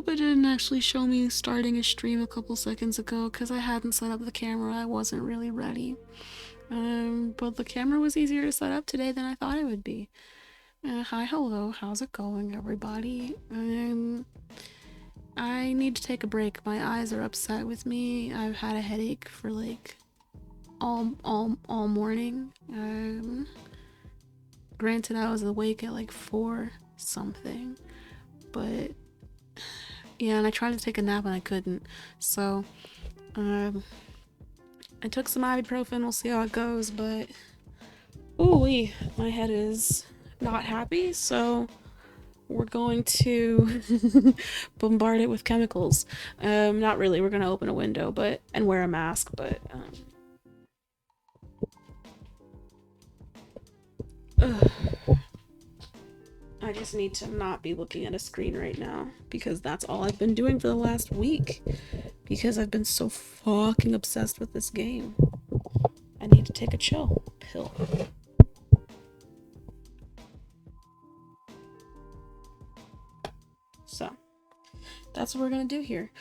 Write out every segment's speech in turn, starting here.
hope it didn't actually show me starting a stream a couple seconds ago because I hadn't set up the camera. I wasn't really ready. But the camera was easier to set up today than I thought it would be. Hi, hello, how's it going, everybody? I need to take a break. My eyes are upset with me. I've had a headache for like all morning. Granted, I was awake at like 4 something, but yeah, and I tried to take a nap and I couldn't. So, I took some ibuprofen. We'll see how it goes, but ooh, my head is not happy. So we're going to bombard it with chemicals. Not really. We're gonna open a window, and wear a mask, but I just need to not be looking at a screen right now because that's all I've been doing for the last week because I've been so fucking obsessed with this game. I need to take a chill pill. So that's what we're gonna do here.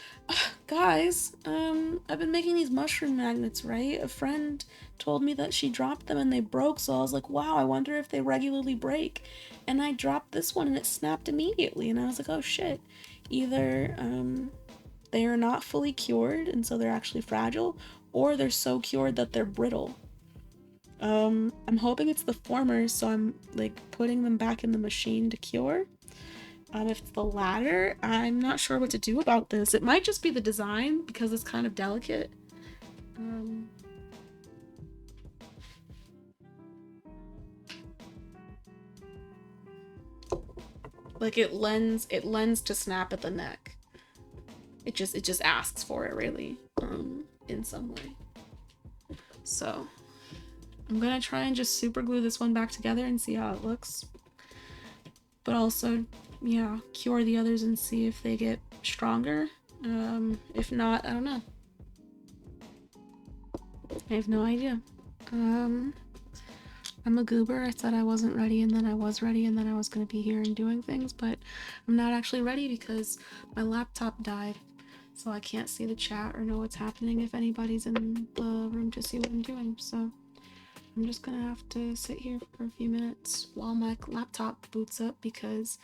Guys, I've been making these mushroom magnets, right? A friend told me that she dropped them and they broke, so I was like, wow, I wonder if they regularly break. And I dropped this one and it snapped immediately, and I was like, oh shit. Either they are not fully cured and so they're actually fragile, or they're so cured that they're brittle. I'm hoping it's the former, so I'm like putting them back in the machine to cure. If it's the latter, I'm not sure what to do about this. It might just be the design because it's kind of delicate. Like it lends to snap at the neck. It just asks for it really, in some way. So I'm gonna try and just super glue this one back together and see how it looks. But also, yeah, cure the others and see if they get stronger. If not, I don't know. I have no idea. I'm a goober. I said I wasn't ready and then I was ready and then I was going to be here and doing things, but I'm not actually ready because my laptop died. So I can't see the chat or know what's happening if anybody's in the room to see what I'm doing. So I'm just going to have to sit here for a few minutes while my laptop boots up because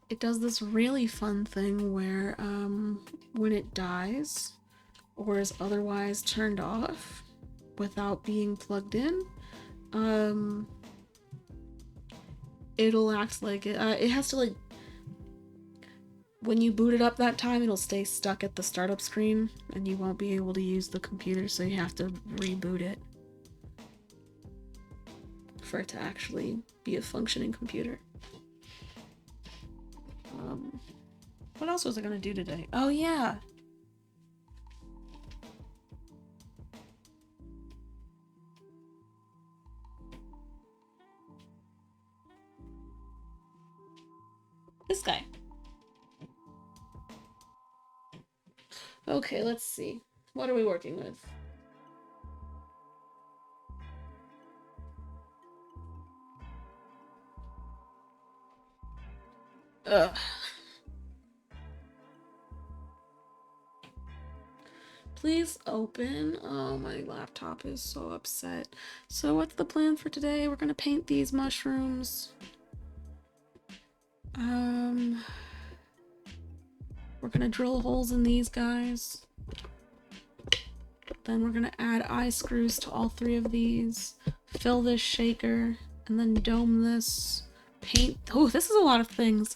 it does this really fun thing where when it dies or is otherwise turned off without being plugged in, it'll act like it has to, like, when you boot it up that time, it'll stay stuck at the startup screen and you won't be able to use the computer, so you have to reboot it for it to actually be a functioning computer. What else was I gonna do today? Oh yeah, this guy. Okay, let's see. What are we working with? Ugh. Please open. Oh, my laptop is so upset. So what's the plan for today? We're gonna paint these mushrooms. We're gonna drill holes in these guys. Then we're gonna add eye screws to all 3 of these. Fill this shaker, and then dome this. Paint. Oh, this is a lot of things.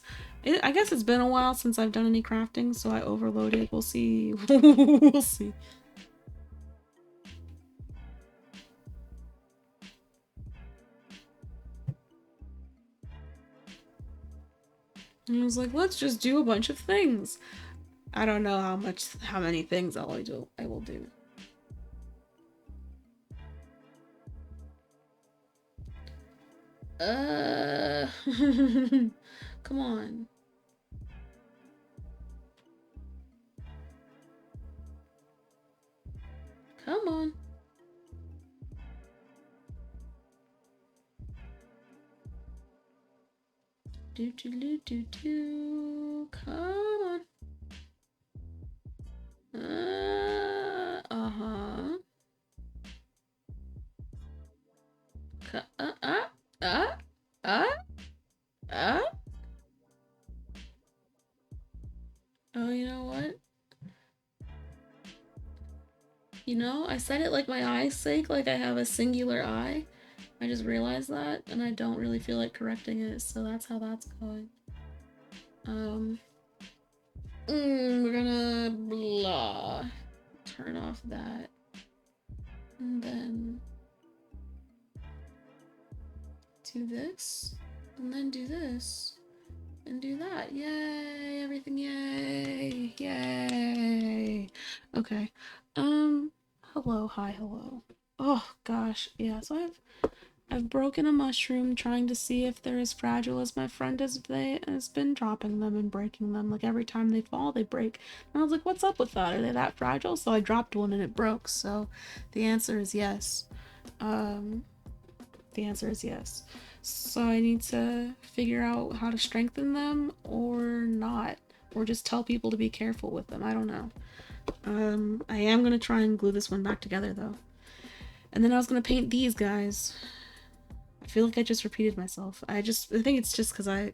I guess it's been a while since I've done any crafting, so I overloaded. We'll see. We'll see. And I was like, let's just do a bunch of things. I don't know how many things I will do. Come on. Come on. Do do do do do. Come on. Uh-huh. Uh, uh, uh, uh, uh. Oh, you know what? You know, I said it like my eye's sake, like I have a singular eye. I just realized that, and I don't really feel like correcting it, so that's how that's going. We're gonna blah. Turn off that. And then do this. And then do this. And do that. Yay! Everything, yay! Yay! Okay. Hello, hi, hello. Oh gosh, yeah, so I've broken a mushroom trying to see if they're as fragile as my friend has been dropping them and breaking them. Like every time they fall, they break. And I was like, what's up with that? Are they that fragile? So I dropped one and it broke. So the answer is yes. The answer is yes. So I need to figure out how to strengthen them or not. Or just tell people to be careful with them. I don't know. I am gonna try and glue this one back together though. And then I was gonna paint these guys. I feel like I just repeated myself. I think it's just because I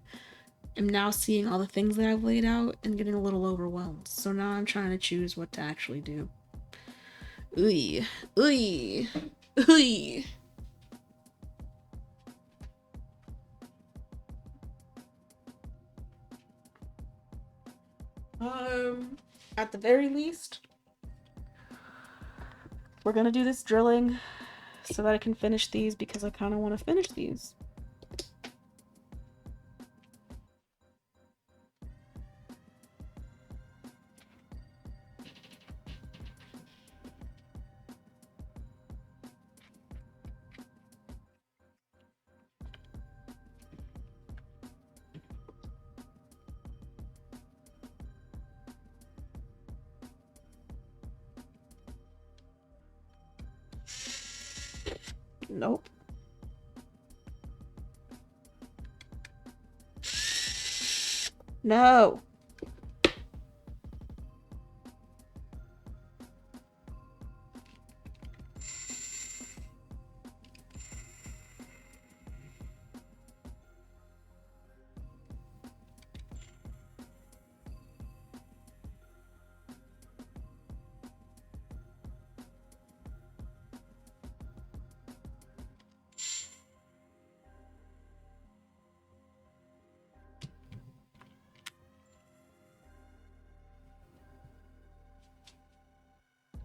am now seeing all the things that I've laid out and getting a little overwhelmed. So now I'm trying to choose what to actually do. Ooey. Ooey. Ooey. At the very least, we're gonna do this drilling so that I can finish these because I kind of want to finish these. Nope. No.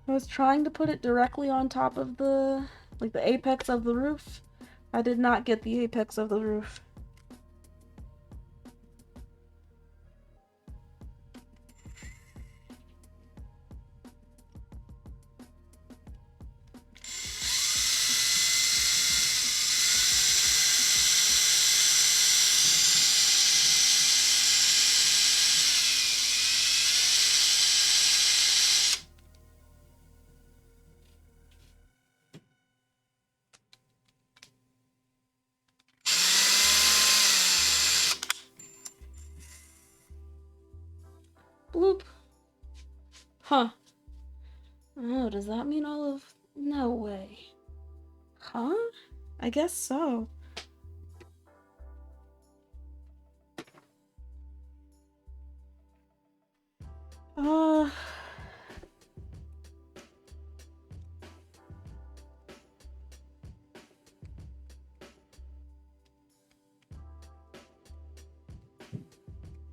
I was trying to put it directly on top of the apex of the roof. I did not get the apex of the roof. Bloop. Huh. Oh, does that mean all of... No way. Huh? I guess so. Uh...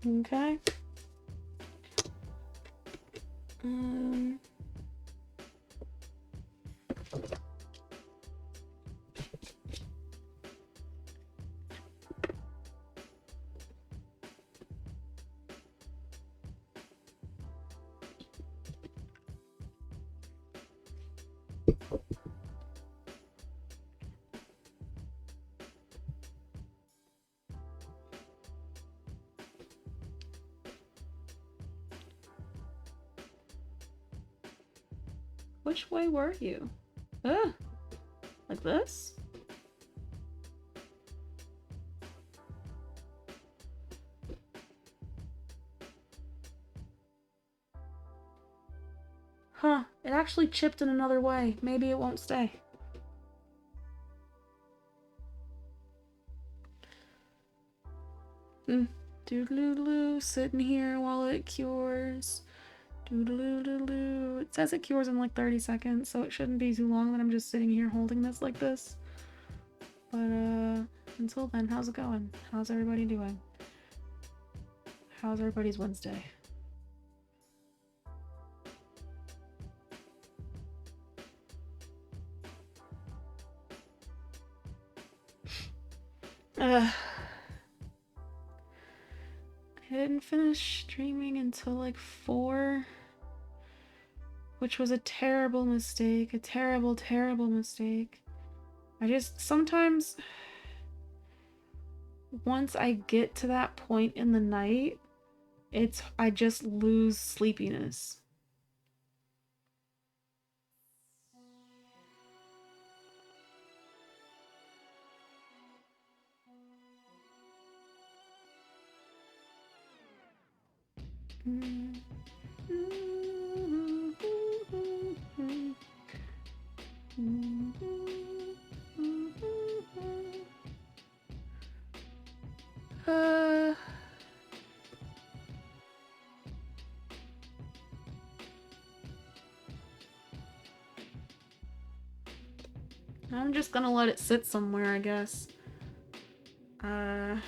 Okay. Which way were you? Like this? It actually chipped in another way. Maybe it won't stay. Doodaloo, sitting here while it cures. Doodaloo. It says it cures in like 30 seconds, so it shouldn't be too long that I'm just sitting here holding this like this. But until then, how's it going? How's everybody doing? How's everybody's Wednesday? I didn't finish streaming until like 4, which was a terrible mistake. A terrible, terrible mistake. I just sometimes, once I get to that point in the night, I just lose sleepiness. I'm just gonna let it sit somewhere, I guess. I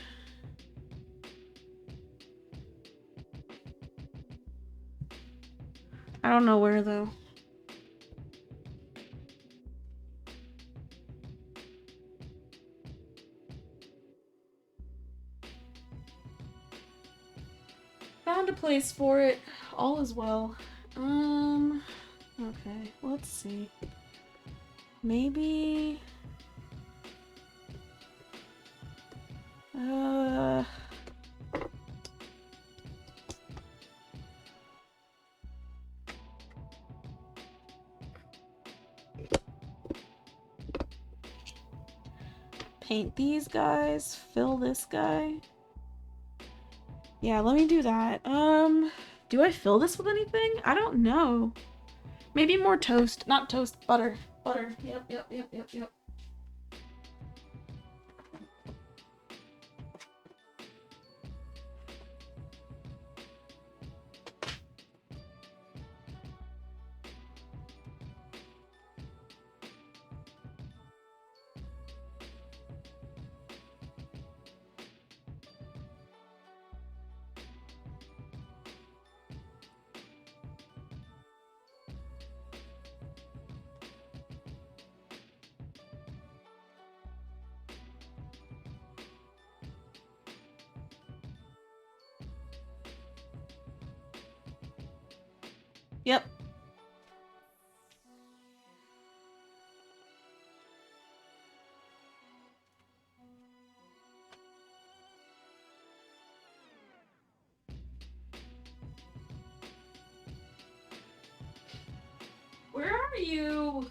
don't know where, though. Found a place for it. All is well. Okay, let's see. Maybe... paint these guys, fill this guy. Yeah, let me do that. Do I fill this with anything? I don't know. Maybe more toast. Not toast, butter. Butter. Yep. Yep. Where are you?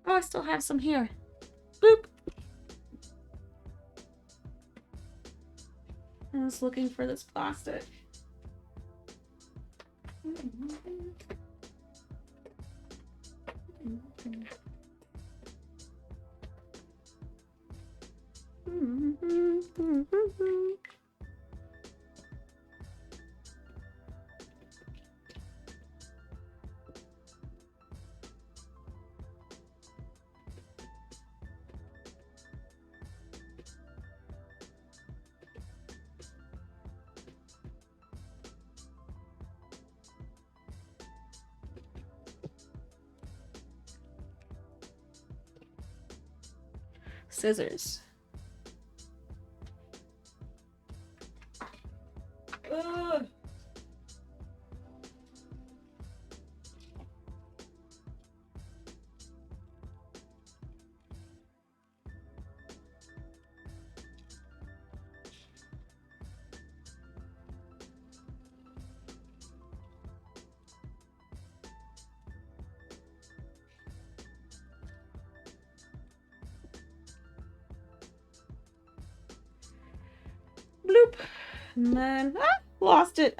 Oh, I still have some here. Boop. I was looking for this plastic. Scissors. And then, lost it.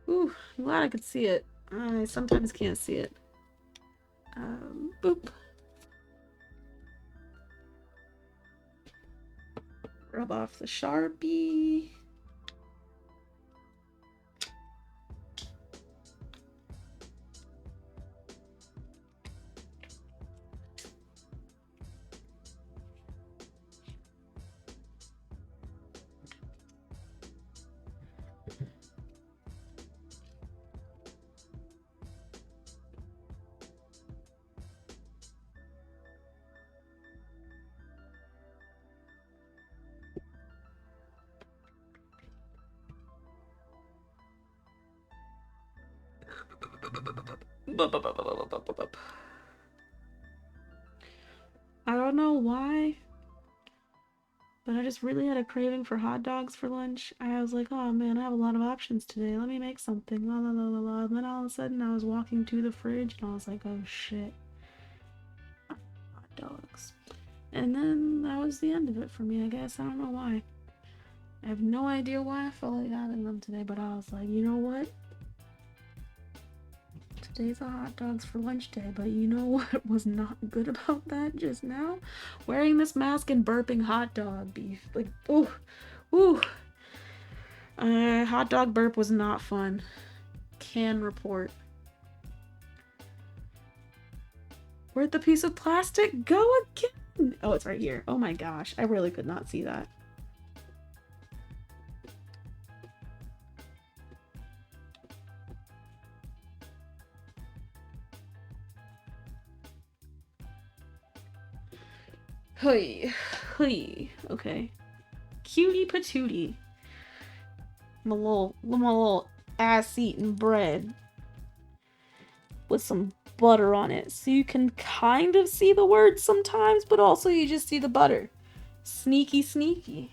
Ooh, I'm glad I could see it. I sometimes can't see it. Boop. Rub off the Sharpie. I don't know why, but I just really had a craving for hot dogs for lunch. I was like, oh man, I have a lot of options today. Let me make something. La la la la la. And then all of a sudden I was walking to the fridge and I was like, oh shit. Hot dogs. And then that was the end of it for me, I guess. I don't know why. I have no idea why I felt like having them today, but I was like, you know what? Today's a hot dogs for lunch day, but you know what was not good about that just now? Wearing this mask and burping hot dog beef. Like, ooh, ooh. Hot dog burp was not fun. Can report. Where'd the piece of plastic go again? Oh, it's right here. Oh my gosh, I really could not see that. Hey, hey, okay. Cutie patootie. My little ass eating bread with some butter on it, so you can kind of see the words sometimes, but also you just see the butter. Sneaky, sneaky.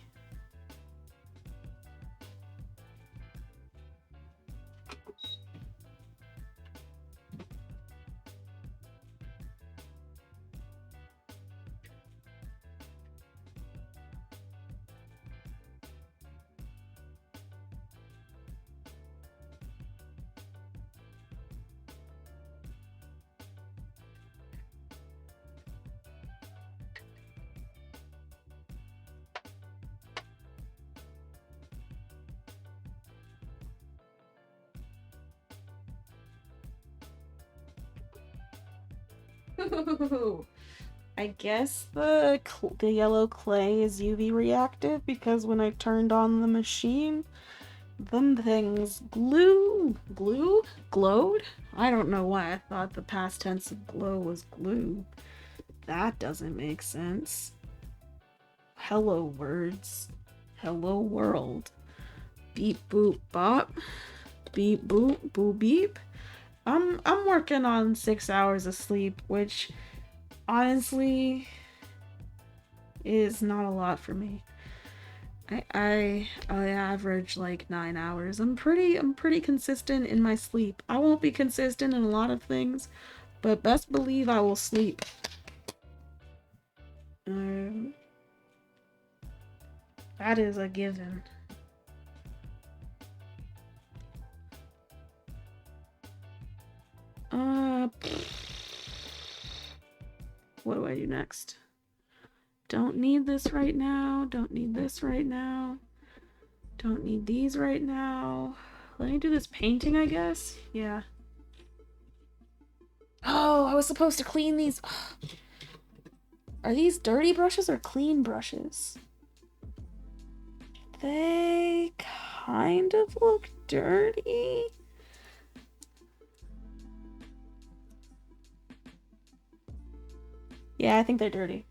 I guess the yellow clay is UV reactive because when I turned on the machine, them things glowed? I don't know why I thought the past tense of glow was glue. That doesn't make sense. Hello words. Hello world. Beep boop bop. Beep boop boop beep. I'm working on 6 hours of sleep, which honestly is not a lot for me. I average like 9 hours. I'm pretty consistent in my sleep. I won't be consistent in a lot of things, but best believe I will sleep. That is a given. What do I do next? Don't need this right now. Don't need this right now. Don't need these right now. Let me do this painting, I guess. Yeah. Oh, I was supposed to clean these. Are these dirty brushes or clean brushes? They kind of look dirty. Yeah, I think they're dirty.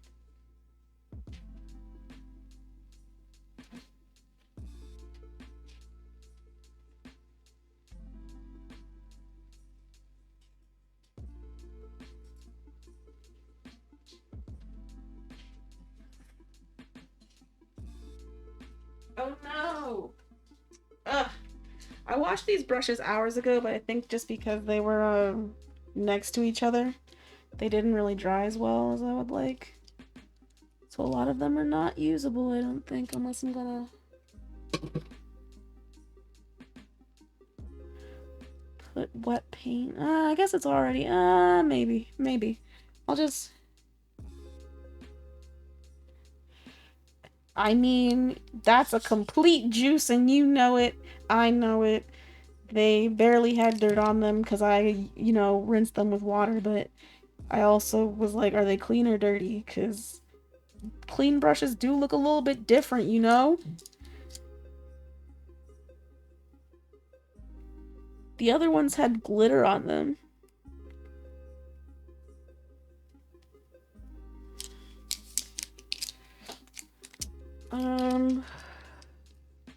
Oh no! Ugh. I washed these brushes hours ago, but I think just because they were next to each other, they didn't really dry as well as I would like. So a lot of them are not usable, I don't think, unless I'm gonna put wet paint. I guess it's already, maybe. I'll just, I mean, that's a complete juice and you know it. I know it. They barely had dirt on them because I, rinsed them with water, but I also was like, are they clean or dirty? Because clean brushes do look a little bit different, you know? The other ones had glitter on them.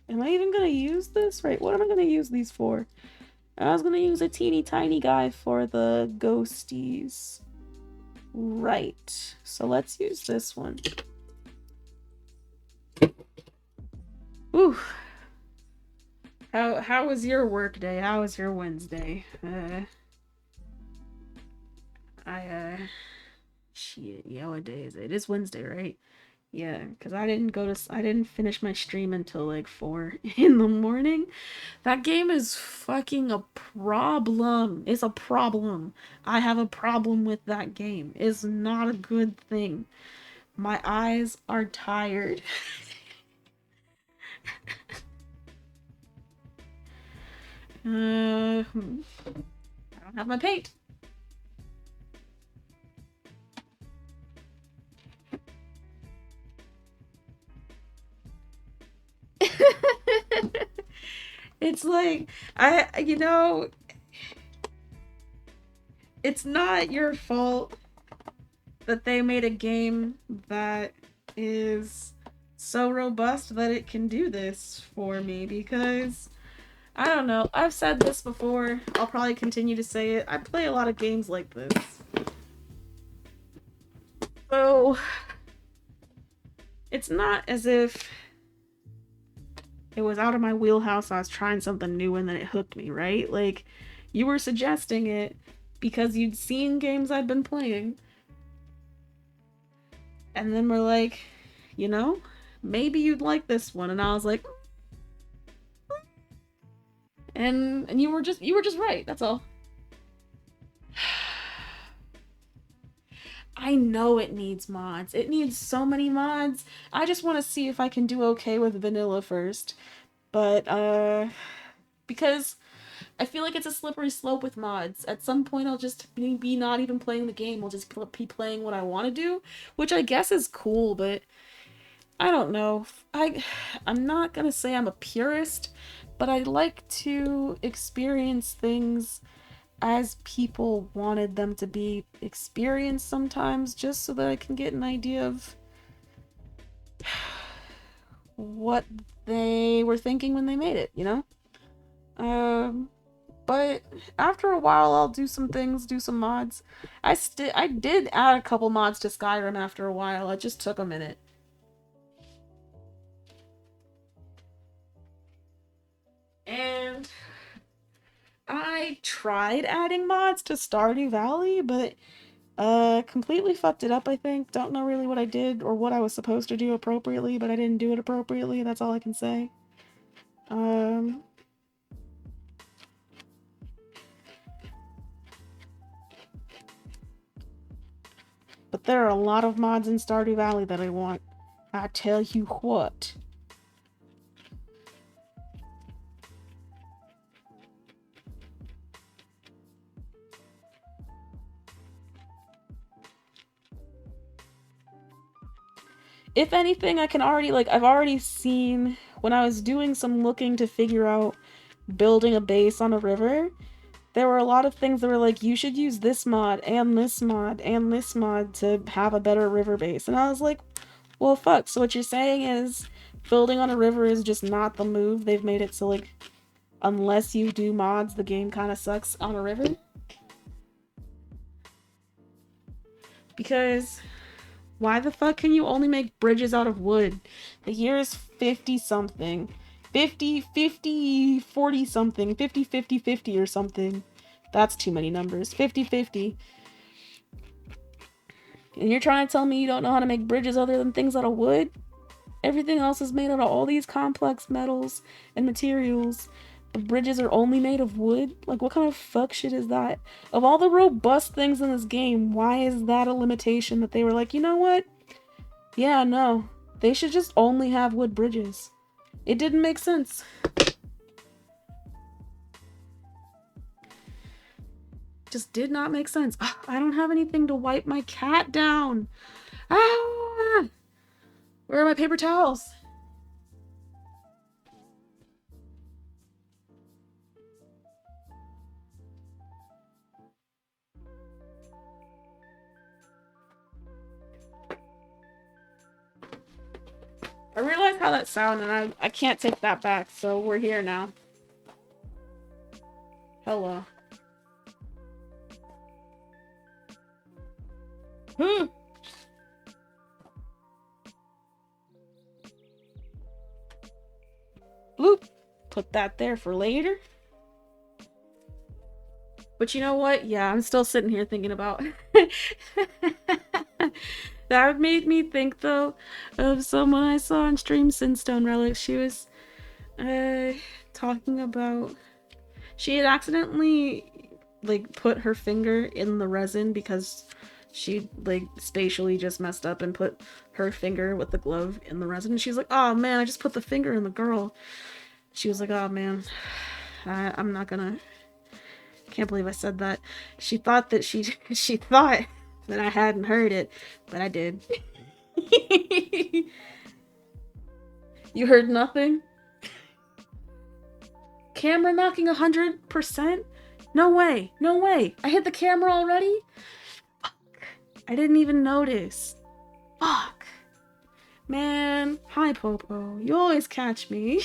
Am I even gonna use this? Right, what am I gonna use these for? I was gonna use a teeny tiny guy for the ghosties. Right, so let's use this one. Ooh. How was your work day? How was your Wednesday? Shit, yeah, what day is it? It is Wednesday, right? Yeah, because I didn't finish my stream until like 4 in the morning. That game is fucking a problem. It's a problem. I have a problem with that game. It's not a good thing. My eyes are tired. I don't have my paint. It's like, it's not your fault that they made a game that is so robust that it can do this for me, because I don't know. I've said this before. I'll probably continue to say it. I play a lot of games like this. So it's not as if it was out of my wheelhouse. I was trying something new and then it hooked me, right? Like, you were suggesting it because you'd seen games I'd been playing. And then we're like, maybe you'd like this one. And I was like, and you were just right. That's all. I know it needs mods. It needs so many mods. I just want to see if I can do okay with vanilla first. But because I feel like it's a slippery slope with mods. At some point I'll just be not even playing the game. I'll just be playing what I want to do, which I guess is cool, but I don't know. I'm not going to say I'm a purist, but I like to experience things as people wanted them to be experienced sometimes, just so that I can get an idea of what they were thinking when they made it, But after a while, I'll do some things, do some mods. I did add a couple mods to Skyrim after a while. It just took a minute. And I tried adding mods to Stardew Valley, but completely fucked it up, I think. Don't know really what I did or what I was supposed to do appropriately, but I didn't do it appropriately. That's all I can say. But there are a lot of mods in Stardew Valley that I want. I tell you what. If anything, I can already, I've already seen, when I was doing some looking to figure out building a base on a river, there were a lot of things that were like, you should use this mod, and this mod, and this mod to have a better river base. And I was like, well, fuck, so what you're saying is building on a river is just not the move? They've made it so, unless you do mods, the game kind of sucks on a river? Because why the fuck can you only make bridges out of wood? The year is 50 something. 50, 40 something. 50, 50, 50 or something. That's too many numbers. 50, 50. And you're trying to tell me you don't know how to make bridges other than things out of wood? Everything else is made out of all these complex metals and materials. The bridges are only made of wood? Like, what kind of fuck shit is that? Of all the robust things in this game, why is that a limitation that they were like, you know what? Yeah, no. They should just only have wood bridges. It didn't make sense. Just did not make sense. Ugh, I don't have anything to wipe my cat down. Ah! Where are my paper towels? I realized how that sounded, and I can't take that back, so we're here now. Hello. Hmm. Bloop. Put that there for later. But you know what? Yeah, I'm still sitting here thinking about that made me think though of someone I saw on stream, Sinstone Relics. She was talking about she had accidentally like put her finger in the resin because she like spatially just messed up and put her finger with the glove in the resin. And she's like, oh man, I just put the finger in the girl. She was like, oh man, I'm not gonna, can't believe I said that. She thought that she thought that I hadn't heard it, but I did. You heard nothing? Camera knocking 100%? No way, no way. I hit the camera already? Fuck. I didn't even notice. Fuck. Man, hi Popo. You always catch me.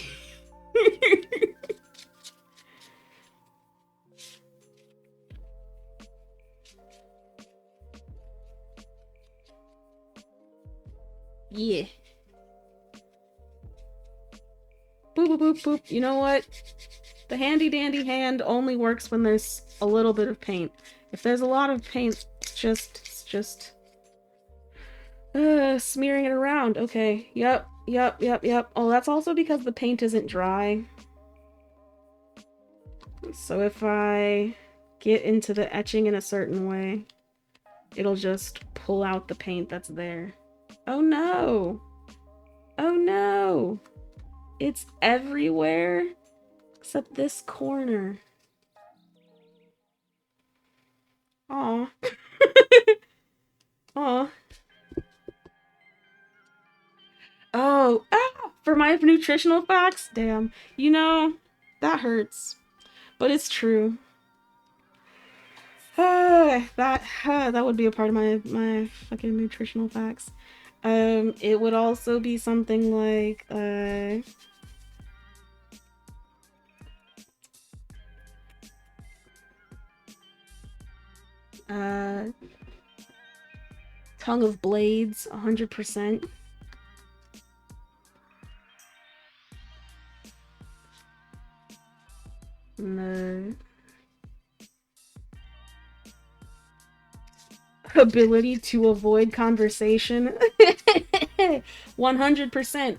Yeah. Boop, boop, boop, boop. You know what? The handy dandy hand only works when there's a little bit of paint. If there's a lot of paint, it's just smearing it around. Okay. Yep. Oh, that's also because the paint isn't dry. So if I get into the etching in a certain way, it'll just pull out the paint that's there. Oh no! Oh no! It's everywhere except this corner. Aw. Aw. Oh, ah, for my nutritional facts? Damn. You know, that hurts. But it's true. That would be a part of my fucking nutritional facts. It would also be something like tongue of blades, 100%. No. Ability to avoid conversation. 100%.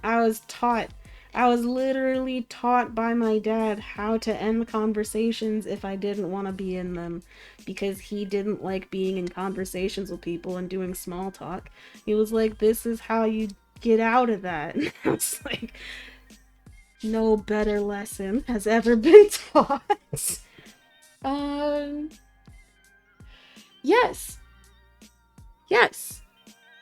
I was literally taught by my dad how to end conversations if I didn't want to be in them, because he didn't like being in conversations with people and doing small talk. He was like, this is how you get out of that. And I was like, no better lesson has ever been taught. Yes. Yes.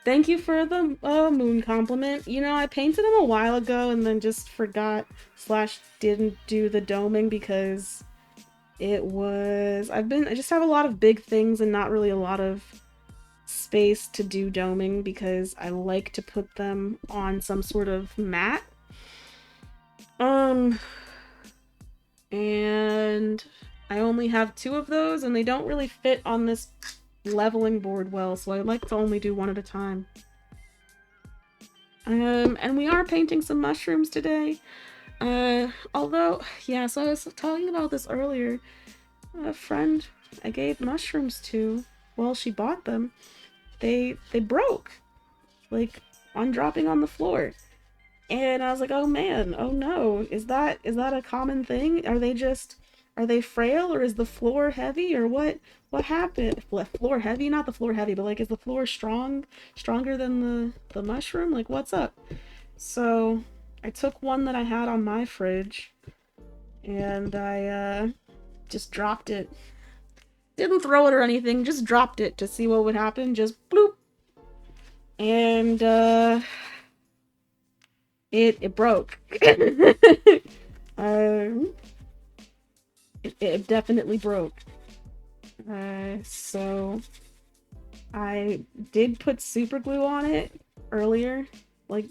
Thank you for the moon compliment. You know, I painted him a while ago and then just forgot / didn't do the doming because it was... I just have a lot of big things and not really a lot of space to do doming because I like to put them on some sort of mat. And I only have 2 of those and they don't really fit on this leveling board well, so I like to only do one at a time. And we are painting some mushrooms today. Although, yeah, so I was talking about this earlier. A friend I gave mushrooms to, well, she bought them. they broke, like on dropping on the floor. And I was like, oh man, oh no, is that a common thing? Are they frail, or is the floor heavy, or what happened? Floor heavy? Not the floor heavy, but like, is the floor stronger than the mushroom? Like, what's up? So I took one that I had on my fridge, and I just dropped it. Didn't throw it or anything, just dropped it to see what would happen. Just bloop. And it broke. um, it definitely broke. So I did put super glue on it earlier, like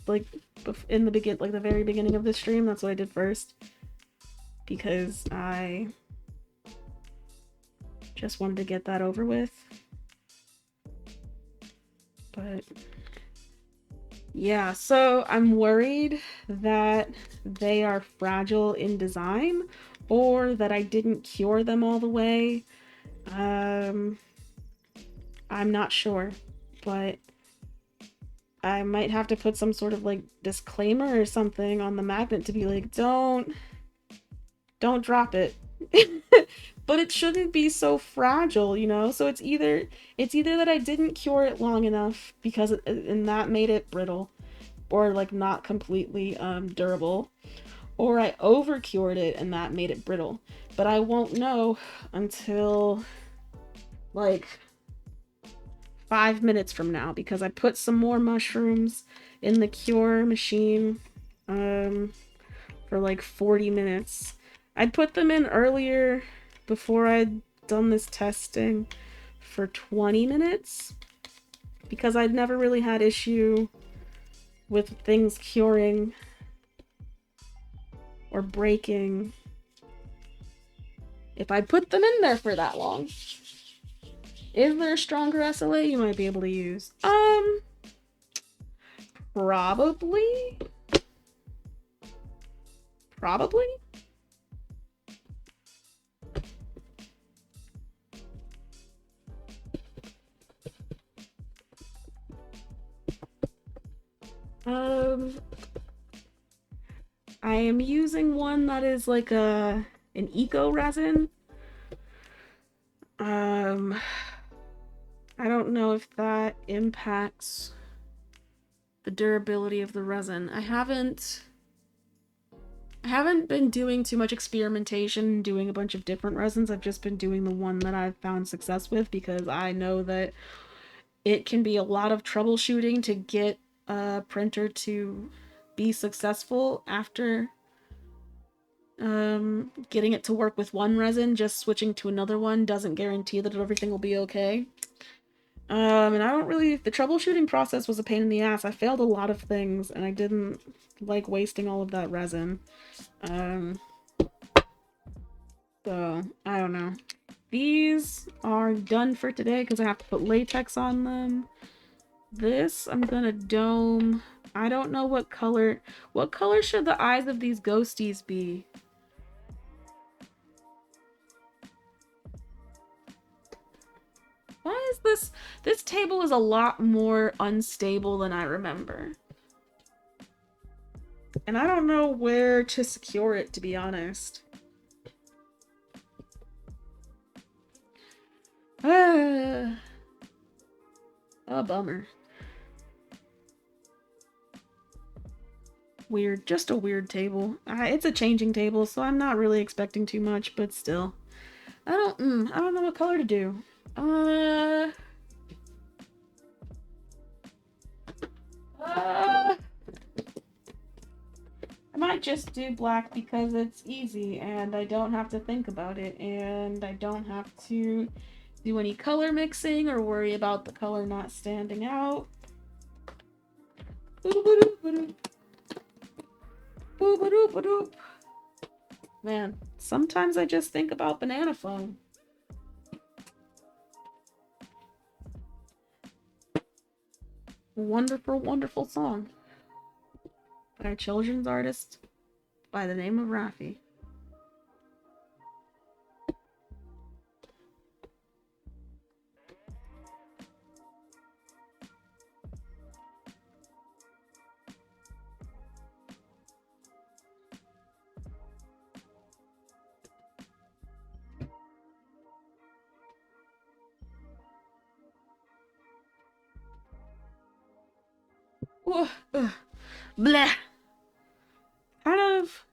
in the very beginning of the stream. That's what I did first, because I just wanted to get that over with. But yeah, so I'm worried that they are fragile in design, or that I didn't cure them all the way. I'm not sure, but I might have to put some sort of like disclaimer or something on the magnet to be like, don't drop it. But it shouldn't be so fragile, you know? So it's either that I didn't cure it long enough, because and that made it brittle, or like not completely durable, or I over cured it and that made it brittle. But I won't know until like 5 minutes from now, because I put some more mushrooms in the cure machine for like 40 minutes. I'd put them in earlier before I'd done this testing for 20 minutes, because I'd never really had issue with things curing or breaking if I put them in there for that long. Is there a stronger SLA you might be able to use? Probably. Probably? I am using one that is like an eco resin. I don't know if that impacts the durability of the resin. I haven't been doing too much experimentation, doing a bunch of different resins. I've just been doing the one that I've found success with, because I know that it can be a lot of troubleshooting to get a printer to be successful after getting it to work with one resin. Just switching to another one doesn't guarantee that everything will be okay. And I don't really, the troubleshooting process was a pain in the ass. I failed a lot of things, and I didn't like wasting all of that resin. So I don't know. These are done for today because I have to put latex on them. This I'm gonna dome. I don't know what color should the eyes of these ghosties be? Why is this table is a lot more unstable than I remember. And I don't know where to secure it, to be honest. A bummer. Weird, just a weird table. It's a changing table, so I'm not really expecting too much, but still. I don't know what color to do. I might just do black because it's easy and I don't have to think about it, and I don't have to do any color mixing or worry about the color not standing out. Man, sometimes I just think about banana phone. Wonderful, wonderful song by a children's artist by the name of Raffi. Ugh. Bleh. Kind of.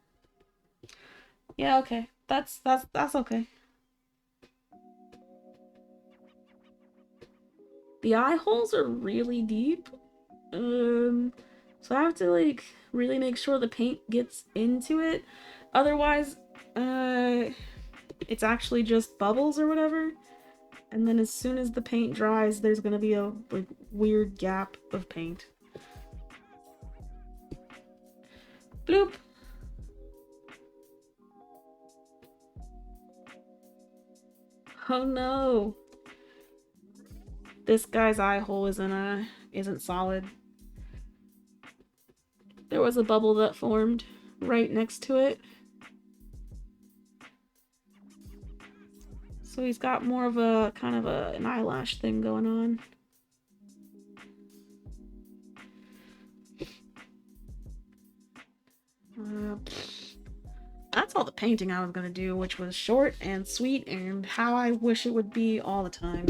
Yeah, okay. That's okay. The eye holes are really deep. So I have to like really make sure the paint gets into it. Otherwise, it's actually just bubbles or whatever. And then as soon as the paint dries, there's gonna be a like weird gap of paint. Bloop. Oh no. This guy's eye hole isn't solid. There was a bubble that formed right next to it. So he's got more of a kind of an eyelash thing going on. That's all the painting I was gonna do, which was short and sweet and how I wish it would be all the time.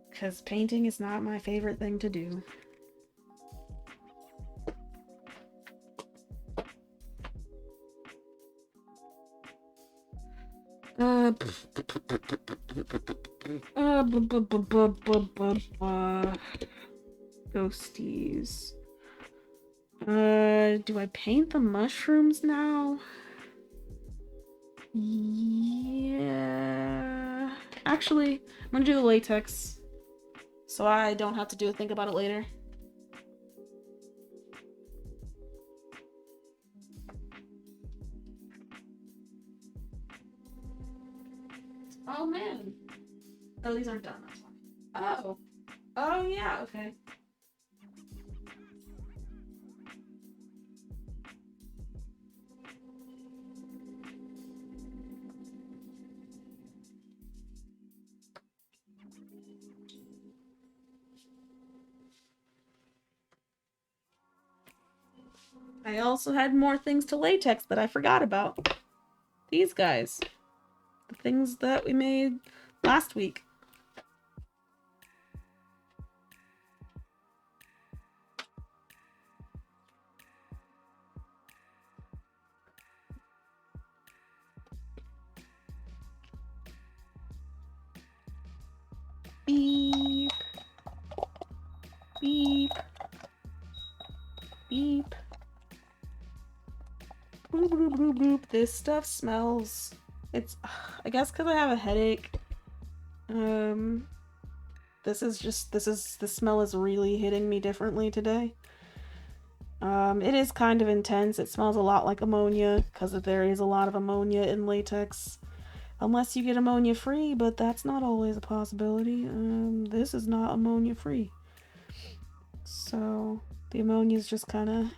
Because painting is not my favorite thing to do. Ghosties. Do I paint the mushrooms now? Yeah. Actually, I'm gonna do the latex so I don't have to think about it later. Oh man. Oh, these aren't done. That's fine. Oh. Oh yeah. Okay. I also had more things to latex that I forgot about. These guys. The things that we made last week. Beep. Beep. Beep. Boop, boop, boop, boop. This stuff smells. It's, I guess because I have a headache. The smell is really hitting me differently today. It is kind of intense. It smells a lot like ammonia because there is a lot of ammonia in latex. Unless you get ammonia free, but that's not always a possibility. This is not ammonia free. So the ammonia is just kind of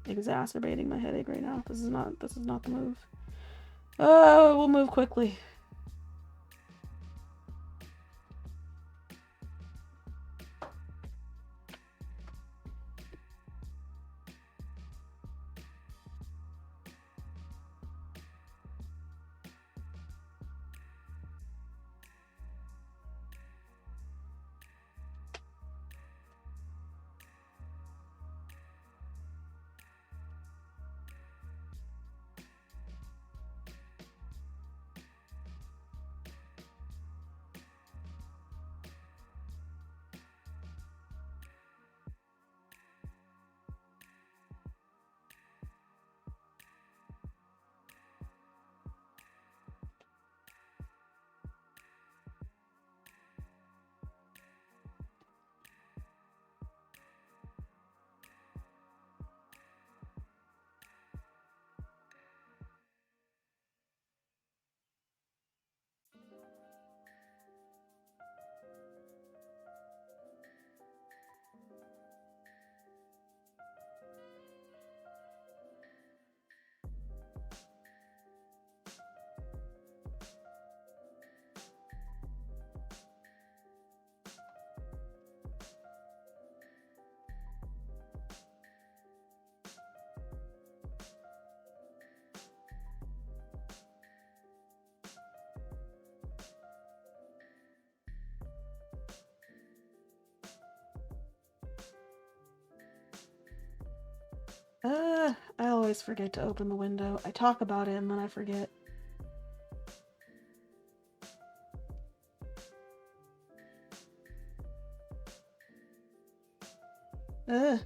exacerbating my headache right now. This is not the move. Oh, we'll move quickly. I always forget to open the window. I talk about it and then I forget. Ugh.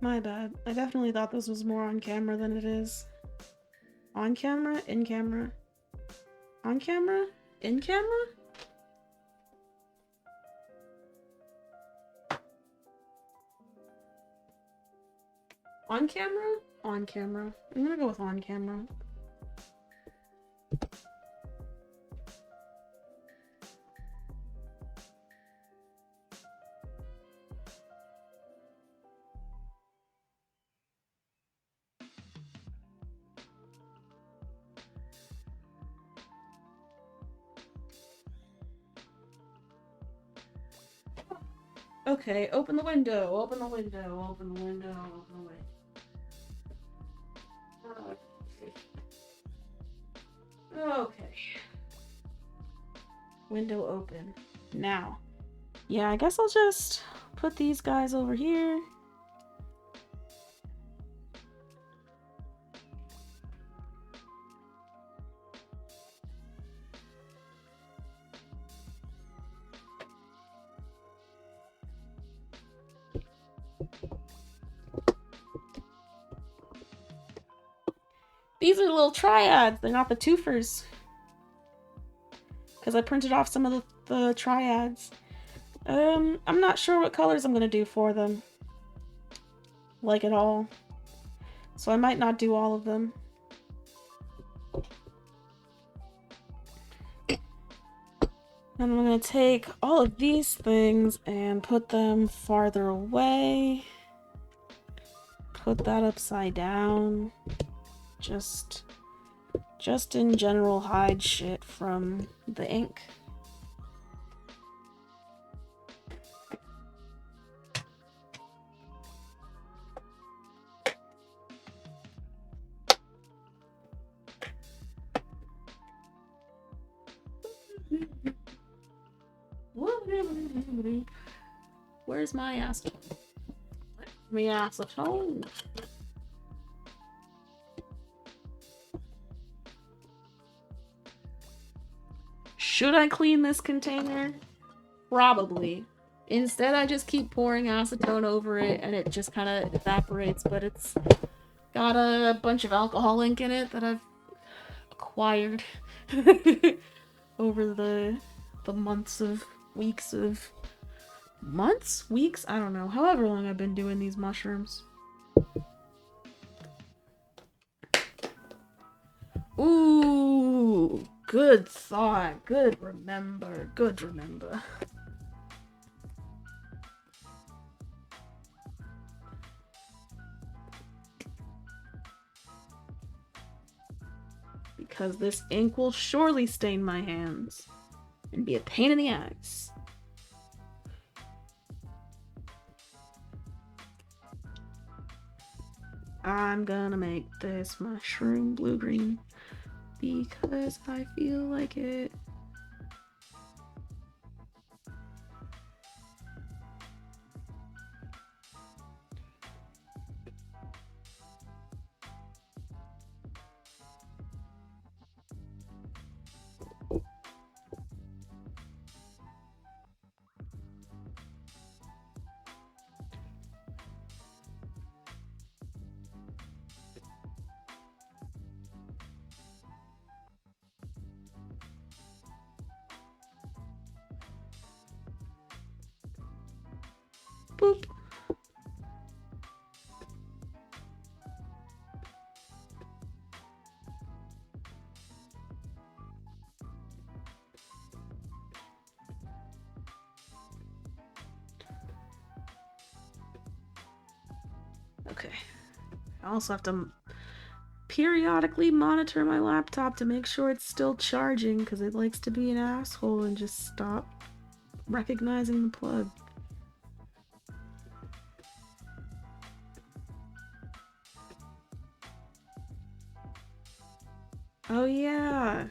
My bad. I definitely thought this was more on camera than it is. On camera? In camera? On camera? In camera? On camera? On camera. I'm gonna go with on camera. Okay, open the window, open the window, open the window, open the window. Okay. Window open. Now. Yeah, I guess I'll just put these guys over here. These are little triads. They're not the twofers. Because I printed off some of the triads. I'm not sure what colors I'm going to do for them. Like at all. So I might not do all of them. And I'm going to take all of these things and put them farther away. Put that upside down. Just in general hide shit from the ink. Where's my acetone? My acetone. Should I clean this container? Probably. Instead, I just keep pouring acetone over it and it just kind of evaporates, but it's got a bunch of alcohol ink in it that I've acquired over the weeks? I don't know. However long I've been doing these mushrooms. Ooh, good thought. Good remember. Because this ink will surely stain my hands and be a pain in the ass. I'm gonna make this mushroom blue-green because I feel like it. Okay. I also have to periodically monitor my laptop to make sure it's still charging because it likes to be an asshole and just stop recognizing the plug. Oh yeah.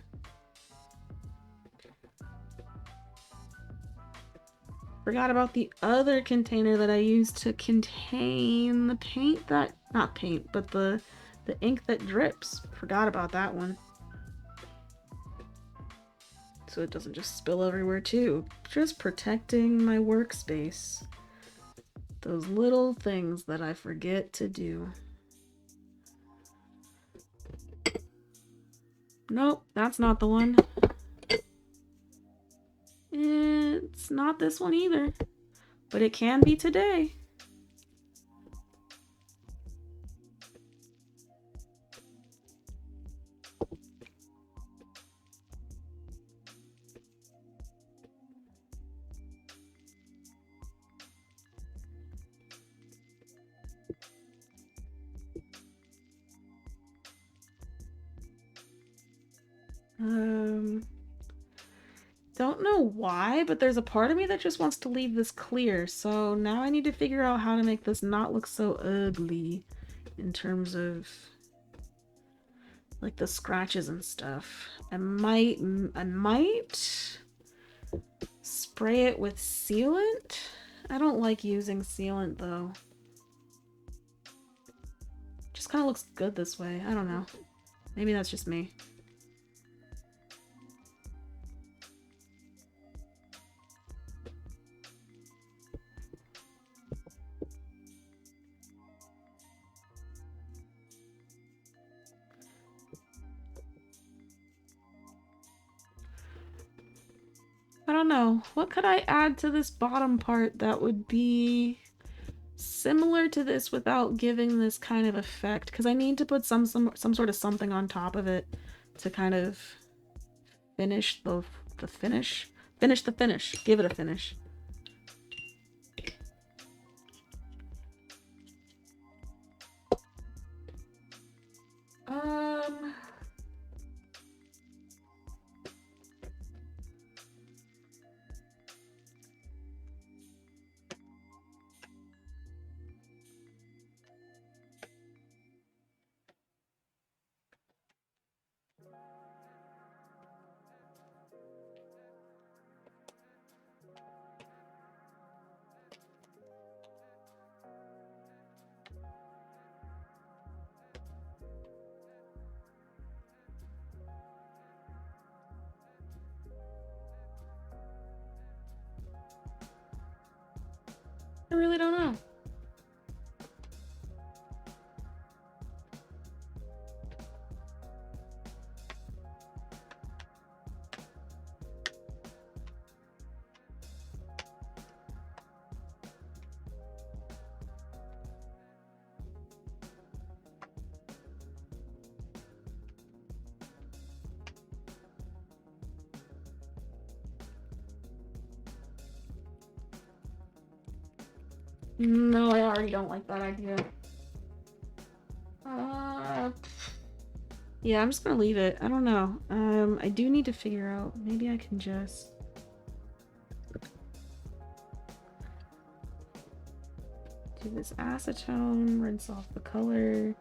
Forgot about the other container that I used to contain the paint that, not paint, but the ink that drips. Forgot about that one. So it doesn't just spill everywhere too. Just protecting my workspace. Those little things that I forget to do. Nope, that's not the one. It's not this one either. But it can be today. Don't know why, but there's a part of me that just wants to leave this clear. So now I need to figure out how to make this not look so ugly in terms of like the scratches and stuff. I might spray it with sealant. I don't like using sealant though. Just kind of looks good this way. I don't know. Maybe that's just me. I don't know. What could I add to this bottom part that would be similar to this without giving this kind of effect? Because I need to put some sort of something on top of it to kind of finish the finish. Finish the finish. Give it a finish. I really don't know. No, I already don't like that idea. Yeah, I'm just gonna leave it. I don't know. I do need to figure out. Maybe I can just do this acetone, rinse off the color.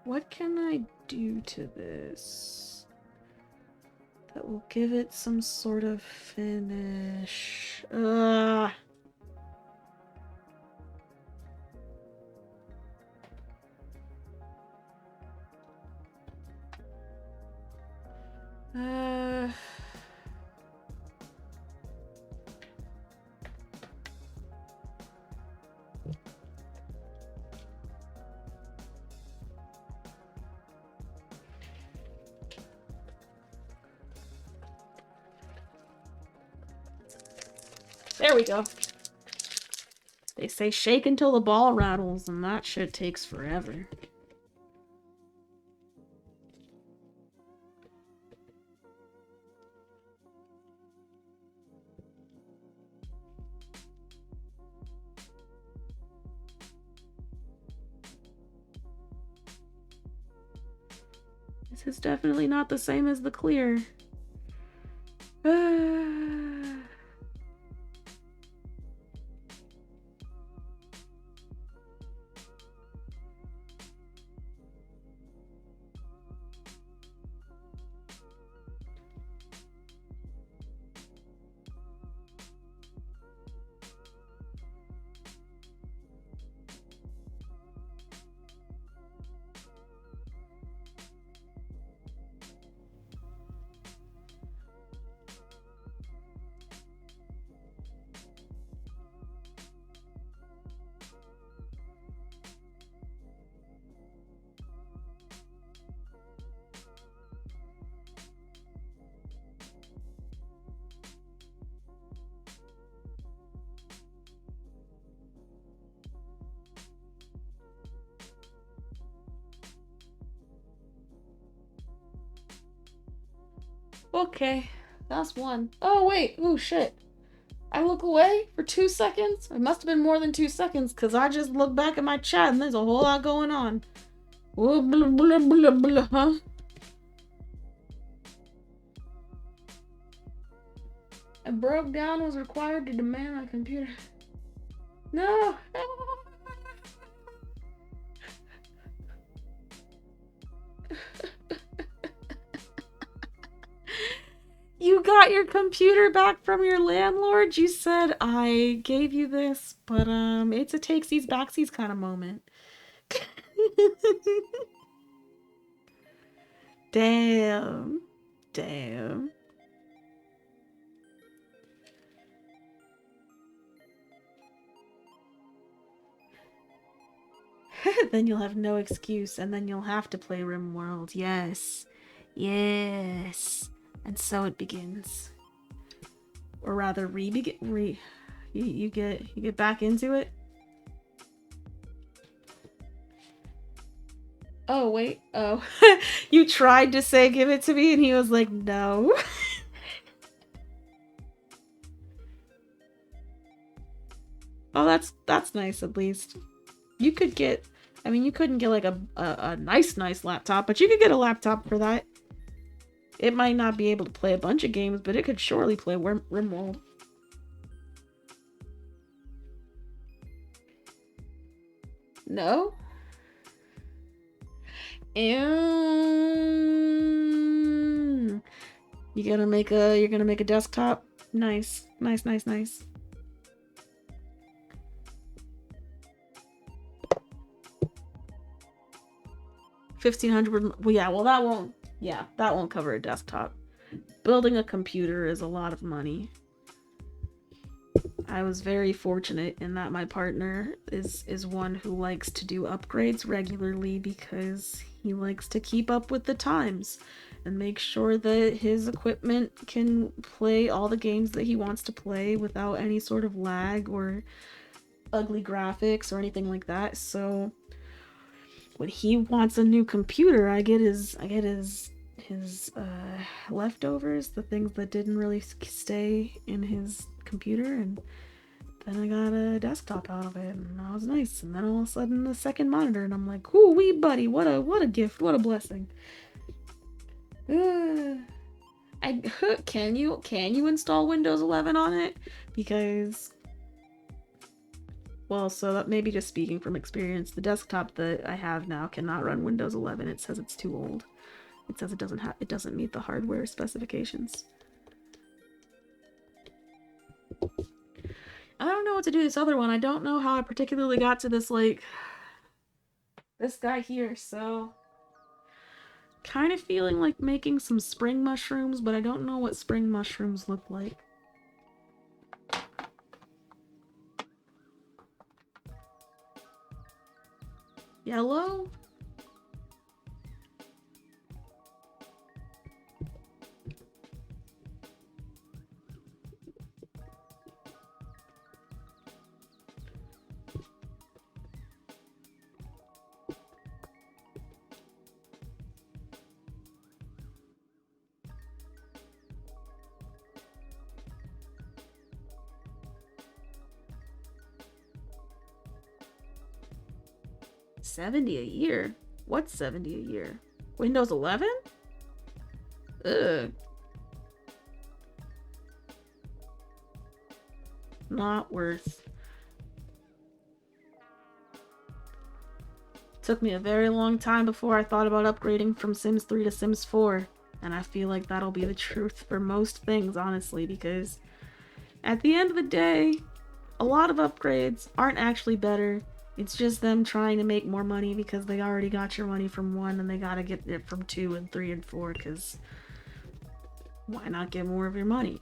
What can I do to this that will give it some sort of finish? There we go. They say shake until the ball rattles, and that shit takes forever. This is definitely not the same as the clear. Okay, that's one. Oh, wait. Oh, shit. I look away for 2 seconds. It must have been more than 2 seconds because I just look back at my chat and there's a whole lot going on. Blah, blah, blah, blah, blah, huh? A broke down was required to demand my computer. No! You got your computer back from your landlord? You said I gave you this, but it's a takesies backsies kind of moment. Damn. Damn. Then you'll have no excuse, and then you'll have to play RimWorld. Yes. Yes. And so it begins. Or rather, you get back into it. Oh, wait. Oh. You tried to say give it to me, and he was like, no. Oh, that's nice, at least. You could get... I mean, you couldn't get, like, a nice laptop, but you could get a laptop for that. It might not be able to play a bunch of games, but it could surely play RimWorld. No? You're gonna make a desktop? Nice. Nice, nice, nice. $1,500. Well, yeah, well that won't cover a desktop. Building a computer is a lot of money. I was very fortunate in that my partner is one who likes to do upgrades regularly because he likes to keep up with the times and make sure that his equipment can play all the games that he wants to play without any sort of lag or ugly graphics or anything like that. So when he wants a new computer, I get his leftovers, the things that didn't really stay in his computer, and then I got a desktop out of it, and that was nice. And then all of a sudden, a second monitor, and I'm like, "Ooh, wee buddy, what a gift, what a blessing." Can you install Windows 11 on it? Because, well, so that maybe just speaking from experience, the desktop that I have now cannot run Windows 11. It says it's too old. It says it doesn't meet the hardware specifications. I don't know what to do this other one. I don't know how I particularly got to this, like, this guy here, so kind of feeling like making some spring mushrooms, but I don't know what spring mushrooms look like. Yellow? $70 a year? What's $70 a year? Windows 11? Ugh. Not worth. Took me a very long time before I thought about upgrading from Sims 3 to Sims 4. And I feel like that'll be the truth for most things, honestly, because at the end of the day, a lot of upgrades aren't actually better. It's just them trying to make more money because they already got your money from 1 and they gotta get it from 2 and 3 and 4, because why not get more of your money?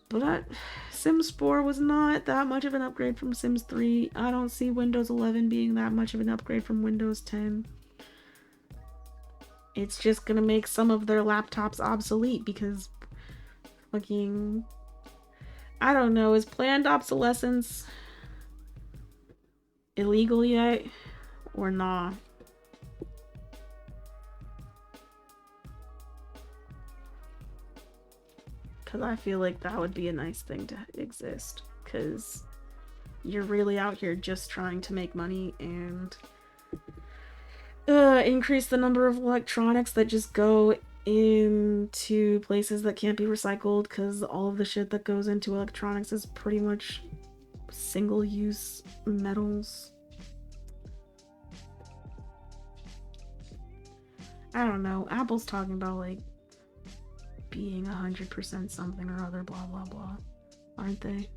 But Sims 4 was not that much of an upgrade from Sims 3. I don't see Windows 11 being that much of an upgrade from Windows 10. It's just gonna make some of their laptops obsolete because fucking... I don't know, is planned obsolescence illegal yet? Or nah? Because I feel like that would be a nice thing to exist. Because you're really out here just trying to make money and increase the number of electronics that just go into places that can't be recycled, because all of the shit that goes into electronics is pretty much single-use metals. I don't know. Apple's talking about, like, being 100% something or other, blah, blah, blah. Aren't they?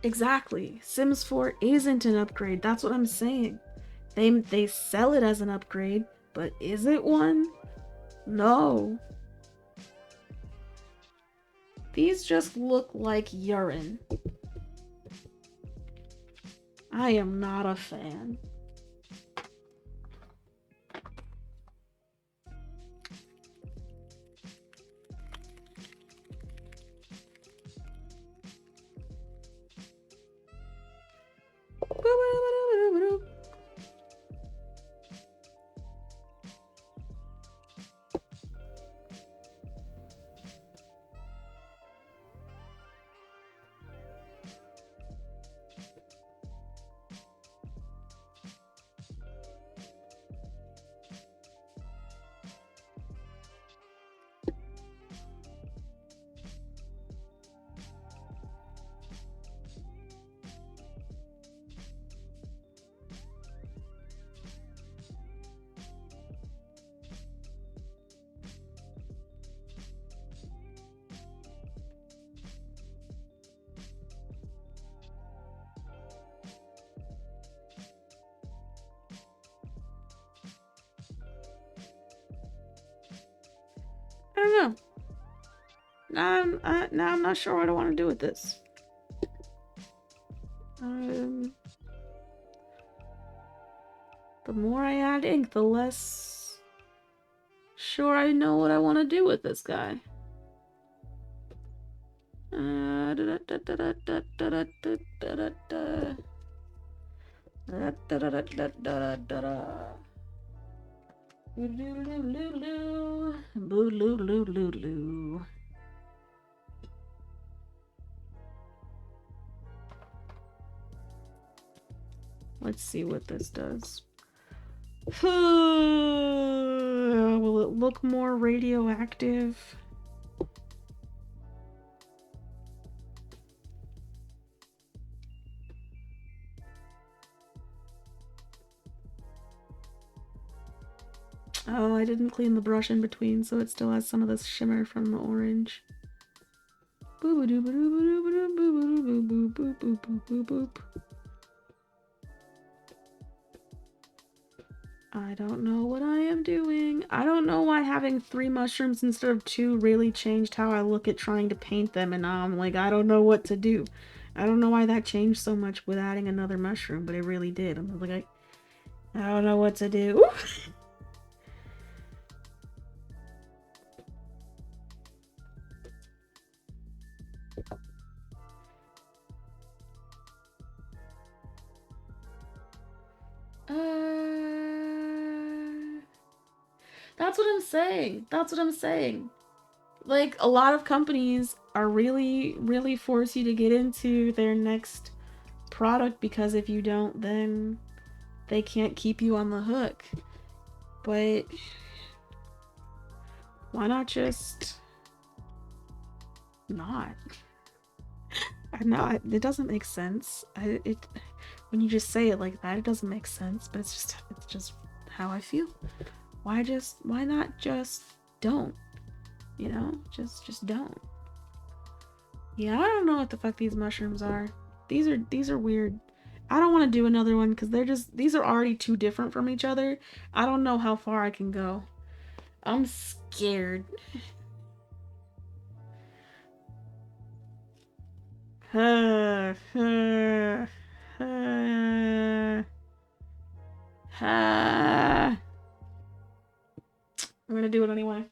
Exactly. Sims 4 isn't an upgrade. That's what I'm saying. They sell it as an upgrade, but is it one? No. These just look like urine. I am not a fan. I don't know. Now I'm not sure what I want to do with this. The more I add ink, the less sure I know what I want to do with this guy. Let's see what this does. Will it look more radioactive? Oh, I didn't clean the brush in between, so it still has some of this shimmer from the orange. I don't know what I am doing. I don't know why having 3 mushrooms instead of 2 really changed how I look at trying to paint them, and now I'm like, I don't know what to do. I don't know why that changed so much with adding another mushroom, but it really did. I'm like, I don't know what to do. That's what I'm saying. That's what I'm saying. Like, a lot of companies are really, really force you to get into their next product because if you don't, then they can't keep you on the hook. But why not just not? I'm not. It doesn't make sense. When you just say it like that, it doesn't make sense. But it's just how I feel. Why not just don't? You know, just don't. Yeah, I don't know what the fuck these mushrooms are. These are weird. I don't want to do another one because these are already too different from each other. I don't know how far I can go. I'm scared. I'm gonna do it anyway.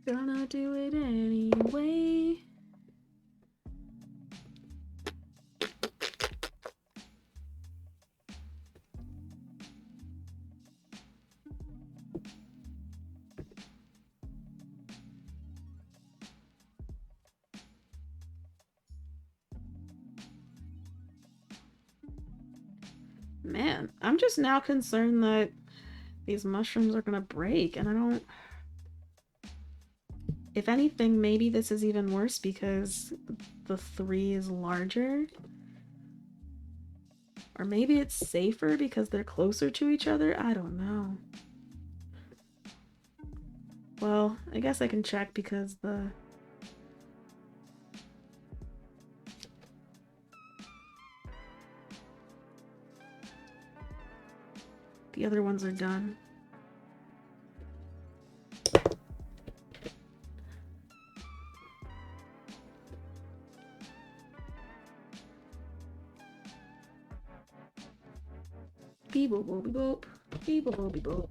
Gonna do it anyway. Man, I'm just now concerned that these mushrooms are gonna break, and I don't. If anything, maybe this is even worse because the 3 is larger. Or maybe it's safer because they're closer to each other? I don't know. Well, I guess I can check because the other ones are done. Beep boop boop boop. Beep boop boop boop.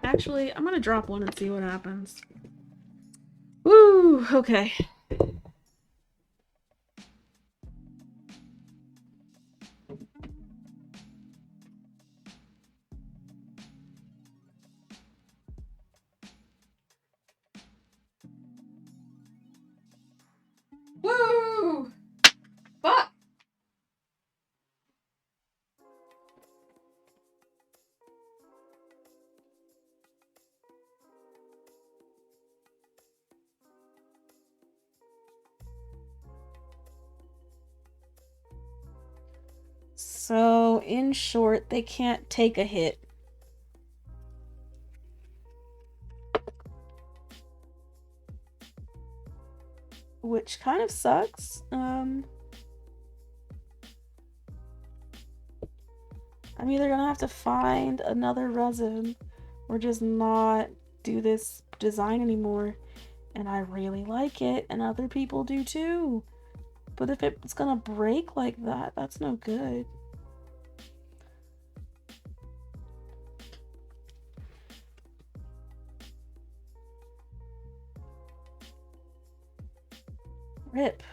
Actually, I'm gonna drop one and see what happens. Woo! Okay. Woo! Fuck! So, in short, they can't take a hit. Which kind of sucks. I'm either gonna have to find another resin or just not do this design anymore. And I really like it, and other people do too. But if it's gonna break like that, that's no good. Rip.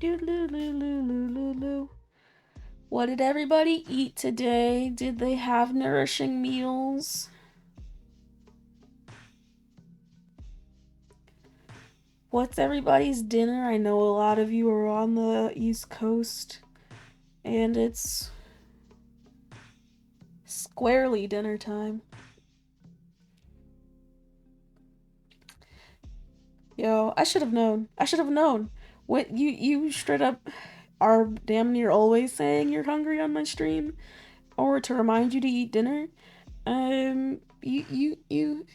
Doodaloo. What did everybody eat today? Did they have nourishing meals? What's everybody's dinner? I know a lot of you are on the East Coast, and it's squarely dinner time. Yo, I should have known. I should have known. What you straight up are damn near always saying you're hungry on my stream, or to remind you to eat dinner. You you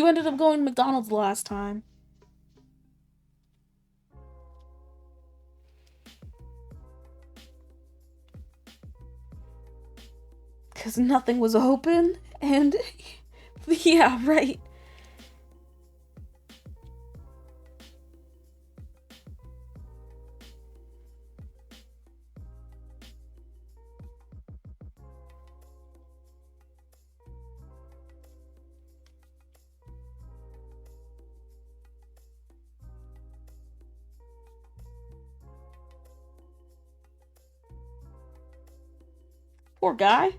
ended up going to McDonald's the last time because nothing was open, and yeah, right. Poor guy.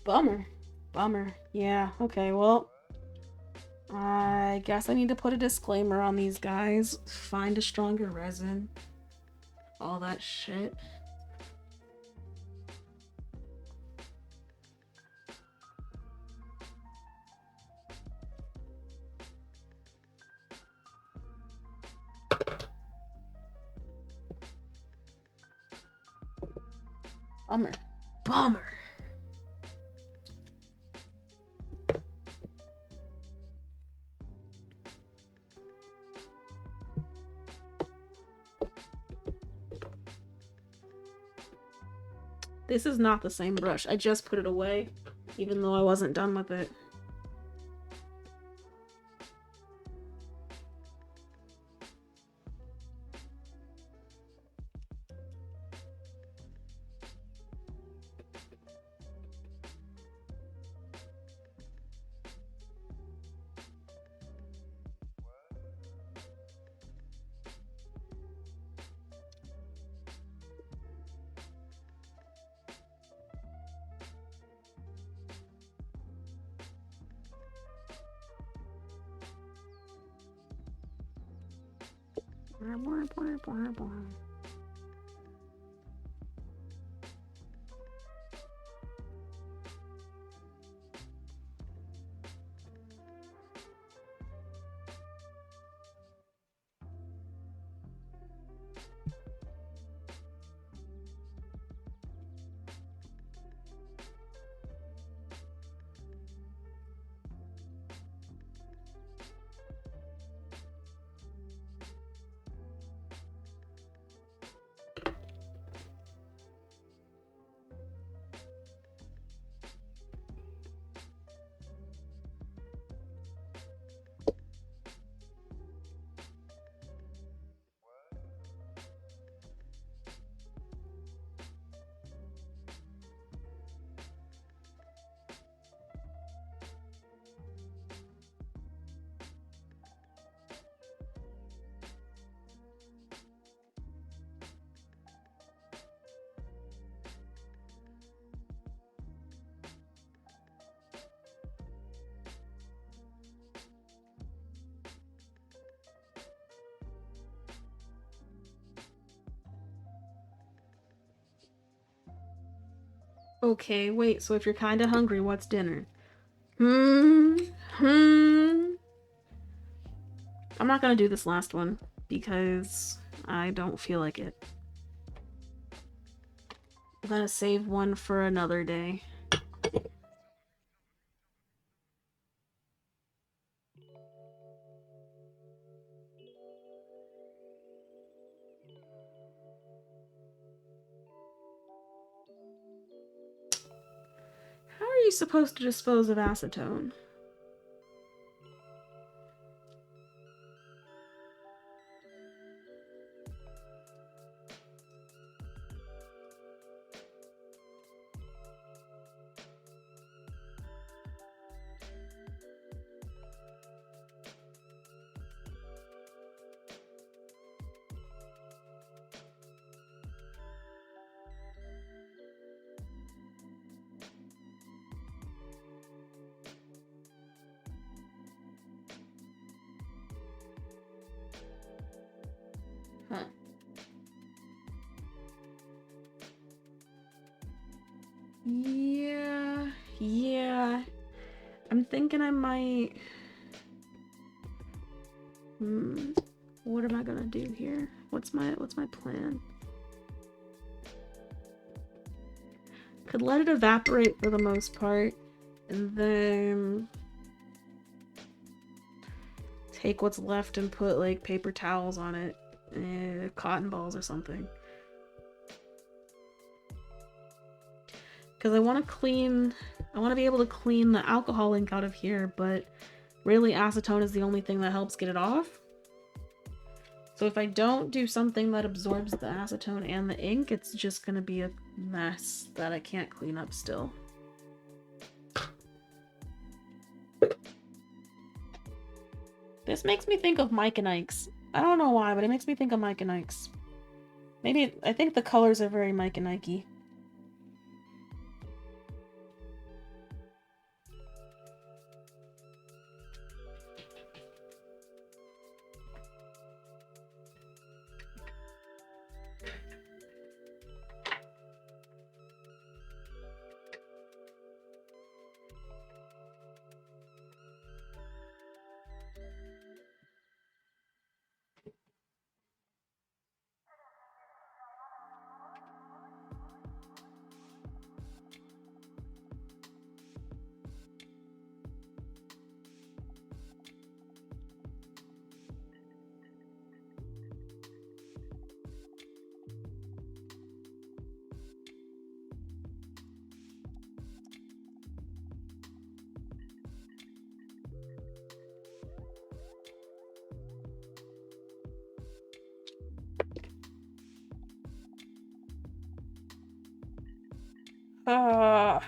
Bummer. Bummer. Yeah, okay, well, I guess I need to put a disclaimer on these guys. Find a stronger resin. All that shit. Bummer. Bummer. This is not the same brush. I just put it away, even though I wasn't done with it. Okay, wait, so if you're kinda hungry, what's dinner? Hmm. I'm not gonna do this last one because I don't feel like it. I'm gonna save one for another day. How are you supposed to dispose of acetone? Yeah. I'm thinking I might... What am I gonna do here? What's my plan? Could let it evaporate for the most part, and then take what's left and put like paper towels on it, cotton balls or something. Because I want to be able to clean the alcohol ink out of here, but really acetone is the only thing that helps get it off. So if I don't do something that absorbs the acetone and the ink, it's just gonna be a mess that I can't clean up still. This makes me think of Mike and Ike's. I don't know why, but it makes me think of Mike and Ike's. Maybe, I think the colors are very Mike and Ike-y. Ah.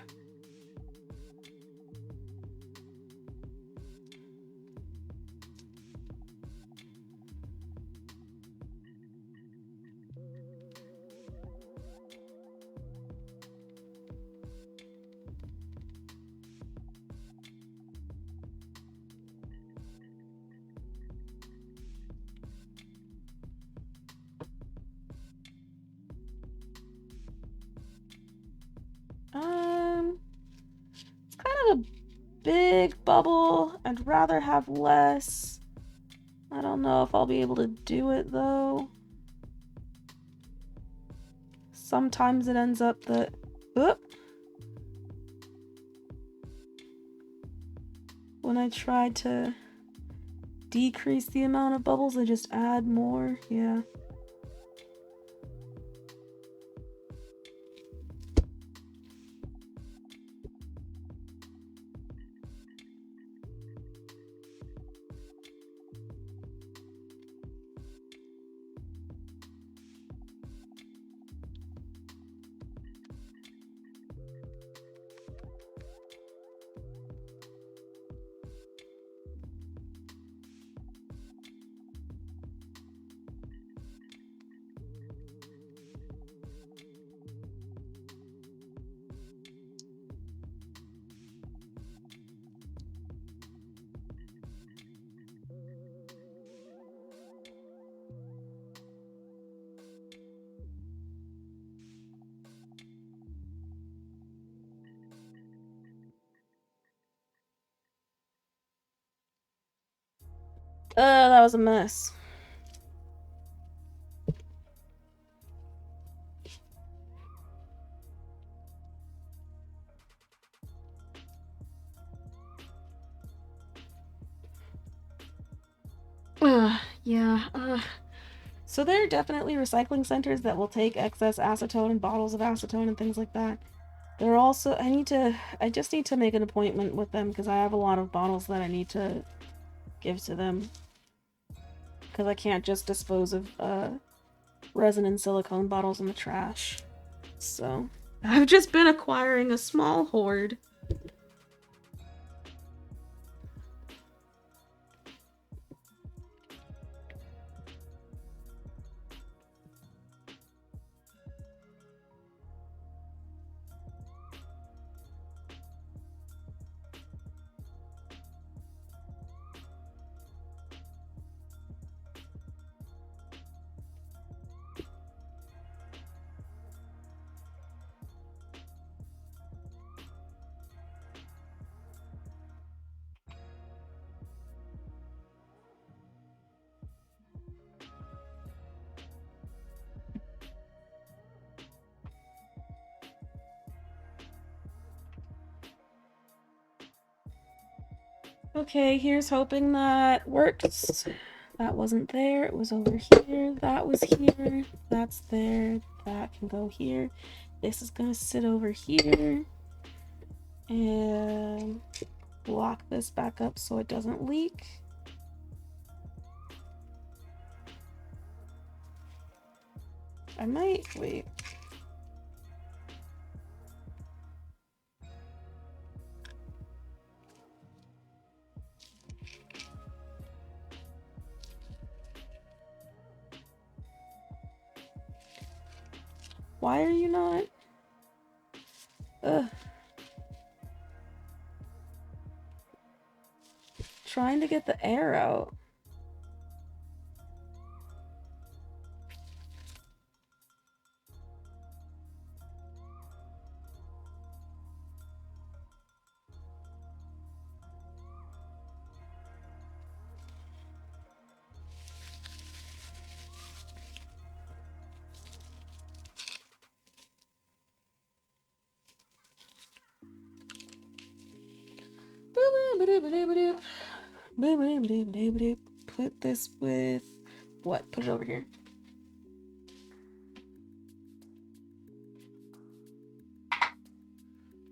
It's kind of a big bubble. I'd rather have less. I don't know if I'll be able to do it though. Sometimes it ends up that... When I try to decrease the amount of bubbles, I just add more. Yeah. That was a mess. Yeah. So there are definitely recycling centers that will take excess acetone and bottles of acetone and things like that. There are also, I just need to make an appointment with them because I have a lot of bottles that I need to give to them. Because I can't just dispose of resin and silicone bottles in the trash. So I've just been acquiring a small hoard. Okay, here's hoping that works. That wasn't there. It was over here. That was here. That's there. That can go here. This is gonna sit over here. And block this back up so it doesn't leak. I might wait. Why are you not? Ugh. Trying to get the air out. Put this with what? Put it over here.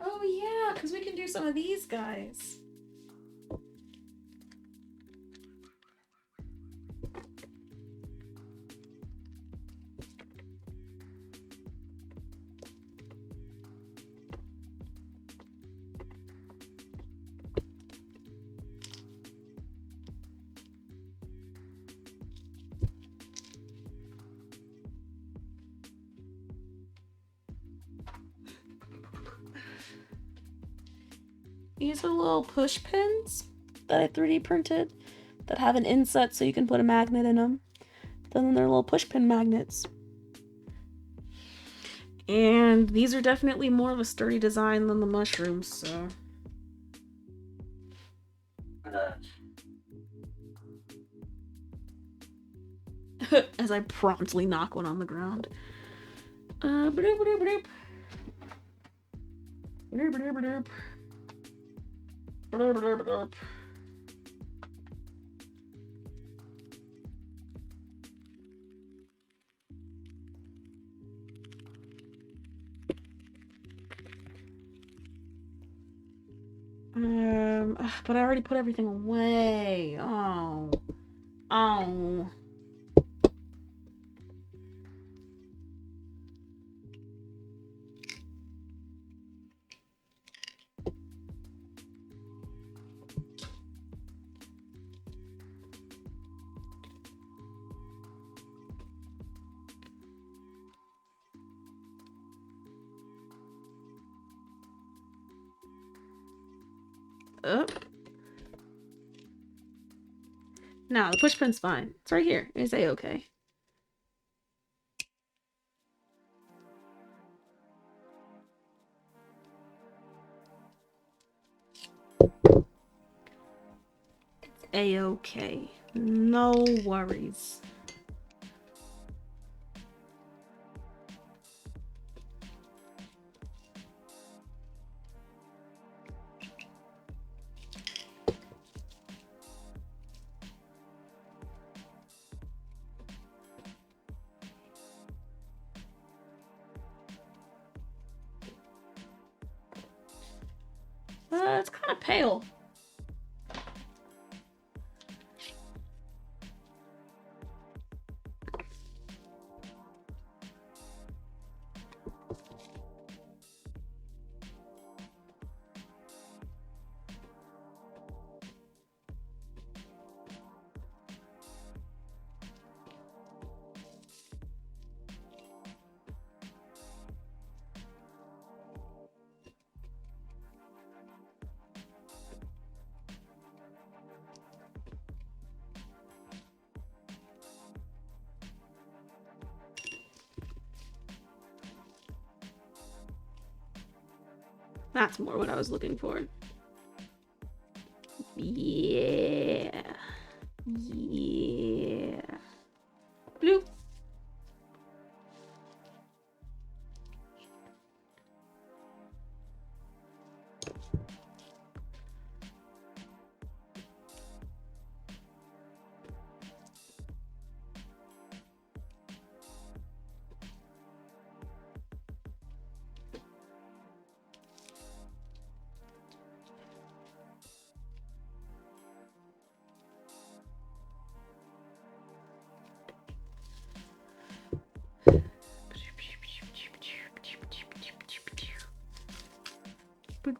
Oh yeah, because we can do some of these guys. These are little push pins that I 3D printed that have an inset so you can put a magnet in them. Then they're little push pin magnets. And these are definitely more of a sturdy design than the mushrooms, so. As I promptly knock one on the ground. But I already put everything away. Oh. Oh. No, the push pin's fine. It's right here. It's A-okay. It's A-okay. No worries. It's kind of pale. That's more what I was looking for. Yeah. Yeah. Blue. Boop.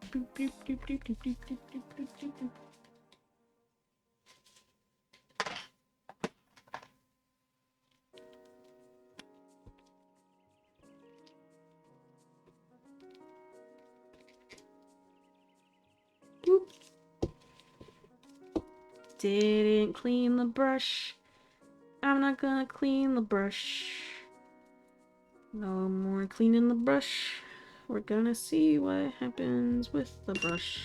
Didn't clean the brush. I'm not gonna clean the brush. No more cleaning the brush. We're gonna see what happens with the brush.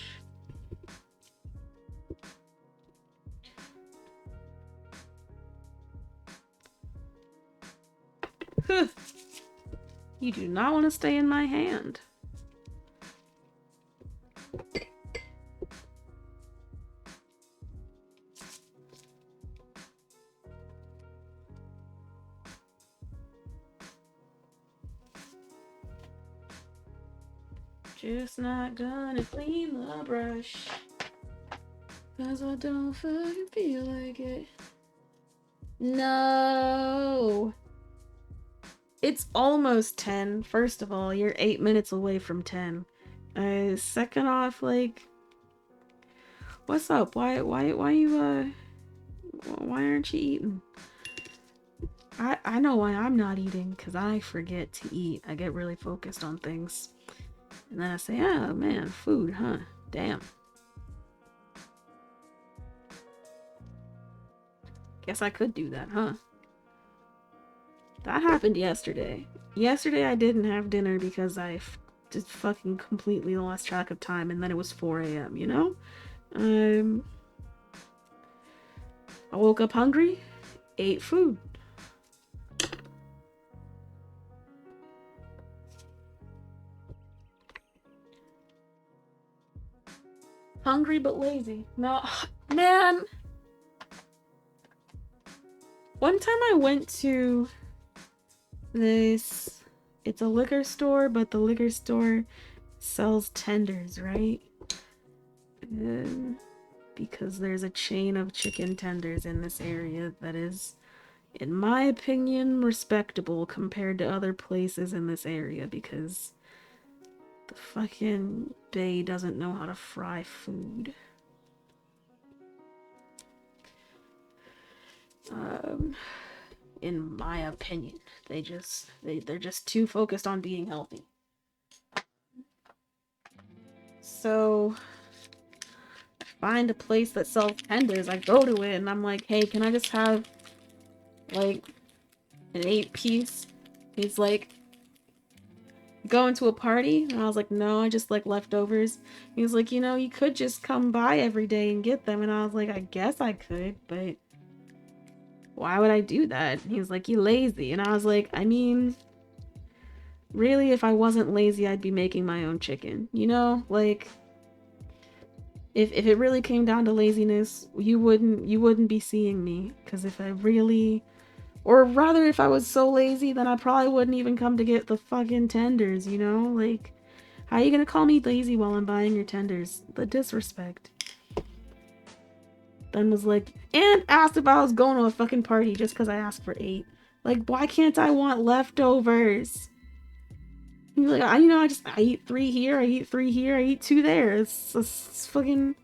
You do not want to stay in my hand. Just not gonna clean the brush, 'cause I don't fucking feel like it. No! It's almost 10. First of all, you're 8 minutes away from 10. Second off, like, what's up? Why you, why aren't you eating? I know why I'm not eating, because I forget to eat. I get really focused on things. And then I say, oh man, food, huh? Damn. Guess I could do that, huh? That happened yesterday. Yesterday I didn't have dinner because I just fucking completely lost track of time, and then it was 4 a.m., you know? I woke up hungry, ate food. Hungry but lazy. No, man. One time I went to this, it's a liquor store, but the liquor store sells tenders, right? Because there's a chain of chicken tenders in this area that is, in my opinion, respectable compared to other places in this area, because the fucking Bay doesn't know how to fry food. In my opinion, they're just too focused on being healthy. So I find a place that sells tenders, I go to it and I'm like, hey, can I just have like an 8-piece? He's like, going to a party? And I was like, no, I just like leftovers. He was like, you know, you could just come by every day and get them. And I was like, I guess I could, but why would I do that? And he was like, you lazy. And I was like, I mean, really, if I wasn't lazy, I'd be making my own chicken. You know, like, if it really came down to laziness, you wouldn't be seeing me. Because if I really, or rather, if I was so lazy, then I probably wouldn't even come to get the fucking tenders, you know? Like, how are you gonna call me lazy while I'm buying your tenders? The disrespect. Then was like, and asked if I was going to a fucking party just because I asked for 8. Like, why can't I want leftovers? He's like, I eat 3 here, I eat 3 here, I eat 2 there. It's fucking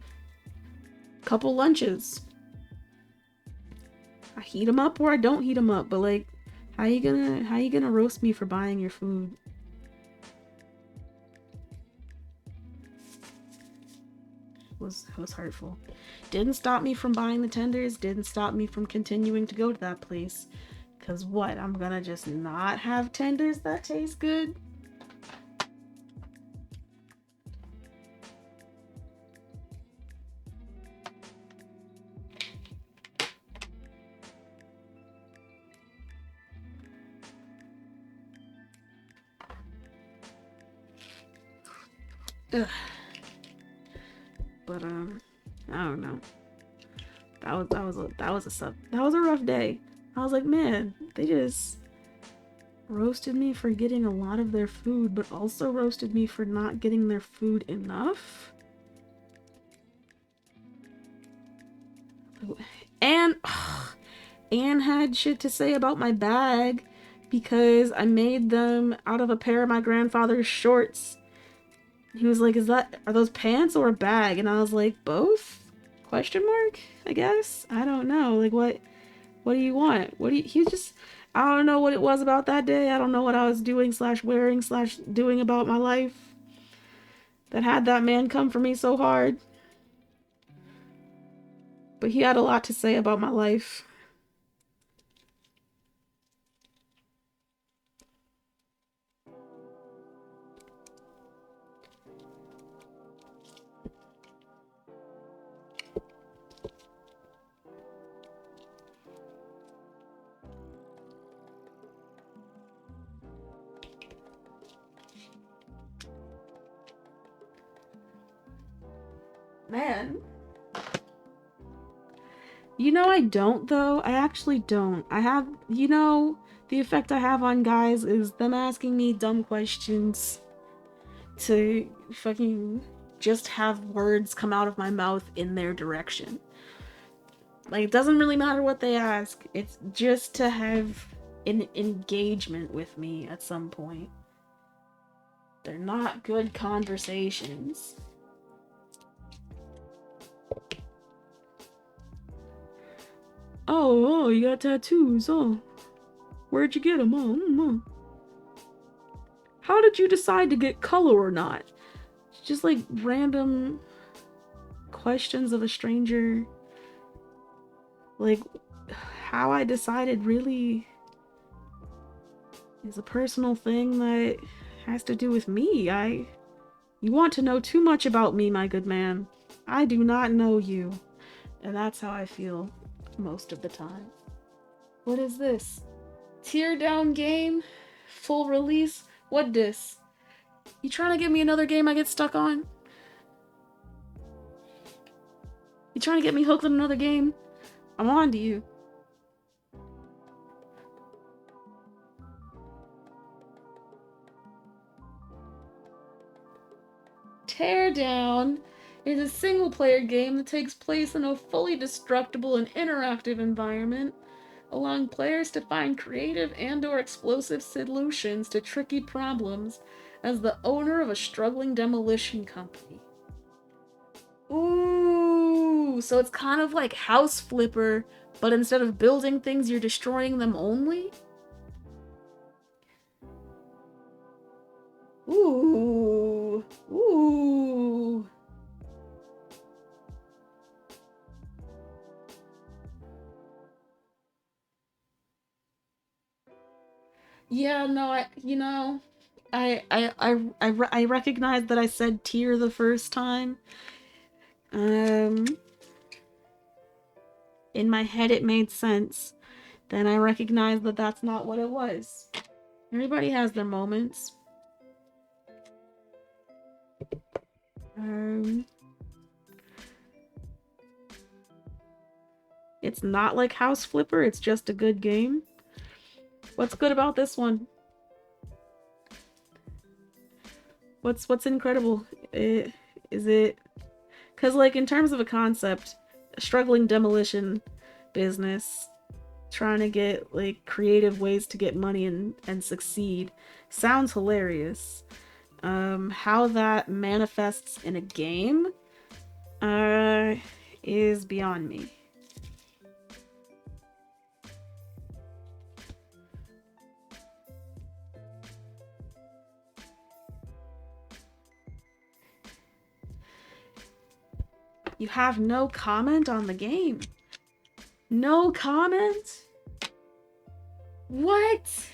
couple lunches. I heat them up or I don't heat them up, but like, how you gonna roast me for buying your food? It was hurtful. Didn't stop me from buying the tenders, didn't stop me from continuing to go to that place. Cause what, I'm gonna just not have tenders that taste good? Ugh. But I don't know. That was a rough day. I was like, man, they just roasted me for getting a lot of their food, but also roasted me for not getting their food enough. And Anne had shit to say about my bag because I made them out of a pair of my grandfather's shorts He was like, are those pants or a bag? And I was like, both? Question mark? I guess? I don't know. Like, what do you want? He just, I don't know what it was about that day. I don't know what I was doing slash wearing slash doing about my life that had that man come for me so hard. But he had a lot to say about my life. Man. You know, I don't, though. I actually don't. I have, you know, the effect I have on guys is them asking me dumb questions to fucking just have words come out of my mouth in their direction. Like, it doesn't really matter what they ask. It's just to have an engagement with me at some point. They're not good conversations. Oh, you got tattoos, oh. Where'd you get them? Oh. How did you decide to get color or not? Just like random questions of a stranger. Like, how I decided really is a personal thing that has to do with me. You want to know too much about me, my good man. I do not know you. And that's how I feel most of the time. What is this? Tear down game? Full release? What dis? You trying to give me another game I get stuck on? You trying to get me hooked on another game? I'm on to you. Teardown is a single-player game that takes place in a fully destructible and interactive environment, allowing players to find creative and/or explosive solutions to tricky problems as the owner of a struggling demolition company. Ooh, so it's kind of like House Flipper, but instead of building things, you're destroying them only? Ooh. Ooh. Yeah, no, I recognize that I said tier the first time. In my head it made sense. Then I recognized that that's not what it was. Everybody has their moments. It's not like House Flipper, it's just a good game. What's good about this one? What's incredible? Is it... Because, like, in terms of a concept, a struggling demolition business, trying to get, like, creative ways to get money and succeed, sounds hilarious. How that manifests in a game, is beyond me. You have no comment on the game. No comment? What?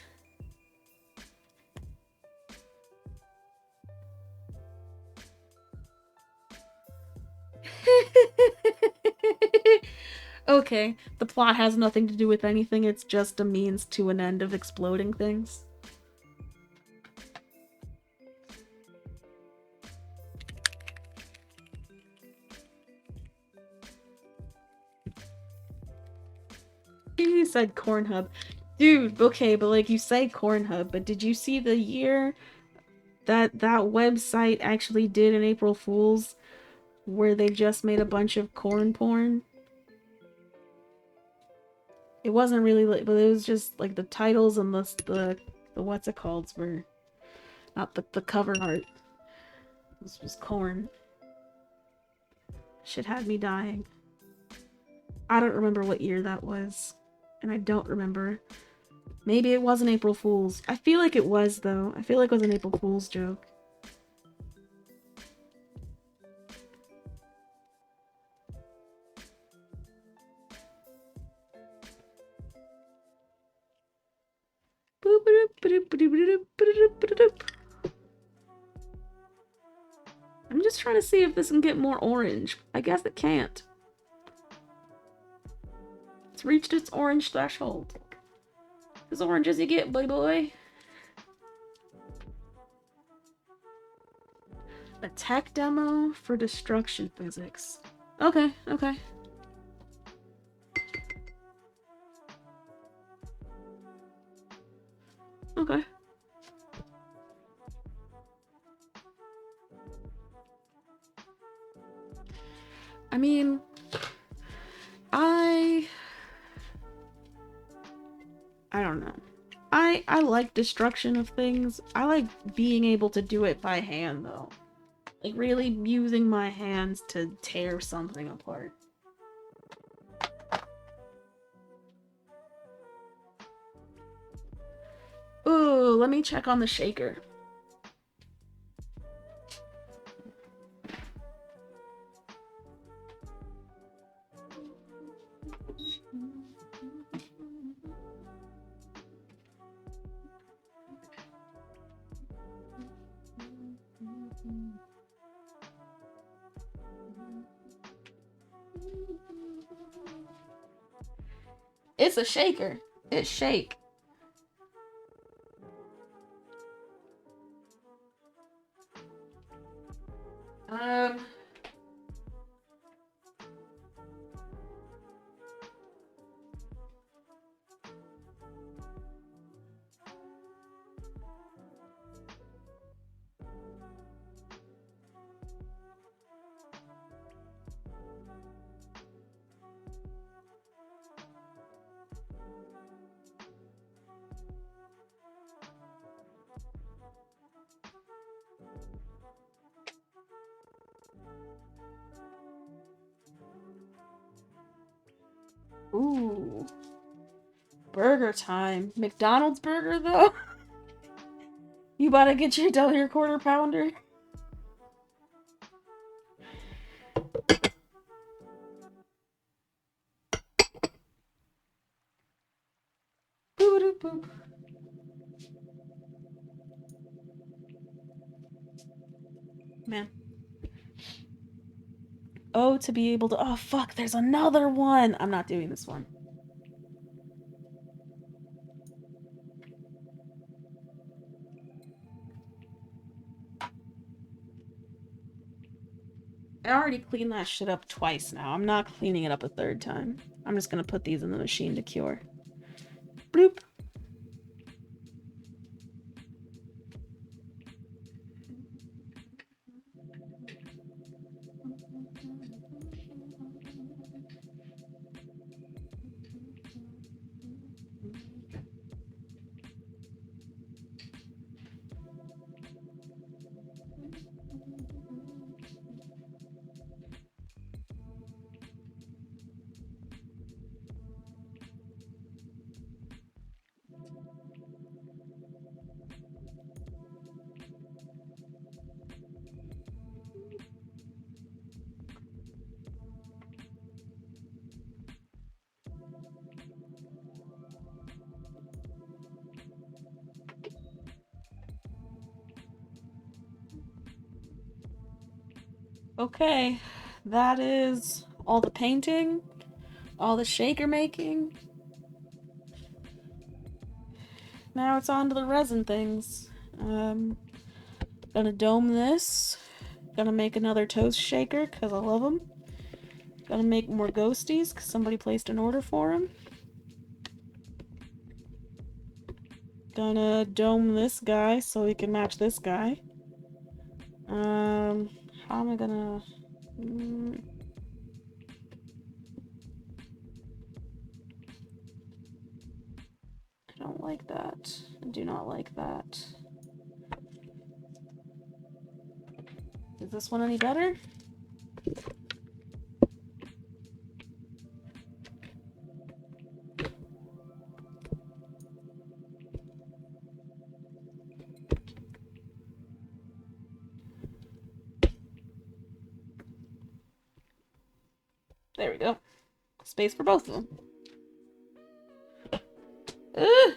Okay, the plot has nothing to do with anything, it's just a means to an end of exploding things. You said Cornhub. Dude, okay, but like you say Cornhub, but did you see the year that website actually did an April Fool's where they just made a bunch of corn porn? It wasn't really like, but it was just like the titles and the what's it called were not the cover art. This was corn. Shit had me dying. I don't remember what year that was. And I don't remember. Maybe it wasn't April Fool's. I feel like it was, though. I feel like it was an April Fool's joke. I'm just trying to see if this can get more orange. I guess it can't. It's reached its orange threshold. As orange as you get, boy. A tech demo for destruction physics. Okay. Okay. I mean, I don't know. I like destruction of things. I like being able to do it by hand, though. Like, really using my hands to tear something apart. Ooh, let me check on the shaker. It's a shaker. It's shake. Ooh. Burger time. McDonald's burger, though? You about to get your quarter pounder? Boop. Man. Oh, to be able to... Oh, fuck, there's another one! I'm not doing this one. I already cleaned that shit up twice now. I'm not cleaning it up a third time. I'm just gonna put these in the machine to cure. Bloop. Okay, that is all the painting, all the shaker making. Now it's on to the resin things. Gonna dome this. Gonna make another toast shaker, because I love them. Gonna make more ghosties, because somebody placed an order for them. Gonna dome this guy, so he can match this guy. How am I gonna... I don't like that. I do not like that. Is this one any better? There we go. Space for both of them. Ugh.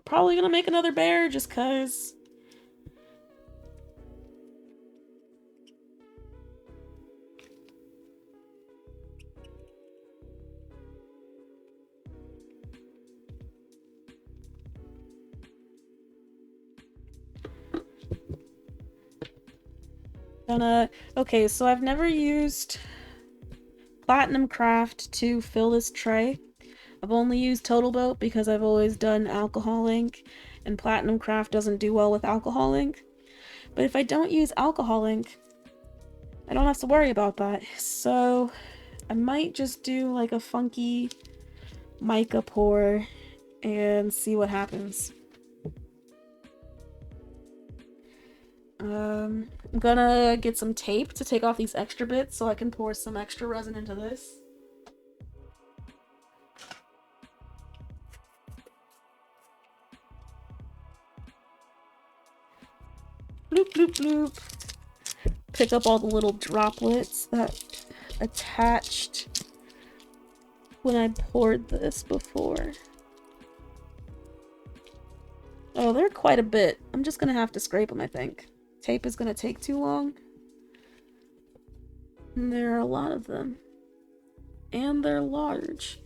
Probably gonna make another bear just cause. Okay, so I've never used Platinum Craft to fill this tray. I've only used Total Boat because I've always done Alcohol Ink, and Platinum Craft doesn't do well with Alcohol Ink. But if I don't use Alcohol Ink, I don't have to worry about that. So I might just do like a funky mica pour and see what happens. I'm gonna get some tape to take off these extra bits so I can pour some extra resin into this. Bloop, bloop, bloop. Pick up all the little droplets that attached when I poured this before. Oh, they're quite a bit. I'm just gonna have to scrape them, I think. Tape is gonna take too long. And there are a lot of them. And they're large.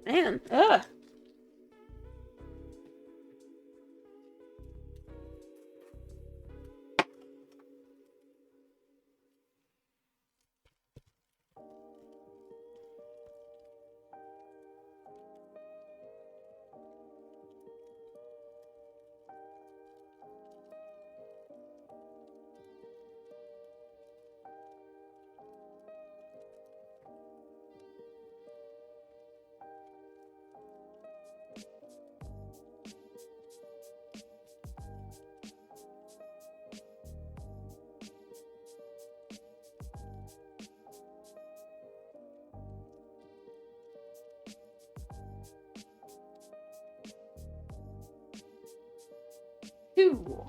Man, ugh. Two.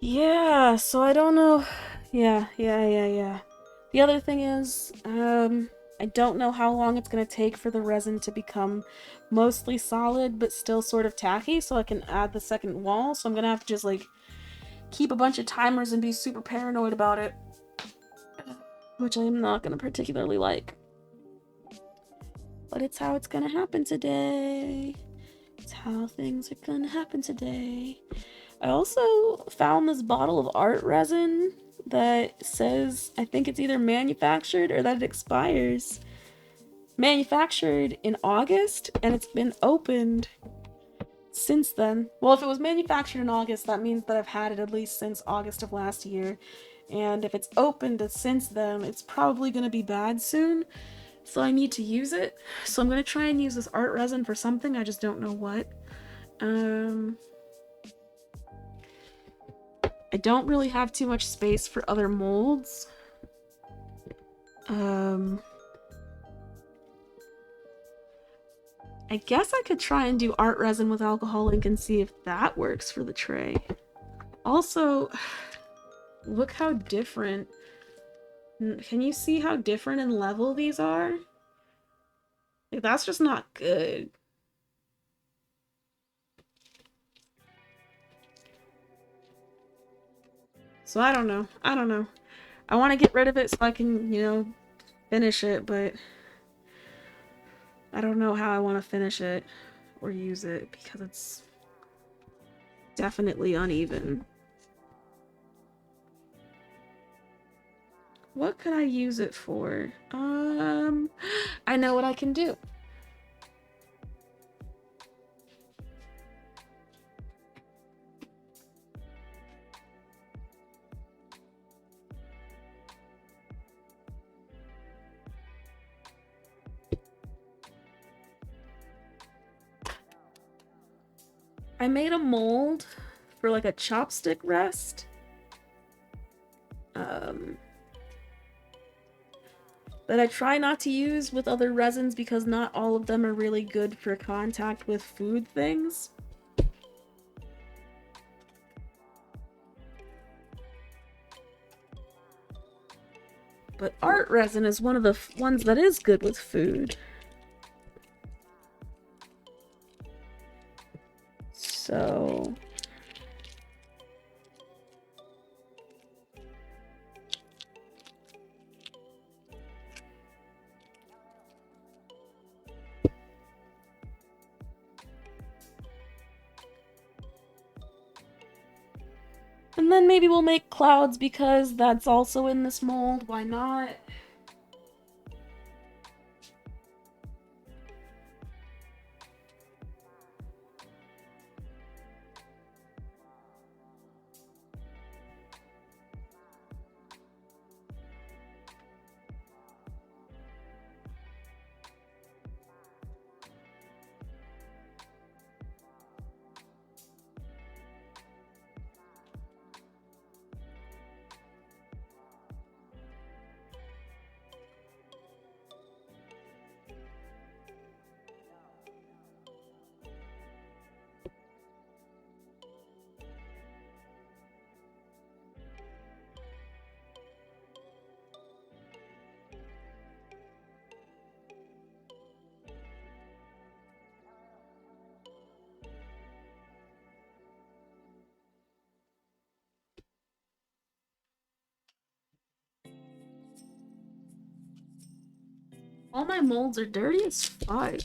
Yeah, so I don't know. Yeah. The other thing is, I don't know how long it's gonna take for the resin to become mostly solid, but still sort of tacky, so I can add the second wall, so I'm gonna have to just, like, keep a bunch of timers and be super paranoid about it. Which I'm not gonna particularly like. But it's how it's gonna happen today. It's how things are gonna happen today. I also found this bottle of art resin that says, I think it's either manufactured or that it expires. Manufactured in August, and it's been opened since then. Well, if it was manufactured in August, that means that I've had it at least since August of last year. And if it's opened since then, it's probably going to be bad soon. So I need to use it. So I'm going to try and use this art resin for something. I just don't know what. I don't really have too much space for other molds. I guess I could try and do art resin with alcohol ink and see if that works for the tray. Also, look how different. Can you see how different in level these are? Like, that's just not good. So I don't know. I want to get rid of it so I can, finish it, but I don't know how I want to finish it or use it because it's definitely uneven. What could I use it for? I know what I can do. I made a mold for like a chopstick rest. That I try not to use with other resins because not all of them are really good for contact with food things. But art resin is one of the ones that is good with food. So... And then maybe we'll make clouds because that's also in this mold. Why not? All my molds are dirty as fuck.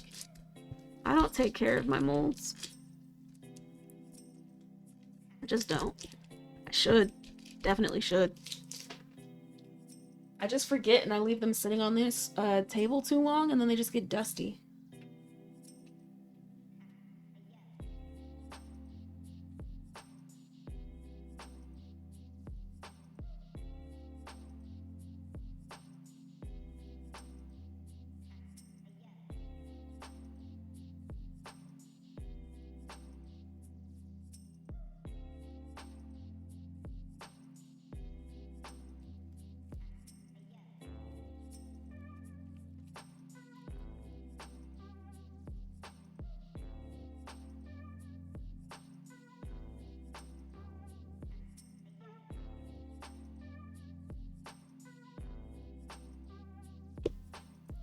I don't take care of my molds. I just don't. I should. Definitely should. I just forget and I leave them sitting on this table too long and then they just get dusty.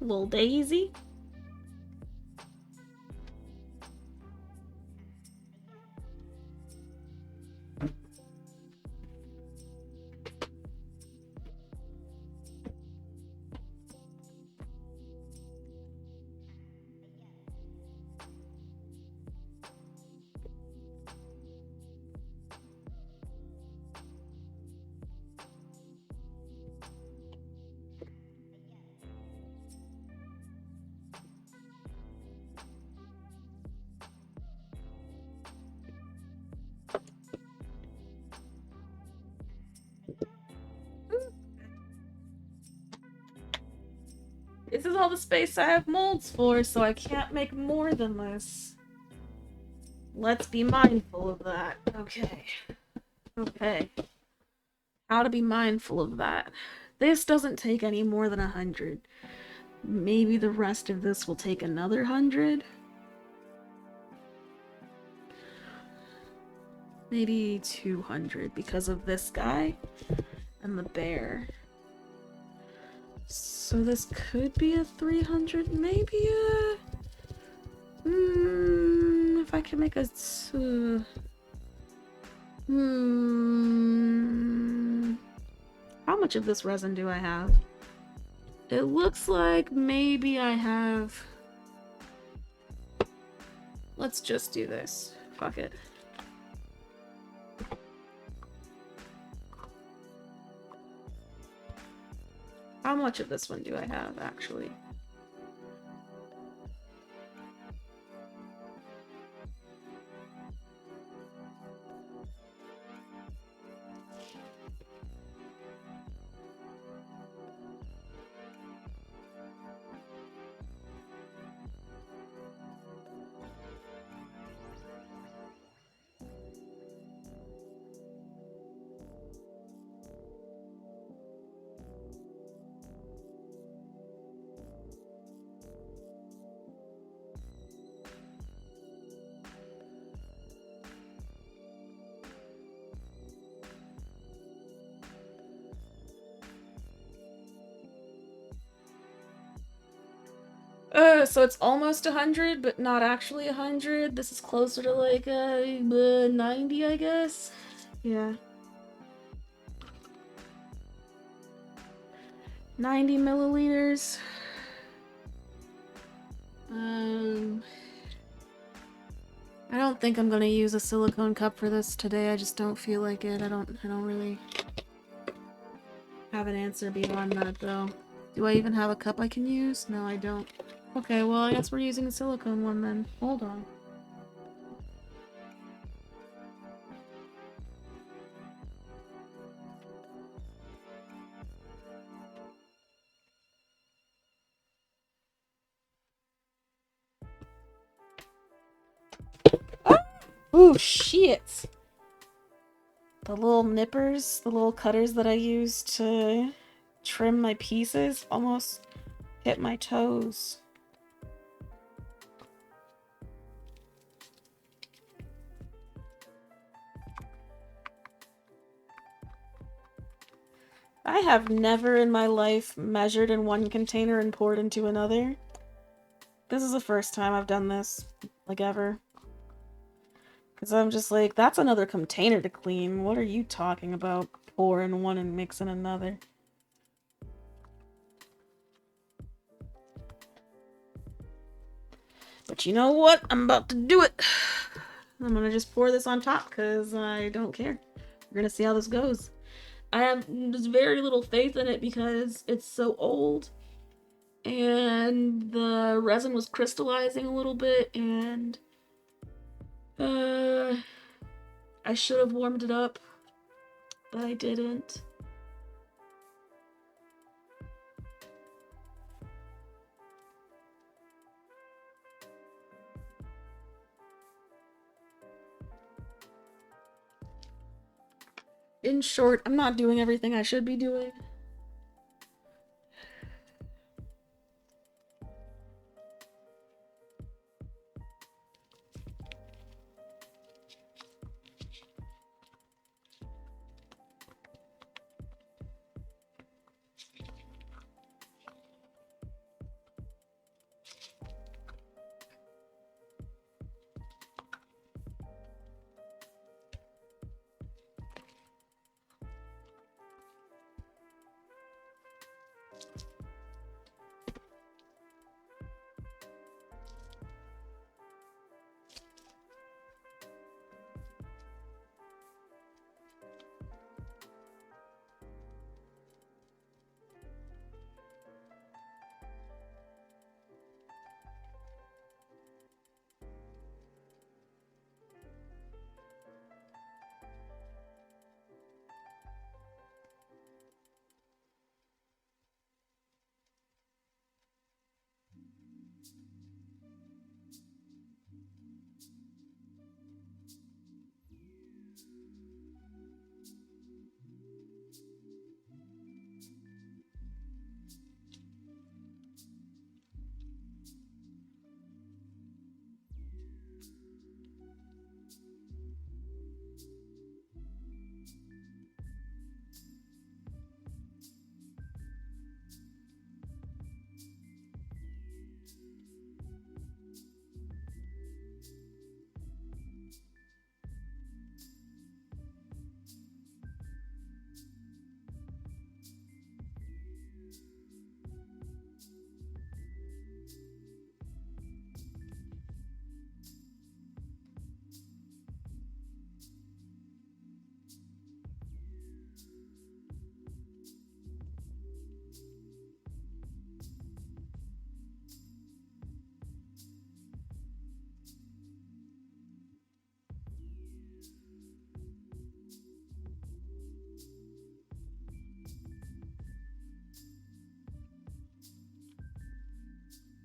Little Daisy. This is all the space I have molds for, so I can't make more than this. Let's be mindful of that. Okay. Okay. How to be mindful of that. This doesn't take any more than 100. Maybe the rest of this will take another 100. Maybe 200 because of this guy and the bear. So this could be a 300, maybe a... if I can make a... How much of this resin do I have? It looks like maybe I have... Let's just do this. Fuck it. How much of this one do I have, actually? So it's almost 100, but not actually 100. This is closer to like 90, I guess. Yeah. 90 milliliters. I don't think I'm gonna use a silicone cup for this today. I just don't feel like it. I don't really have an answer beyond that, though. Do I even have a cup I can use? No, I don't. Okay, well, I guess we're using a silicone one then. Hold on. Oh, shit! The little nippers, the little cutters that I use to trim my pieces almost hit my toes. I have never in my life measured in one container and poured into another. This is the first time I've done this, like, ever. Because I'm just like, that's another container to clean. What are you talking about? Pour in one and mix in another. But you know what? I'm about to do it. I'm gonna just pour this on top because I don't care. We're gonna see how this goes. I have just very little faith in it because it's so old. And the resin was crystallizing a little bit, and I should have warmed it up, but I didn't. In short, I'm not doing everything I should be doing.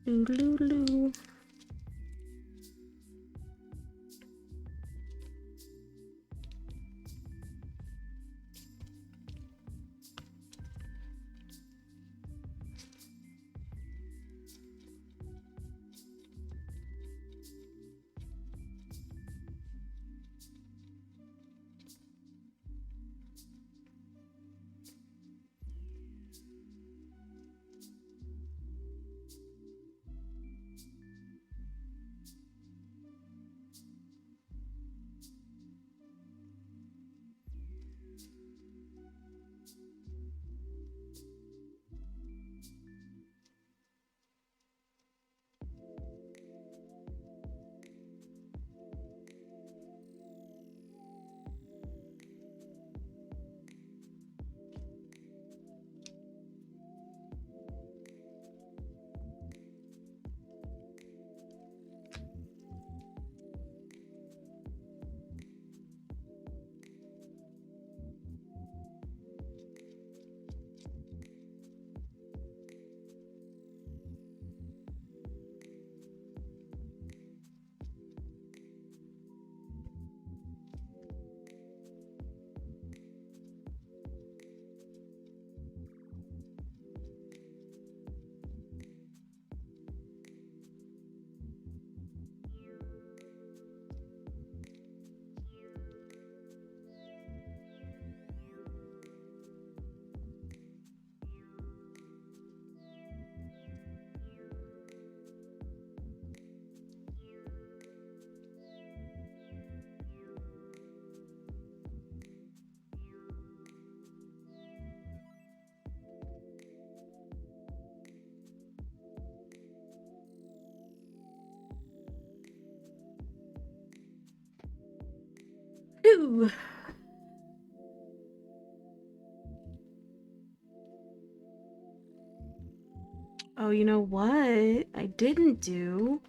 Doo-doo-doo. Ooh. Oh, you know what? I didn't do.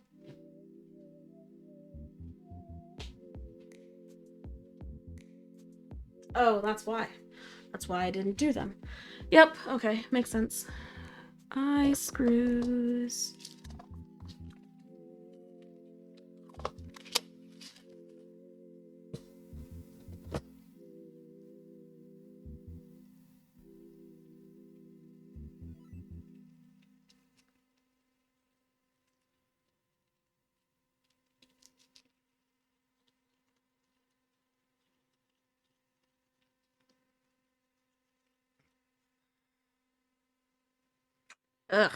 Oh, that's why. That's why I didn't do them. Yep, okay, makes sense. Eye screws. Ugh.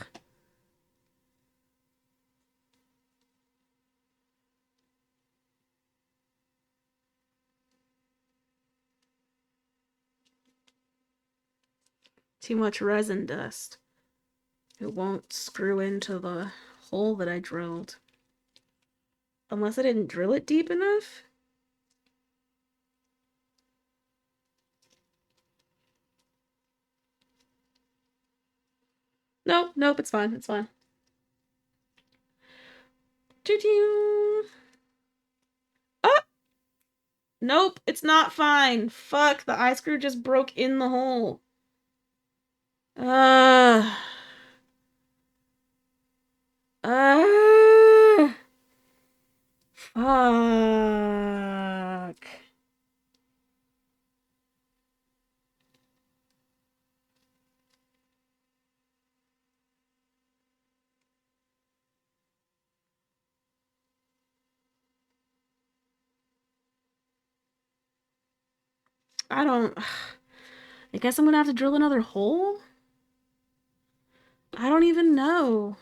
Too much resin dust. It won't screw into the hole that I drilled. Unless I didn't drill it deep enough? Nope, nope, it's fine, it's fine. Choo-choo! Ah! Nope, it's not fine. Fuck, the eye screw just broke in the hole. Uh. Fuck. I don't. I guess I'm gonna have to drill another hole? I don't even know.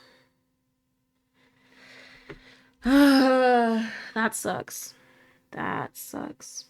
That sucks. That sucks.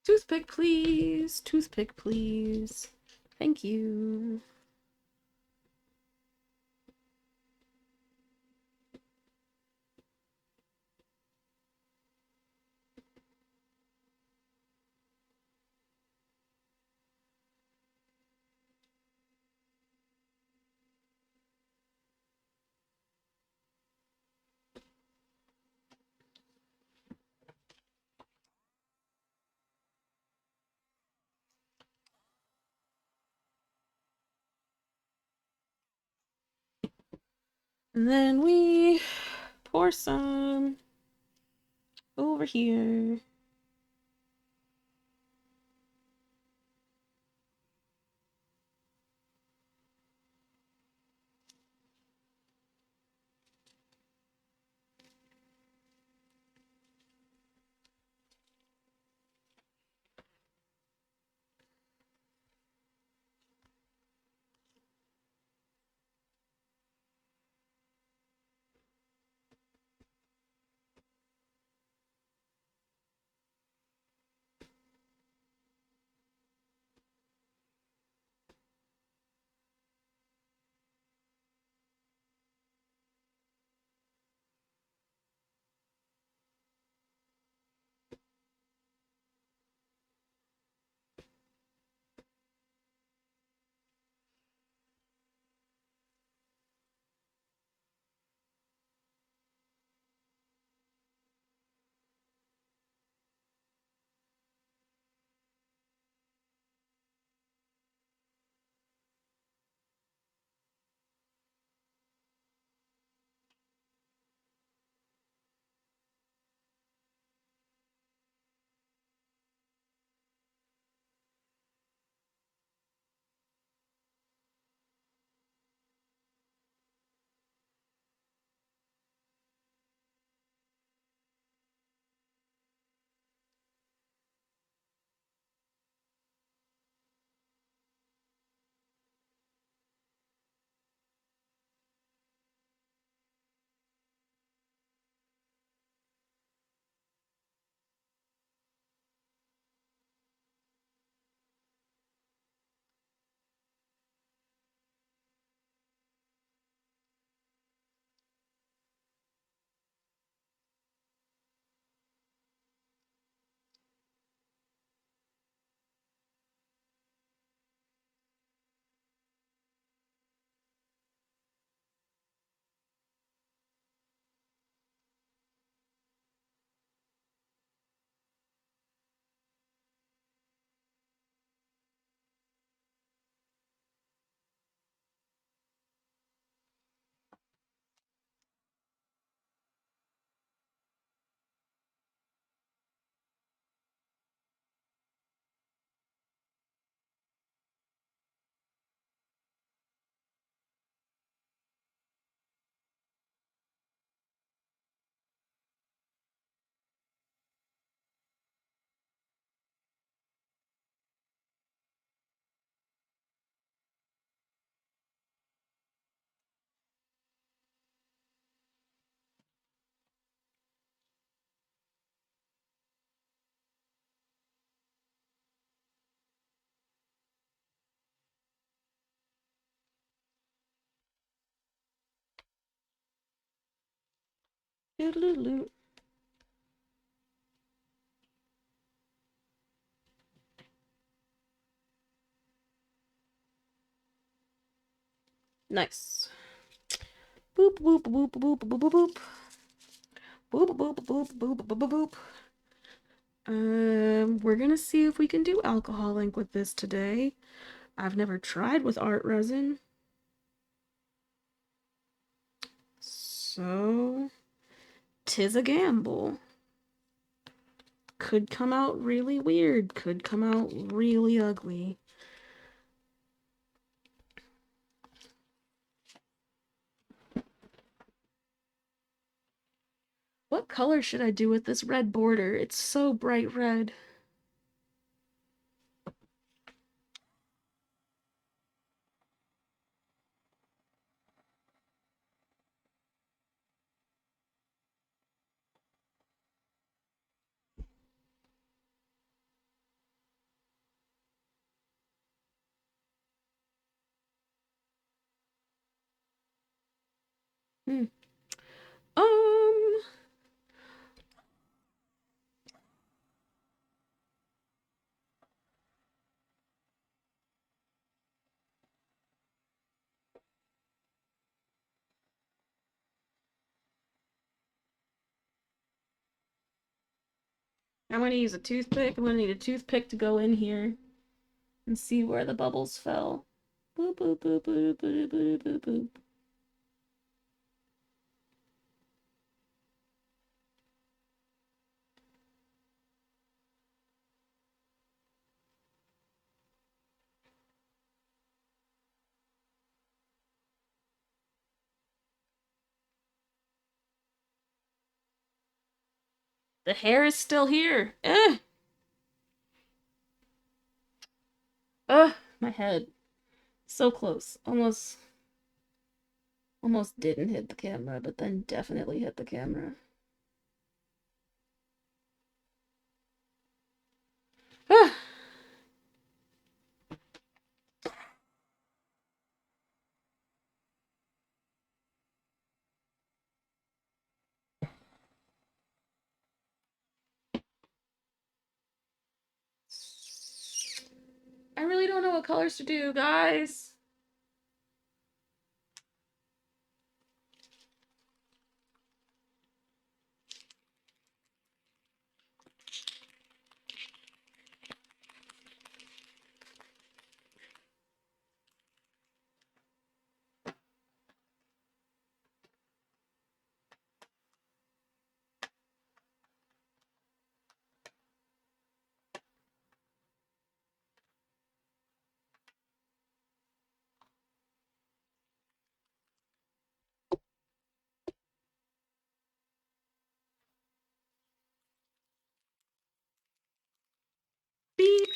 Toothpick, please. Toothpick, please. Thank you. And then we pour some over here. Doodaloo. Nice. Boop, boop, boop, boop, boop, boop, boop. Boop, boop, boop, boop, boop, boop, boop. We're gonna see if we can do alcohol ink with this today. I've never tried with art resin. So, 'tis a gamble. Could come out really weird, could come out really ugly. What color should I do with this red border? It's so bright red. Hmm. Um. I'm gonna use a toothpick. I'm gonna need a toothpick to go in here and see where the bubbles fell. Boop boop boop boop boop boop boop boop. The hair is still here. Ugh. Ugh. My head. So close. Almost didn't hit the camera, but then definitely hit the camera. Ah. I really don't know what colors to do, guys. Beep.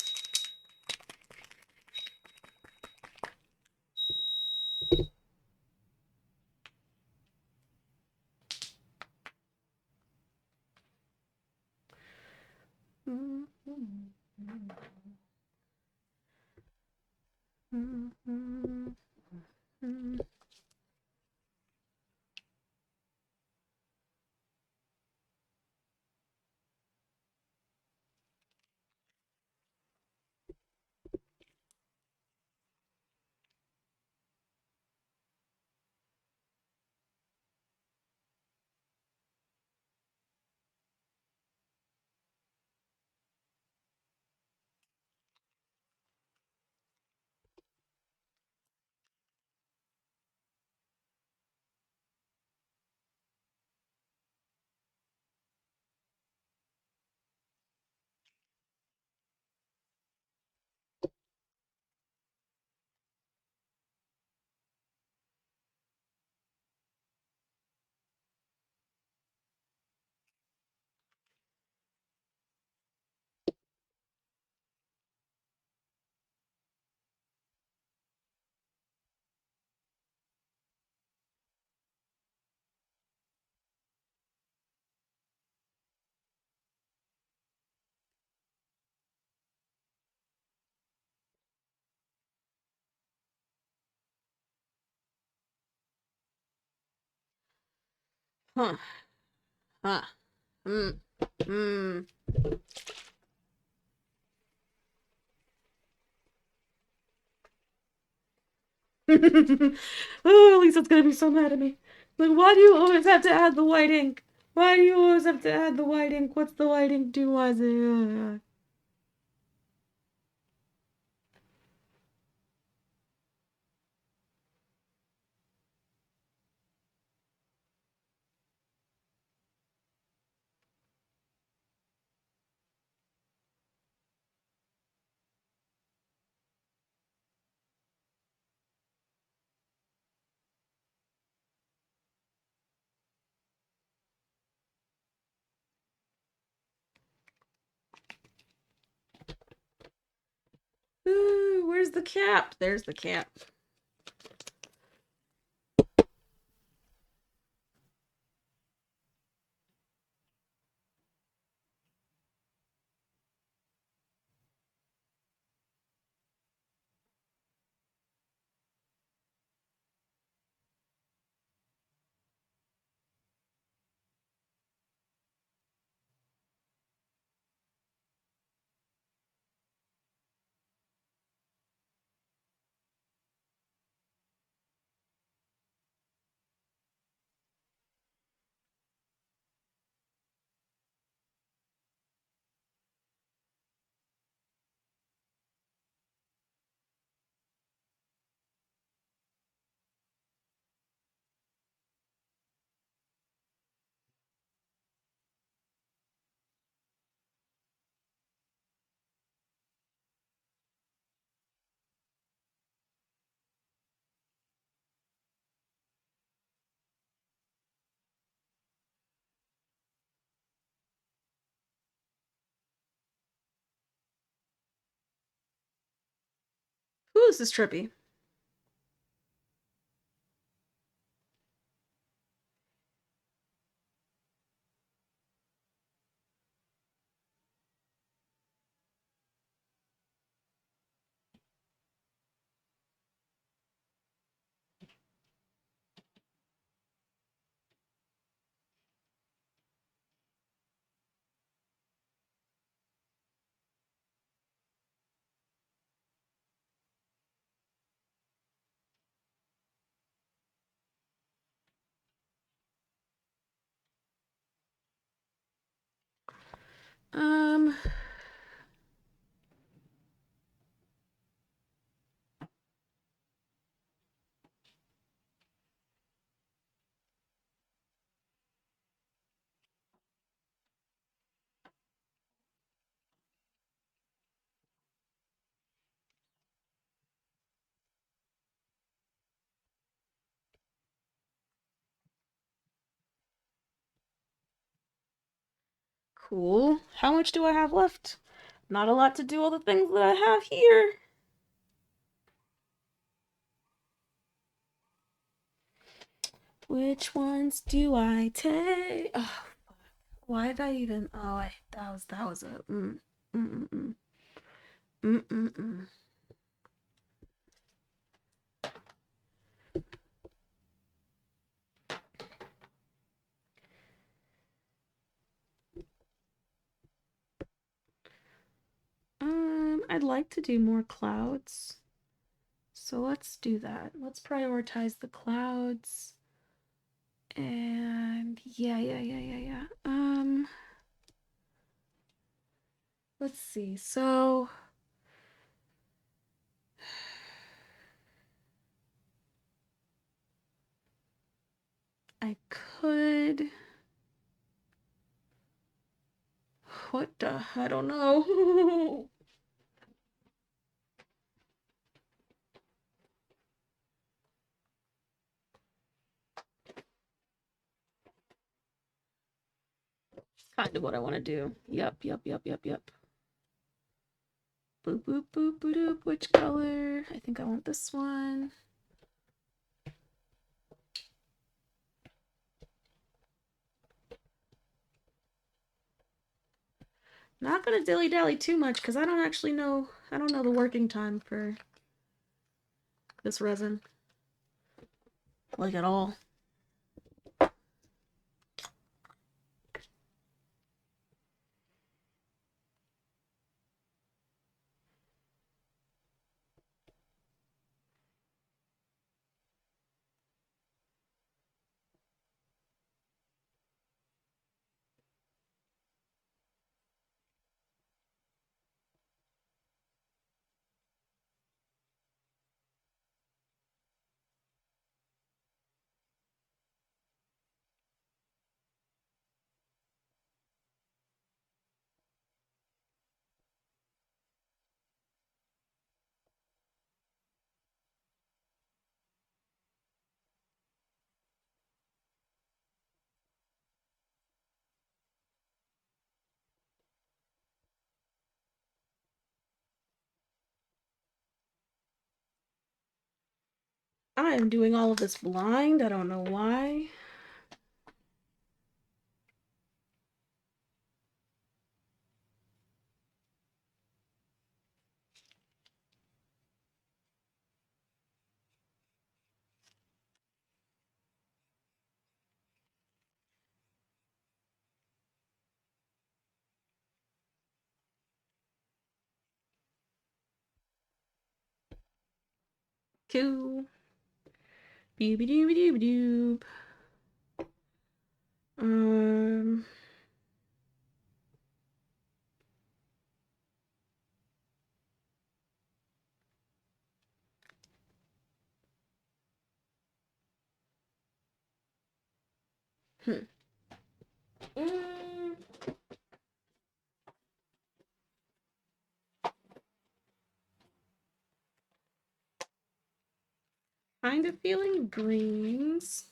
Huh. Huh. Hmm. Hmm. Oh, Lisa's gonna be so mad at me. Like, why do you always have to add the white ink? Why do you always have to add the white ink? What's the white ink do? Why is it? Ooh, where's the cap? There's the cap. this is trippy. Um, cool. How much do I have left? Not a lot to do all the things that I have here. Which ones do I take? Oh, why did I even? Oh, that was a mm mm mm mm mm. I'd like to do more clouds, so let's do that. Let's prioritize the clouds. And yeah. Let's see. So I could. What the? I don't know. Kind of what I want to do. Yep. Boop, boop, boop, boop, boop. Which color? I think I want this one. Not gonna dilly-dally too much because I don't actually know. I don't know the working time for this resin. Like at all. I am doing all of this blind. I don't know why. Cool. Dooby dooby dooby doob. Um. Hmm. Mm, kind of feeling greens.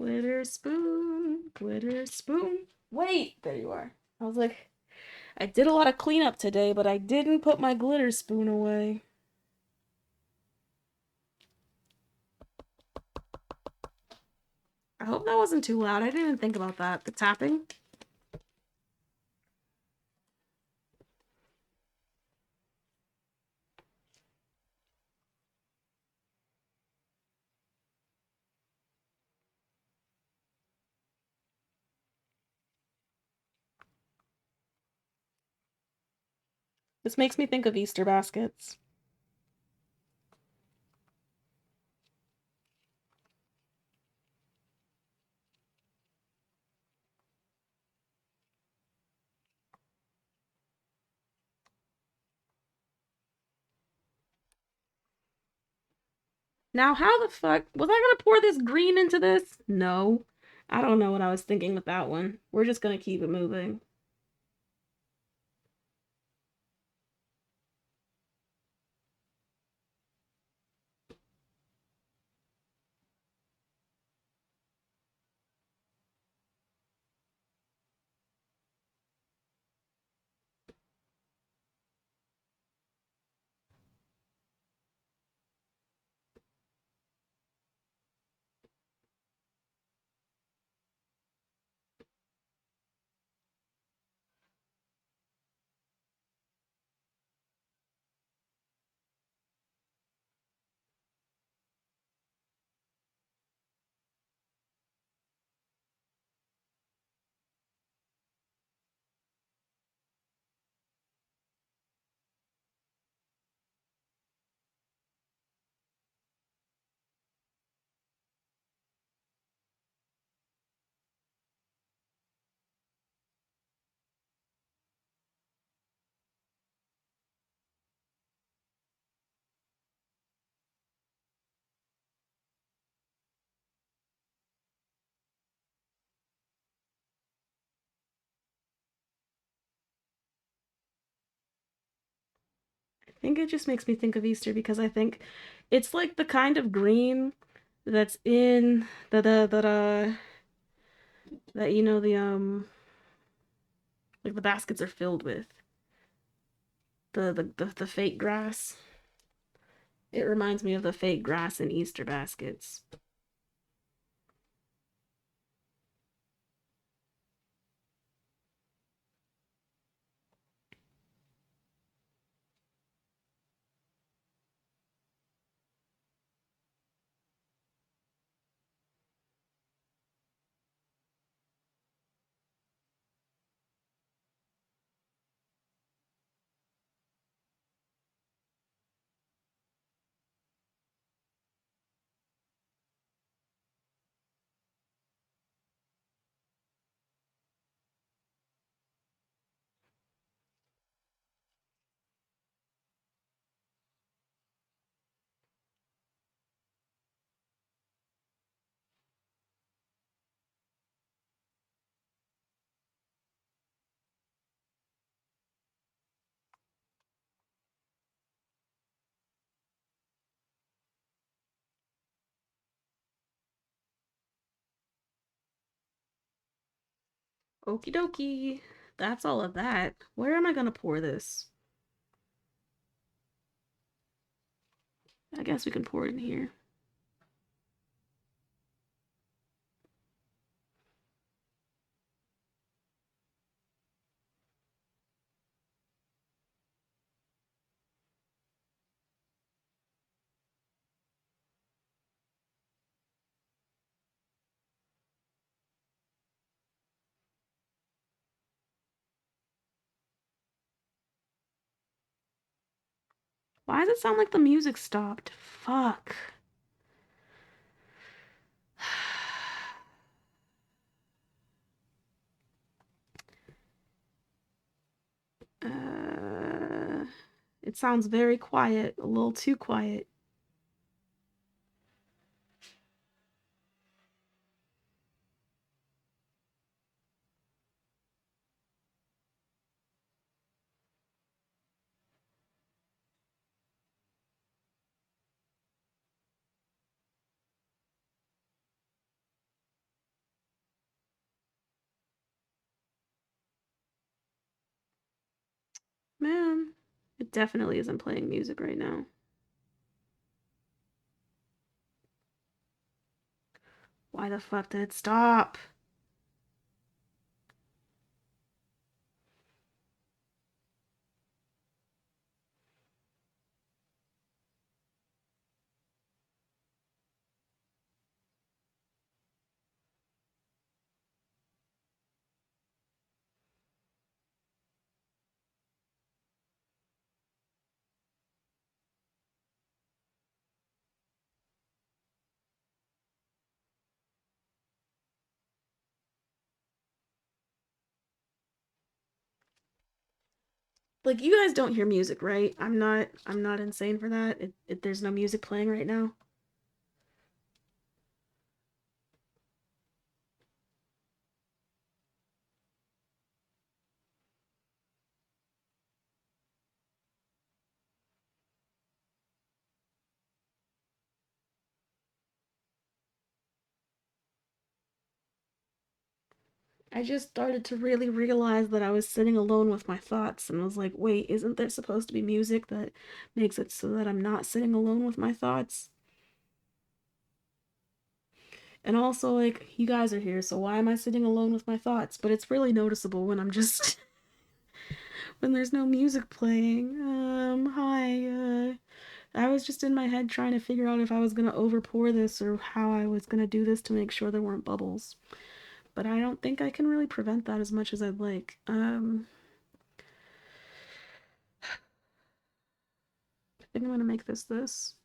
Glitter spoon, glitter spoon. Wait, there you are. I was like, I did a lot of cleanup today, but I didn't put my glitter spoon away. I hope that wasn't too loud. I didn't even think about that. The tapping. This makes me think of Easter baskets. Now, how the fuck was I gonna pour this green into this? No. I don't know what I was thinking with that one. We're just gonna keep it moving. I think it just makes me think of Easter because I think it's like the kind of green that's in that you know like the baskets are filled with the fake grass. It reminds me of the fake grass in Easter baskets. Okie dokie. That's all of that. Where am I gonna pour this? I guess we can pour it in here. Why does it sound like the music stopped? Fuck. Uh, it sounds very quiet, a little too quiet. Man, it definitely isn't playing music right now. Why the fuck did it stop? Like, you guys don't hear music, right? I'm not insane for that. There's no music playing right now. I just started to really realize that I was sitting alone with my thoughts and was like, wait, isn't there supposed to be music that makes it so that I'm not sitting alone with my thoughts? And also, like, you guys are here, so why am I sitting alone with my thoughts? But it's really noticeable when I'm just when there's no music playing. Hi. I was just in my head trying to figure out if I was gonna overpour this or how I was gonna do this to make sure there weren't bubbles. But I don't think I can really prevent that as much as I'd like. I think I'm gonna make this.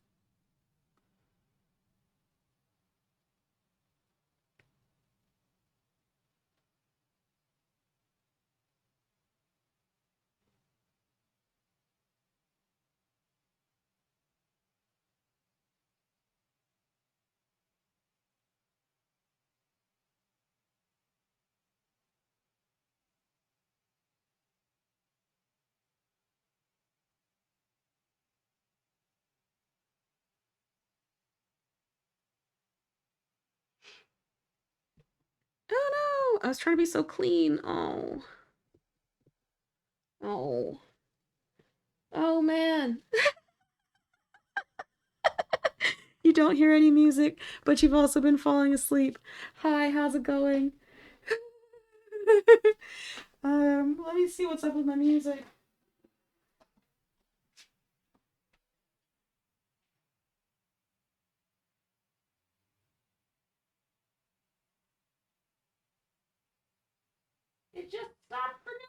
Oh no! I was trying to be so clean. Oh. Oh. Oh man. You don't hear any music, but you've also been falling asleep. Hi, how's it going? Let me see what's up with my music. It just stopped for no.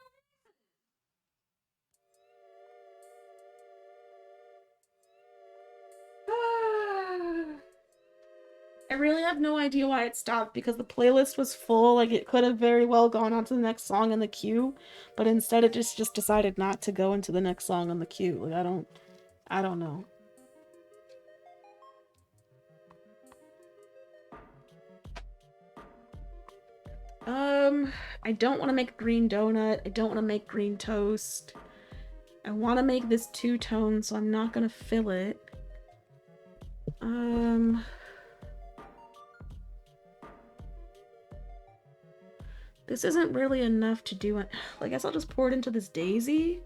I really have no idea why it stopped because the playlist was full. Like, it could have very well gone on to the next song in the queue, but instead it just decided not to go into the next song on the queue. Like, I don't know. I don't want to make a green donut. I don't want to make green toast. I want to make this two-tone, so I'm not gonna fill it. This isn't really enough to do it. I guess I'll just pour it into this daisy.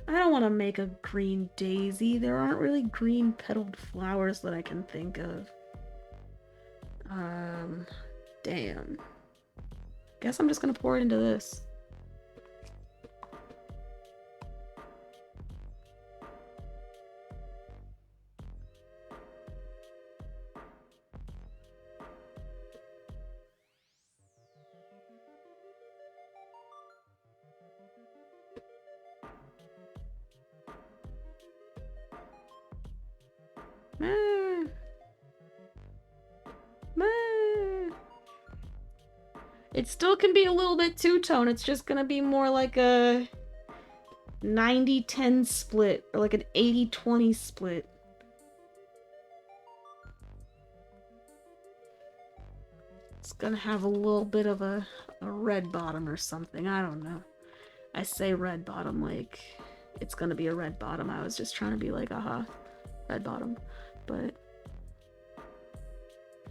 I don't want to make a green daisy. There aren't really green petaled flowers that I can think of. Damn. Guess I'm just gonna pour it into this. Meh. Meh. It still can be a little bit two-tone. It's just gonna be more like a 90-10 split or like an 80-20 split. It's gonna have a little bit of a red bottom or something. I don't know. I say red bottom like it's gonna be a red bottom. I was just trying to be like, aha, red bottom. But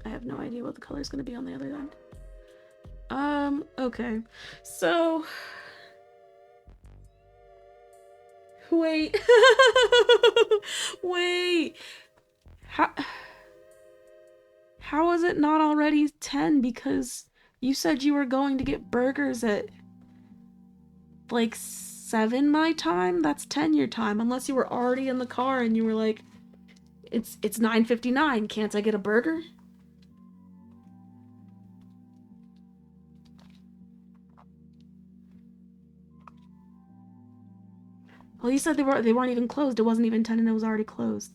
I have no idea what the color is gonna be on the other end. Okay. So Wait. Wait. How how is it not already 10? Because you said you were going to get burgers at like 7 my time. That's 10 your time. Unless you were already in the car and you were like, it's 9:59. Can't I get a burger? Well, you said they weren't even closed. It wasn't even 10 and it was already closed.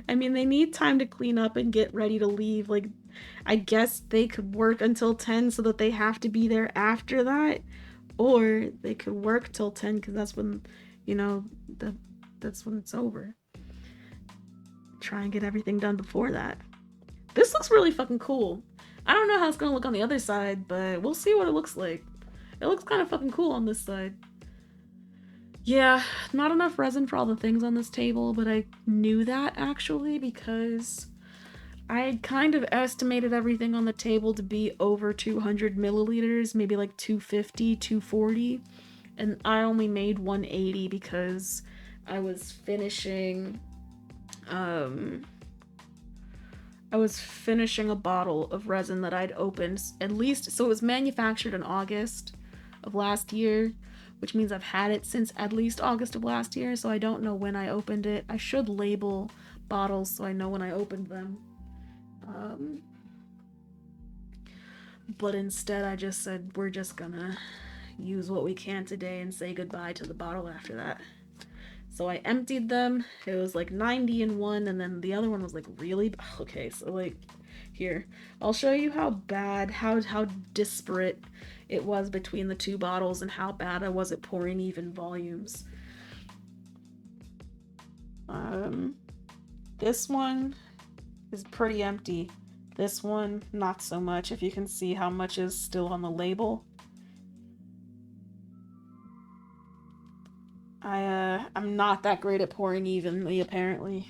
I mean, they need time to clean up and get ready to leave. Like, I guess they could work until 10 so that they have to be there after that, or they could work till 10 because that's when, you know, that's when it's over. Try and get everything done before that. This looks really fucking cool. I don't know how it's gonna look on the other side, but we'll see what it looks like. It looks kind of fucking cool on this side. Yeah, not enough resin for all the things on this table, but I knew that actually because I had kind of estimated everything on the table to be over 200 milliliters, maybe like 250, 240, and I only made 180 because I was finishing I was finishing a bottle of resin that I'd opened at least, so it was manufactured in August of last year, which means I've had it since at least August of last year, so I don't know when I opened it. I should label bottles so I know when I opened them. But instead I just said we're just gonna use what we can today and say goodbye to the bottle after that. So I emptied them. It was like 90 in one, and then the other one was like really okay. So like, here, I'll show you how bad, how disparate it was between the two bottles, and how bad I was at pouring even volumes. This one is pretty empty. This one, not so much. If you can see how much is still on the label. I'm not that great at pouring evenly, apparently.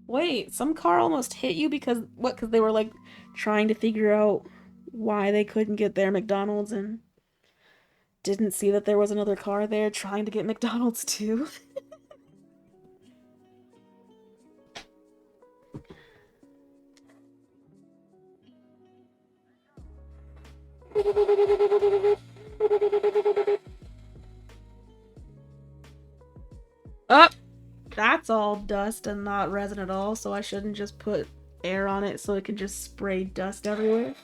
Wait, some car almost hit you because what? Because they were like trying to figure out why they couldn't get their McDonald's and didn't see that there was another car there trying to get McDonald's too. Up. That's all dust and not resin at all, so I shouldn't just put air on it so it can just spray dust everywhere.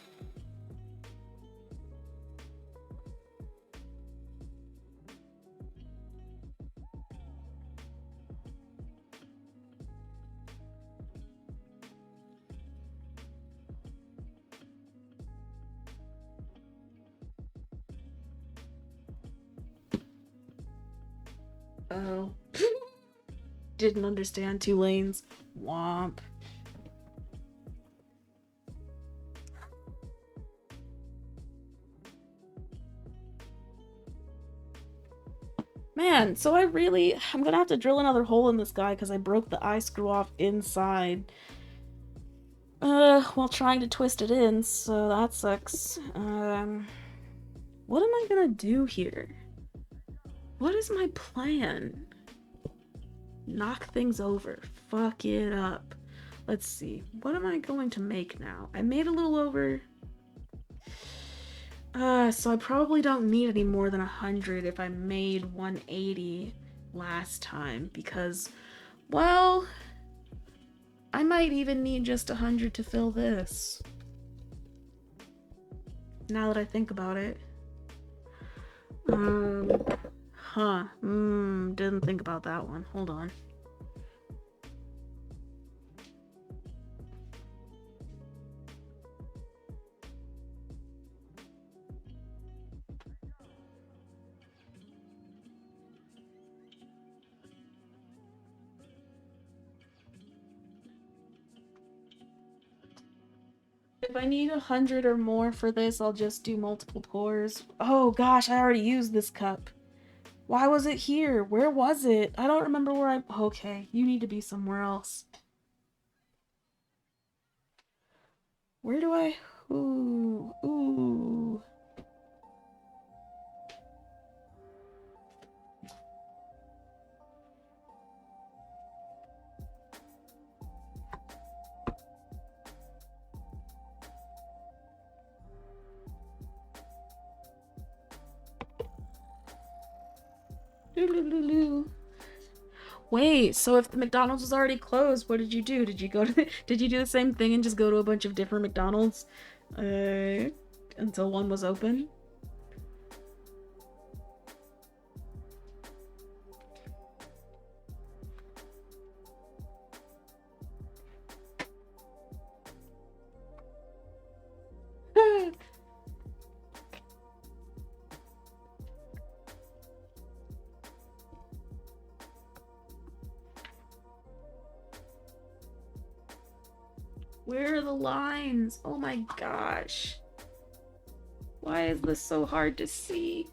Oh. Didn't understand 2 lanes. Womp. Man, so I'm gonna have to drill another hole in this guy because I broke the eye screw off inside. While trying to twist it in, so that sucks. What am I gonna do here? What is my plan? Knock things over. Fuck it up. Let's see. What am I going to make now? I made a little over. So I probably don't need any more than 100 if I made 180 last time because, well, I might even need just 100 to fill this. Now that I think about it. Didn't think about that one. Hold on. If I need 100 or more for this, I'll just do multiple pours. Oh gosh, I already used this cup. Why was it here? Where was it? I don't remember where I... Okay, you need to be somewhere else. Where do I... Ooh, ooh. Doo-doo-doo-doo. Wait, so if the McDonald's was already closed, what did you do? Did you go to did you do the same thing and just go to a bunch of different McDonald's until one was open? Where are the lines? Oh my gosh. Why is this so hard to see?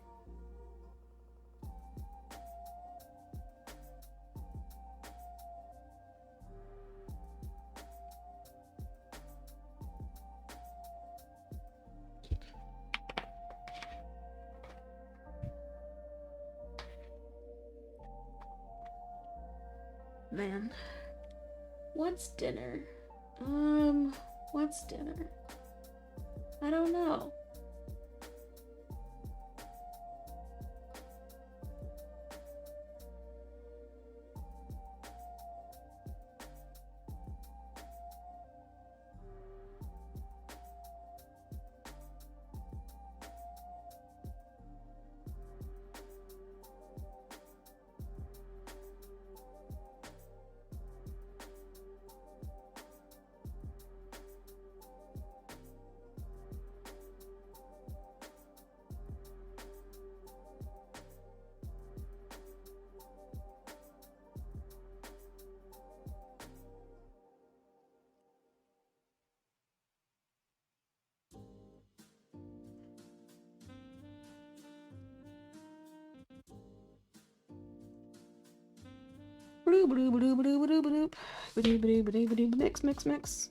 Man. What's dinner? What's dinner? I don't know. Mix, mix, mix.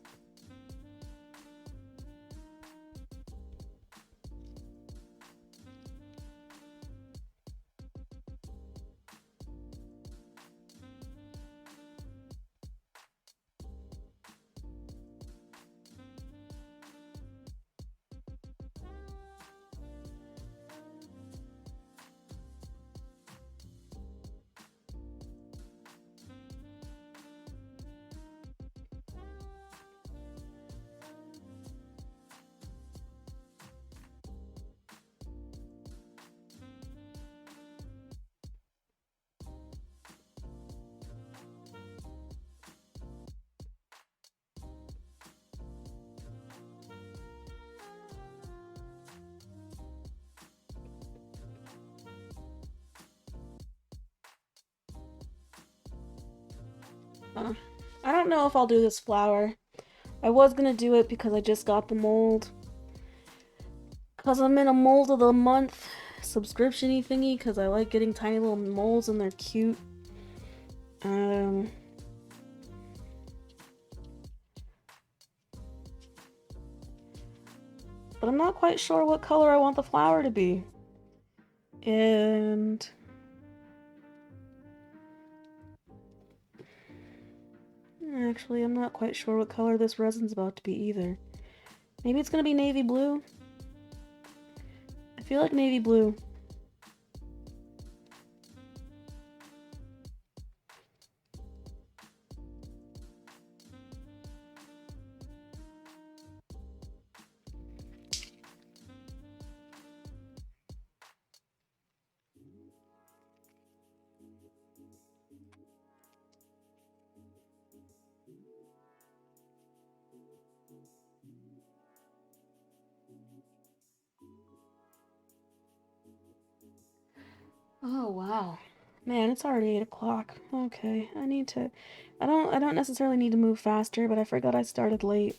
I don't know if I'll do this flower. I was gonna do it because I just got the mold. Because I'm in a mold of the month subscription-y thingy because I like getting tiny little molds and they're cute. But I'm not quite sure what color I want the flower to be. And actually, I'm not quite sure what color this resin's about to be either. Maybe it's gonna be navy blue? I feel like navy blue. Oh wow. Man, it's already 8 o'clock. Okay, I need to... I don't necessarily need to move faster, but I forgot I started late.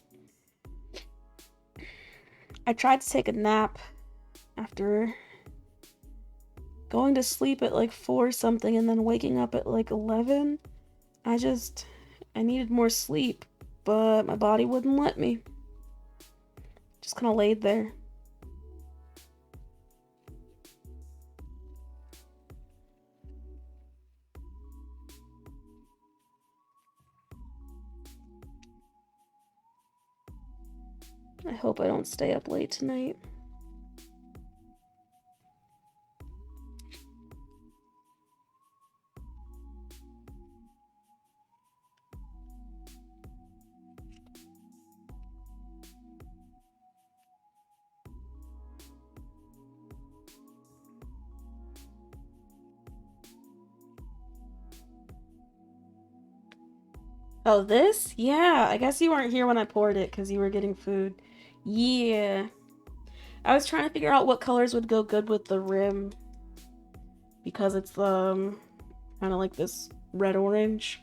I tried to take a nap after going to sleep at like 4 something and then waking up at like 11. I needed more sleep, but my body wouldn't let me. Just kind of laid there. I hope I don't stay up late tonight. Oh, this? Yeah, I guess you weren't here when I poured it because you were getting food. Yeah. I was trying to figure out what colors would go good with the rim because it's kind of like this red orange.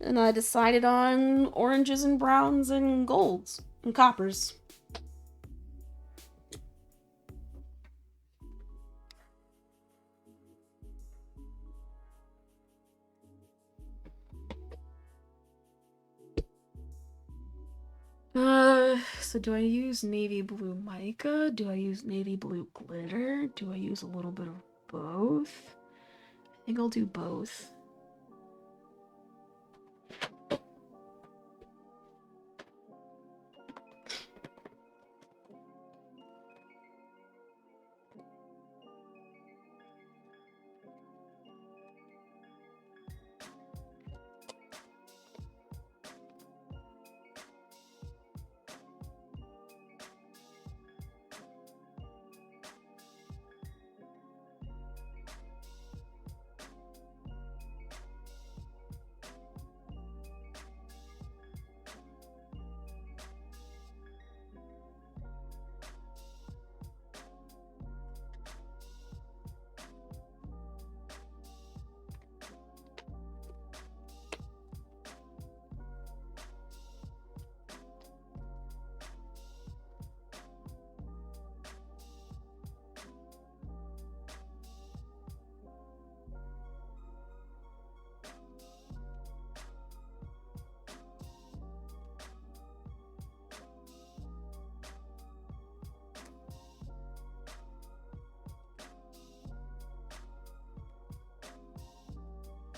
And I decided on oranges and browns and golds and coppers. So do I use navy blue mica? Do I use navy blue glitter? Do I use a little bit of both? I think I'll do both.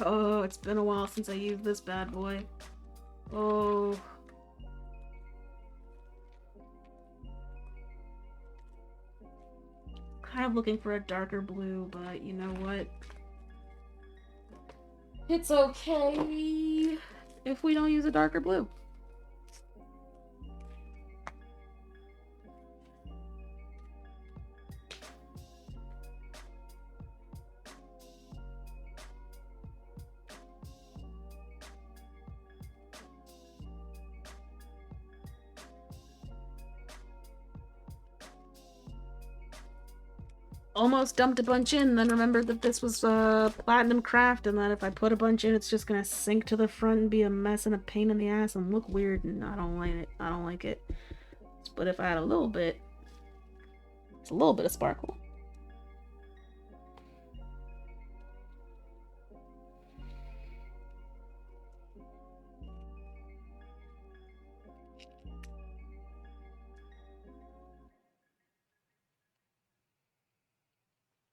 Oh, it's been a while since I used this bad boy. Oh. Kind of looking for a darker blue, but you know what? It's okay if we don't use a darker blue. Almost dumped a bunch in, then remembered that this was platinum craft, and that if I put a bunch in, it's just gonna sink to the front and be a mess and a pain in the ass and look weird, and I don't like it. I don't like it. But if I had a little bit, it's a little bit of sparkle.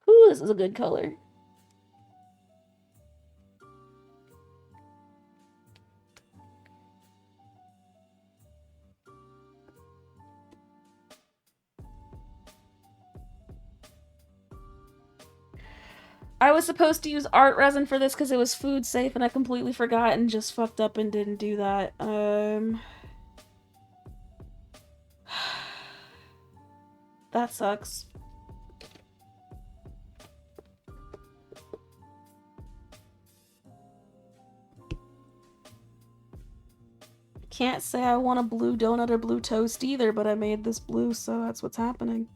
Ooh, this is a good color. I was supposed to use art resin for this because it was food safe, and I completely forgot and just fucked up and didn't do that. That sucks. Can't say I want a blue donut or blue toast either, but I made this blue, so that's what's happening.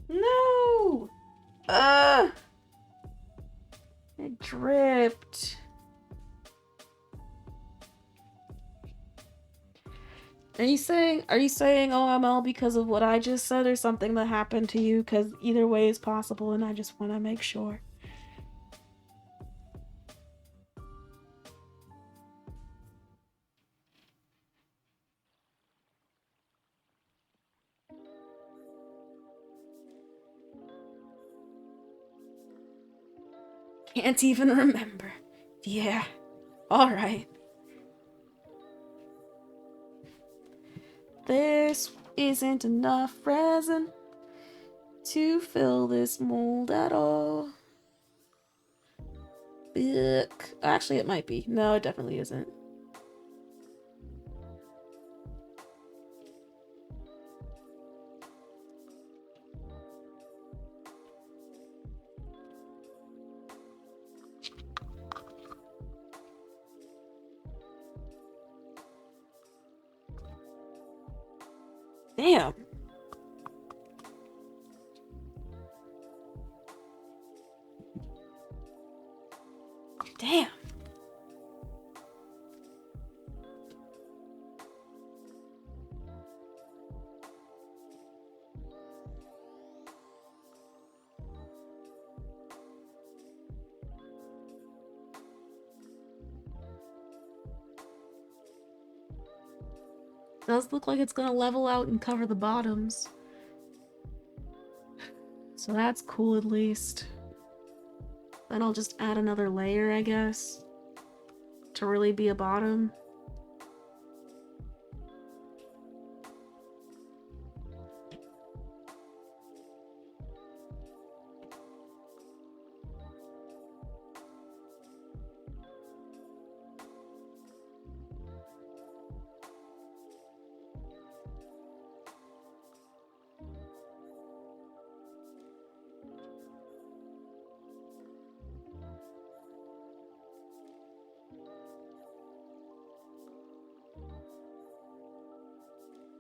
No! Ugh! It dripped. Are you saying OML because of what I just said or something that happened to you? Because either way is possible and I just want to make sure. Can't even remember. Yeah. Alright. This isn't enough resin to fill this mold at all. Ugh. Actually, it might be. No, it definitely isn't. Damn. Damn. Does look like it's gonna level out and cover the bottoms. So that's cool at least. Then I'll just add another layer, I guess, to really be a bottom.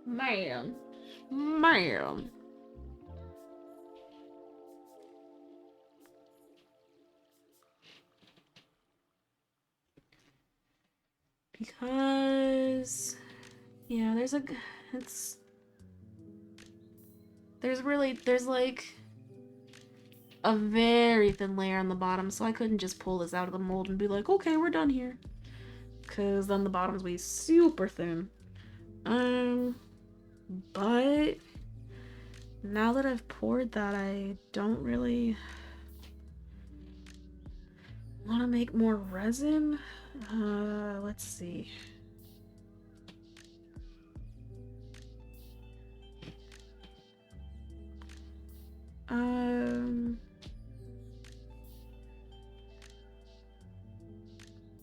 Man. Man. Because yeah, it's there's like a very thin layer on the bottom, so I couldn't just pull this out of the mold and be like, okay, we're done here. Cause then the bottoms will be super thin. But now that I've poured that, I don't really want to make more resin. Let's see.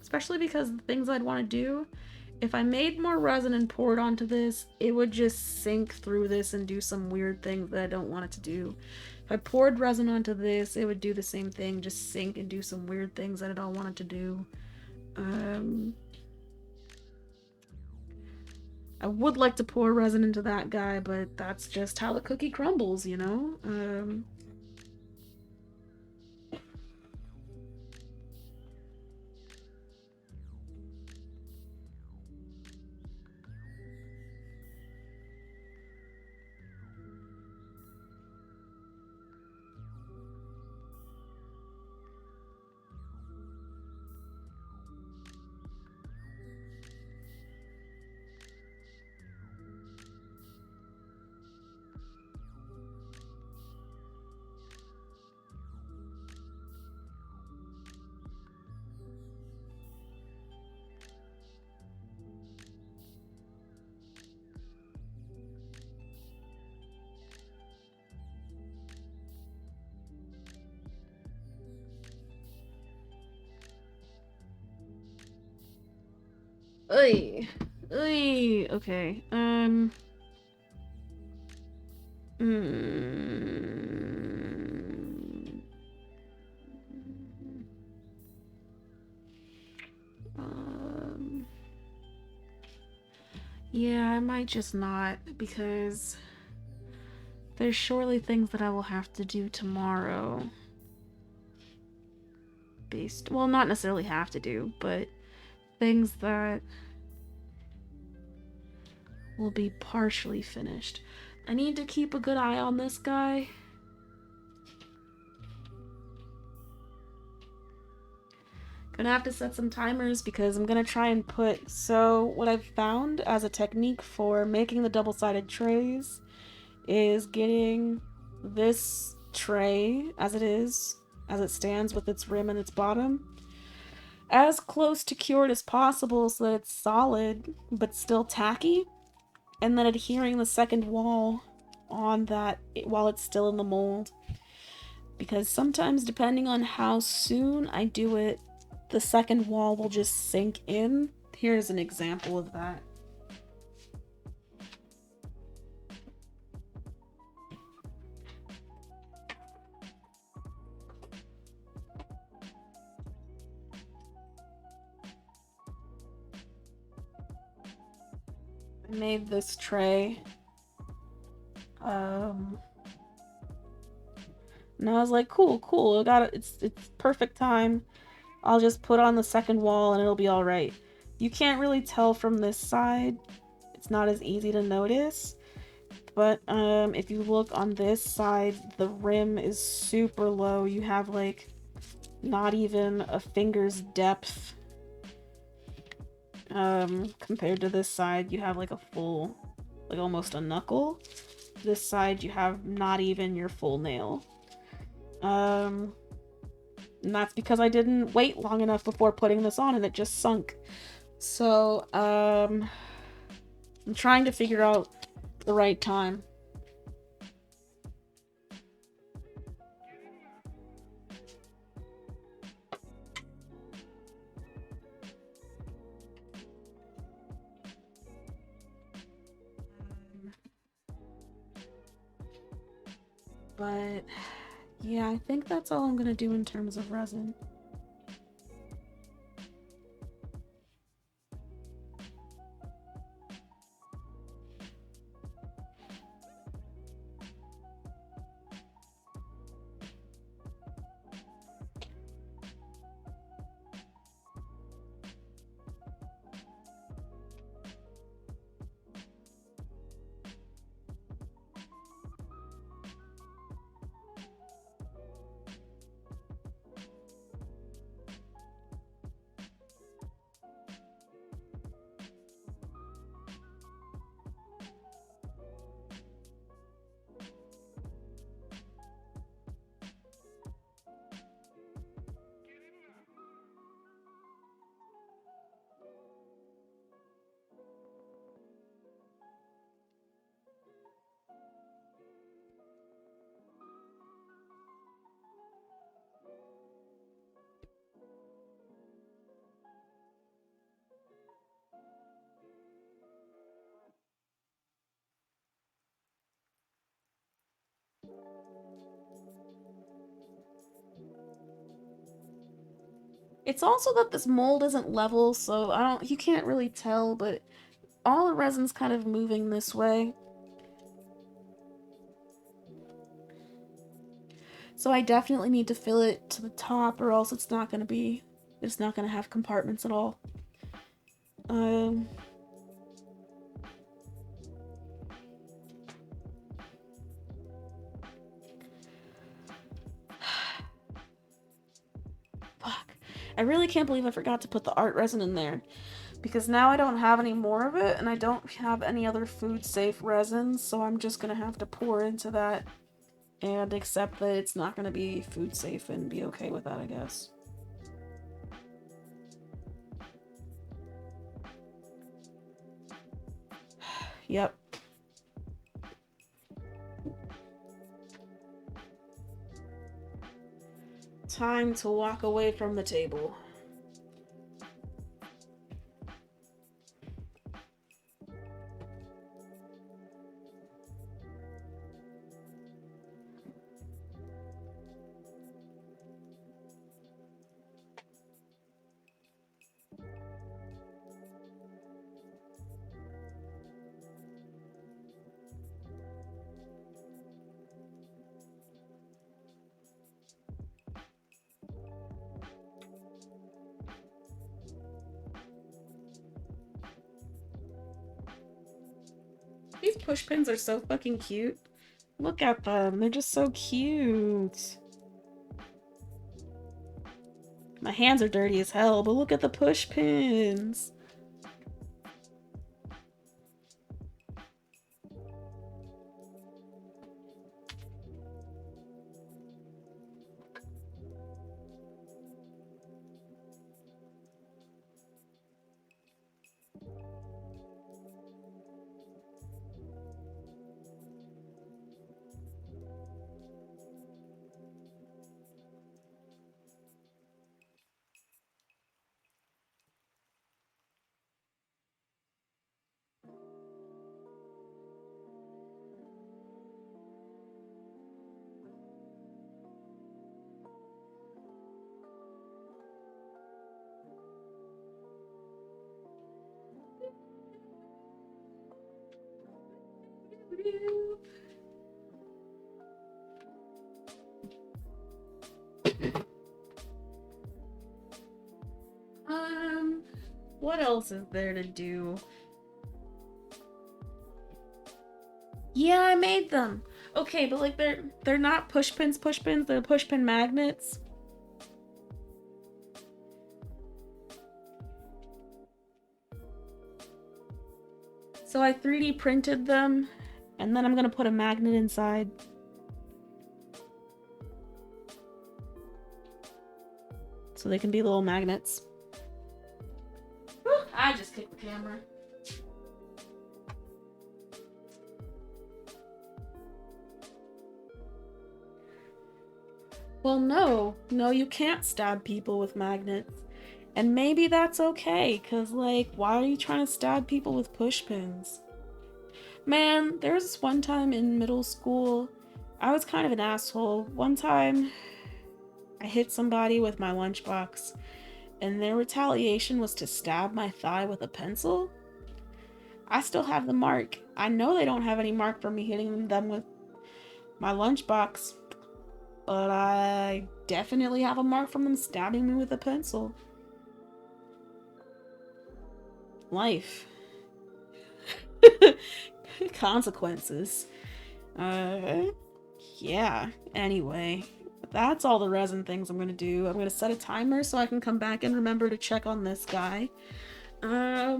Especially because the things I'd want to do, if I made more resin and poured onto this, it would just sink through this and do some weird thing that I don't want it to do. If I poured resin onto this, it would do the same thing, just sink and do some weird things that I don't want it to do. I would like to pour resin into that guy, but that's just how the cookie crumbles, you know? Oy. Oy. Okay. Mm, um. Yeah, I might just not because There's surely things that I will have to do tomorrow. Well, not necessarily have to do, but things that will be partially finished. I need to keep a good eye on this guy. Gonna have to set some timers because I'm gonna try and put... So what I've found as a technique for making the double-sided trays is getting this tray as it stands with its rim and its bottom, as close to cured as possible so that it's solid but still tacky, and then adhering the second wall on that while it's still in the mold. Because sometimes, depending on how soon I do it, the second wall will just sink in. Here's an example of that. I made this tray. And I was like, cool, I got it. It's perfect time. I'll just put on the second wall and it'll be all right. You can't really tell from this side. It's not as easy to notice. But if you look on this side, the rim is super low. You have like not even a finger's depth. Compared to this side, you have like a full, like almost a knuckle. This side, you have not even your full nail. And that's because I didn't wait long enough before putting this on and it just sunk. So, I'm trying to figure out the right time. But yeah, I think that's all I'm gonna do in terms of resin. It's also that this mold isn't level, so you can't really tell, but all the resin's kind of moving this way. So I definitely need to fill it to the top or else it's not gonna have compartments at all. Fuck. I really can't believe I forgot to put the art resin in there. Because now I don't have any more of it, and I don't have any other food-safe resins, so I'm just gonna have to pour into that and accept that it's not gonna be food-safe and be okay with that, I guess. Yep. Time to walk away from the table. These push pins are so fucking cute. Look at them. They're just so cute. My hands are dirty as hell, but look at the push pins. What else is there to do? Yeah, I made them. Okay, but like they're not push pins, they're push pin magnets. So I 3D printed them, and then I'm gonna put a magnet inside. So they can be little magnets. I just kicked the camera. Well, no, you can't stab people with magnets. And maybe that's okay, cause like, why are you trying to stab people with push pins? Man, there was this one time in middle school, I was kind of an asshole. One time, I hit somebody with my lunchbox, and their retaliation was to stab my thigh with a pencil. I still have the mark. I know they don't have any mark for me hitting them with my lunchbox, but I definitely have a mark from them stabbing me with a pencil. Life. Consequences. Yeah. Anyway, that's all the resin things I'm gonna do. I'm gonna set a timer so I can come back and remember to check on this guy. Blah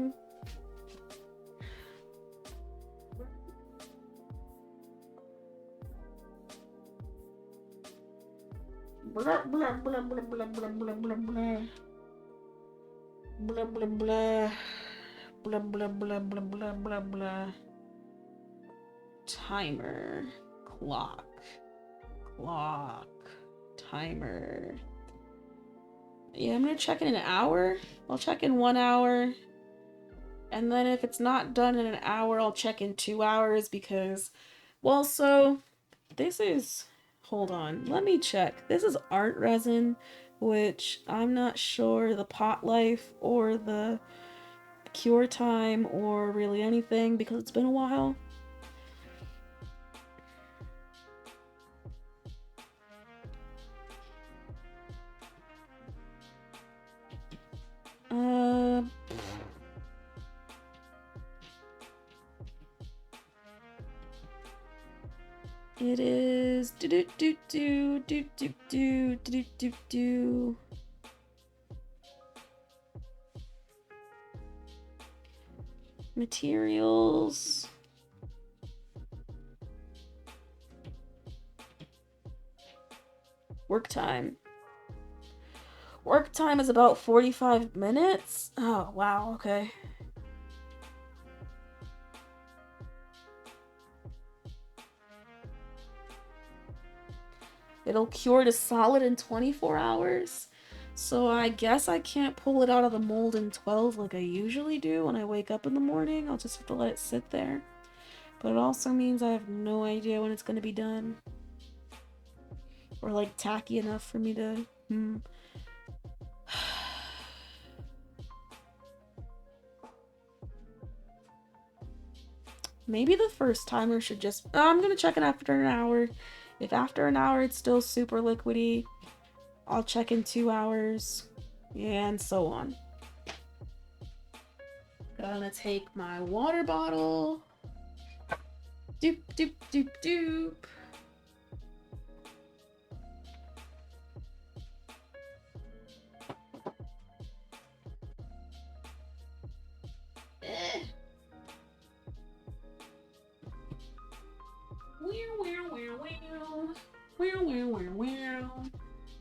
blah blah blah blah blah blah blah blah. Blah blah blah. Blah blah blah blah blah blah blah. Timer. Clock. Timer. Yeah, I'm gonna check in an hour. I'll check in 1 hour. And then if it's not done in an hour, I'll check in 2 hours because, well, so this is, hold on, let me check. This is art resin, which I'm not sure the pot life or the cure time or really anything because it's been a while. It is materials. Work time. Work time is about 45 minutes. Oh, wow, okay. It'll cure to solid in 24 hours. So I guess I can't pull it out of the mold in 12 like I usually do when I wake up in the morning. I'll just have to let it sit there. But it also means I have no idea when it's going to be done. Or like tacky enough for me to... Maybe the first timer should just... Oh, I'm gonna check it after an hour. If after an hour it's still super liquidy, I'll check in 2 hours. And so on. Gonna take my water bottle. Doop, doop, doop, doop.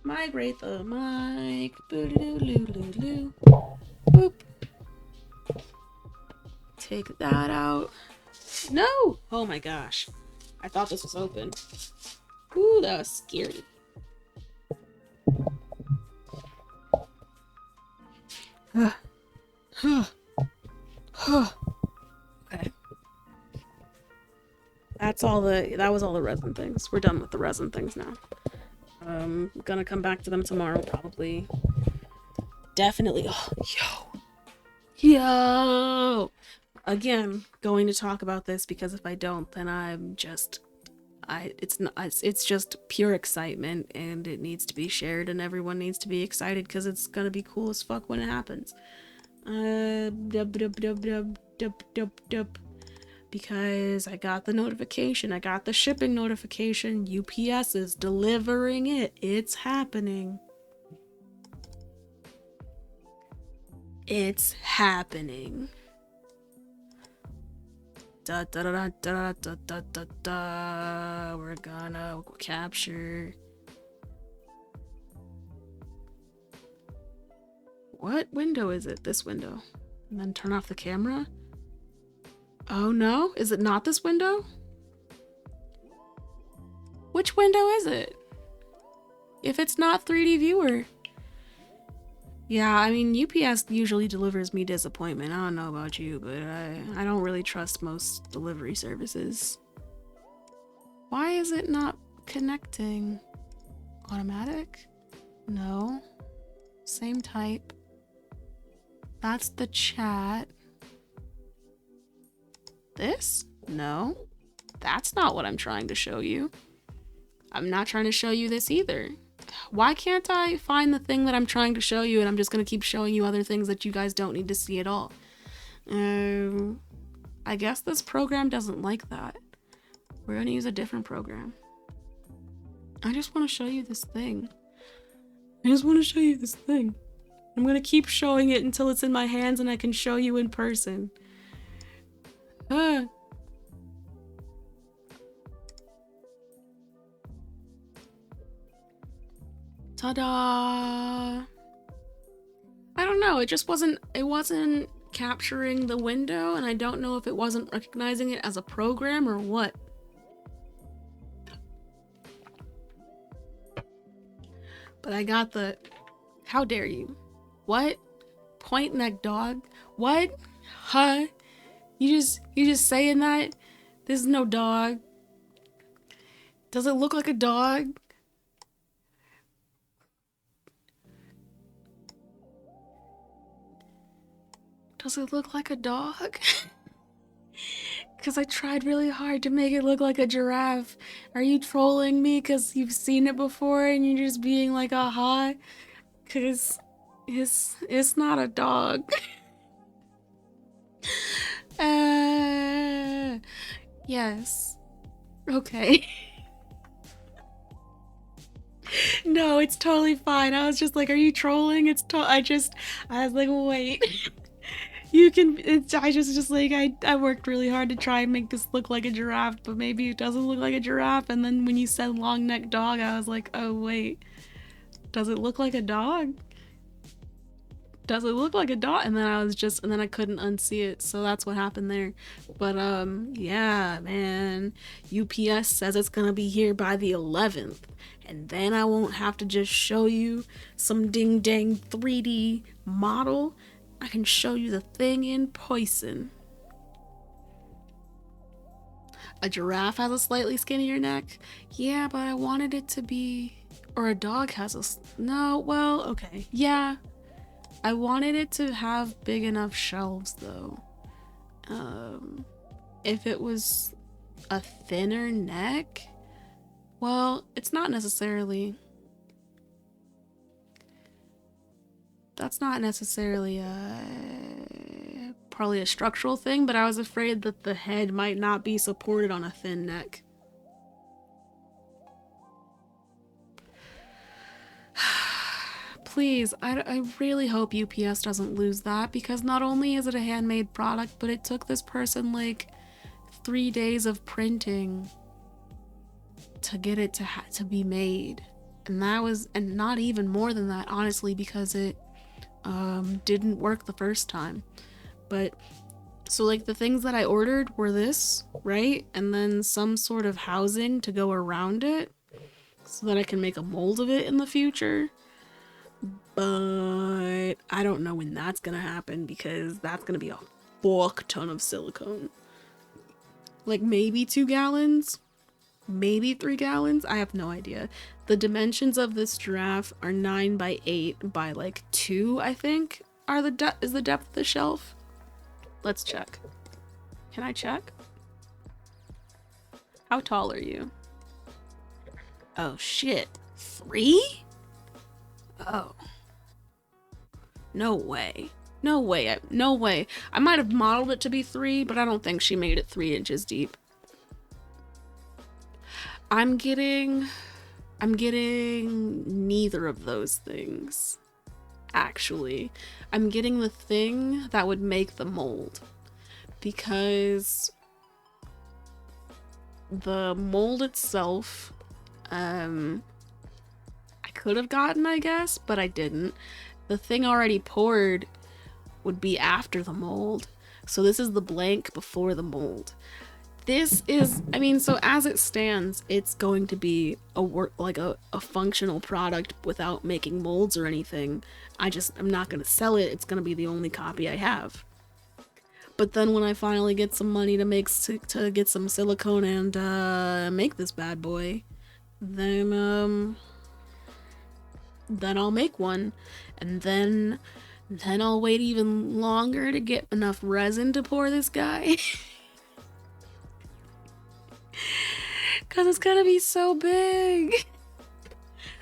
Migrate the mic. Boo-doo-doo-doo-doo. Boop. Take that out. No! Oh my gosh. I thought this was open. Ooh, that was scary. Okay. That was all the resin things. We're done with the resin things now. Gonna come back to them tomorrow, probably. Definitely. Oh, yo! Again, going to talk about this because if I don't, then I'm just... it's just pure excitement and it needs to be shared and everyone needs to be excited because it's gonna be cool as fuck when it happens. Because I got the notification, I got the shipping notification, UPS is delivering it, it's happening. It's happening. Da da da da da da da da. We're gonna capture. What window is it? This window. And then turn off the camera? Oh no? Is it not this window? Which window is it? If it's not 3D viewer. Yeah, I mean, UPS usually delivers me disappointment. I don't know about you, but I don't really trust most delivery services. Why is it not connecting? Automatic? No. Same type. That's the chat. This? No. That's not what I'm trying to show you. I'm not trying to show you this either. Why can't I find the thing that I'm trying to show you and I'm just gonna keep showing you other things that you guys don't need to see at all? I guess this program doesn't like that. We're gonna use a different program. I just want to show you this thing. I just want to show you this thing. I'm gonna keep showing it until it's in my hands and I can show you in person. Ta-da! I don't know, it wasn't capturing the window and I don't know if it wasn't recognizing it as a program or what. But I got the... How dare you? What? Point neck dog? What? Huh? You just saying that? This is no dog. Does it look like a dog? Does it look like a dog? Because I tried really hard to make it look like a giraffe. Are you trolling me because you've seen it before and you're just being like, aha? Because it's not a dog. Yes. Okay. No, it's totally fine. I was just like, are you trolling? I was like, wait. You can, I just like, I worked really hard to try and make this look like a giraffe, but maybe it doesn't look like a giraffe. And then when you said long neck dog, I was like, oh wait, does it look like a dog? Does it look like a dog? And then and then I couldn't unsee it. So that's what happened there. But yeah, man, UPS says it's gonna be here by the 11th. And then I won't have to just show you some ding dang 3D model. I can show you the thing in person. A giraffe has a slightly skinnier neck. Yeah, but I wanted it to be... Or a dog has a... No, well, okay. Yeah. I wanted it to have big enough shelves, though. If it was a thinner neck... Well, it's not necessarily... That's not necessarily a probably a structural thing, but I was afraid that the head might not be supported on a thin neck. Please, I really hope UPS doesn't lose that, because not only is it a handmade product, but it took this person like 3 days of printing to get it to be made. And not even more than that, honestly, because it didn't work the first time. But so like the things that I ordered were this, right? And then some sort of housing to go around it so that I can make a mold of it in the future. But I don't know when that's gonna happen, because that's gonna be a fuck ton of silicone. Like maybe 2 gallons, maybe 3 gallons. I have no idea. The dimensions of this giraffe are 9 by 8 by like 2, I think, is the depth of the shelf. Let's check. Can I check? How tall are you? Oh shit. 3? Oh. No way. No way. No way. I might have modeled it to be 3, but I don't think she made it 3 inches deep. I'm getting neither of those things. Actually, I'm getting the thing that would make the mold, because the mold itself, I could have gotten, I guess, but I didn't. The thing already poured would be after the mold. So this is the blank before the mold. This is, I mean, so as it stands, it's going to be a functional product without making molds or anything. I'm not going to sell it. It's going to be the only copy I have. But then when I finally get some money to get some silicone and make this bad boy, then I'll make one, and then I'll wait even longer to get enough resin to pour this guy. Cause it's gonna be so big.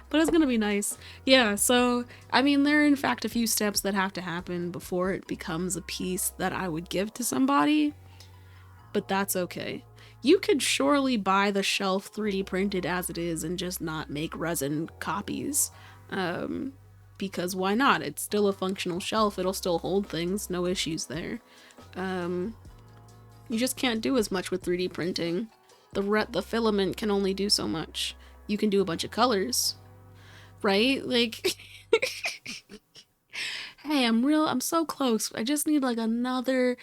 But it's gonna be nice. Yeah, so, I mean, there are in fact a few steps that have to happen before it becomes a piece that I would give to somebody, but that's okay. You could surely buy the shelf 3D printed as it is and just not make resin copies. Because why not? It's still a functional shelf. It'll still hold things. No issues there. You just can't do as much with 3D printing. The filament can only do so much. You can do a bunch of colors, right? Like, hey, I'm so close. I just need like another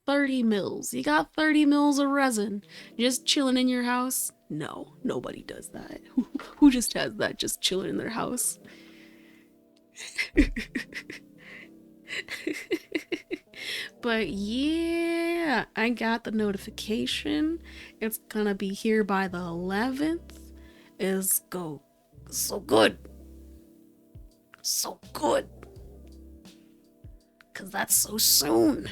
30 mils. You got 30 mils of resin just chilling in your house? No, nobody does that. Who just has that just chilling in their house? But yeah, I got the notification. It's gonna be here by the 11th. It's so good. So good. Cause that's so soon.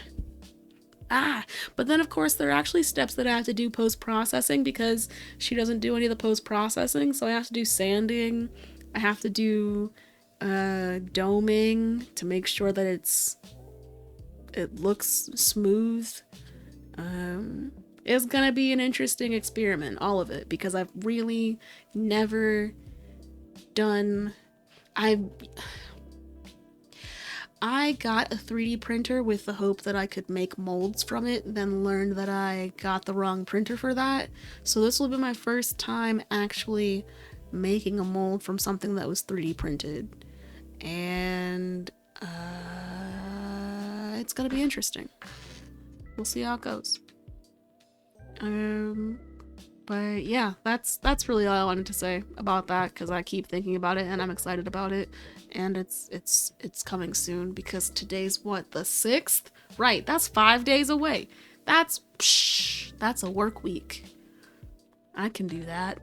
But then of course there are actually steps that I have to do post-processing, because she doesn't do any of the post-processing. So I have to do sanding. I have to do doming to make sure that it looks smooth. It's gonna be an interesting experiment, all of it, because I've really never done. I got a 3D printer with the hope that I could make molds from it, then learned that I got the wrong printer for that. So this will be my first time actually making a mold from something that was 3D printed. And it's gonna be interesting. We'll see how it goes. But yeah, that's really all I wanted to say about that, because I keep thinking about it and I'm excited about it, and it's coming soon, because today's what, the 6th? Right, that's 5 days away. That's a work week. I can do that.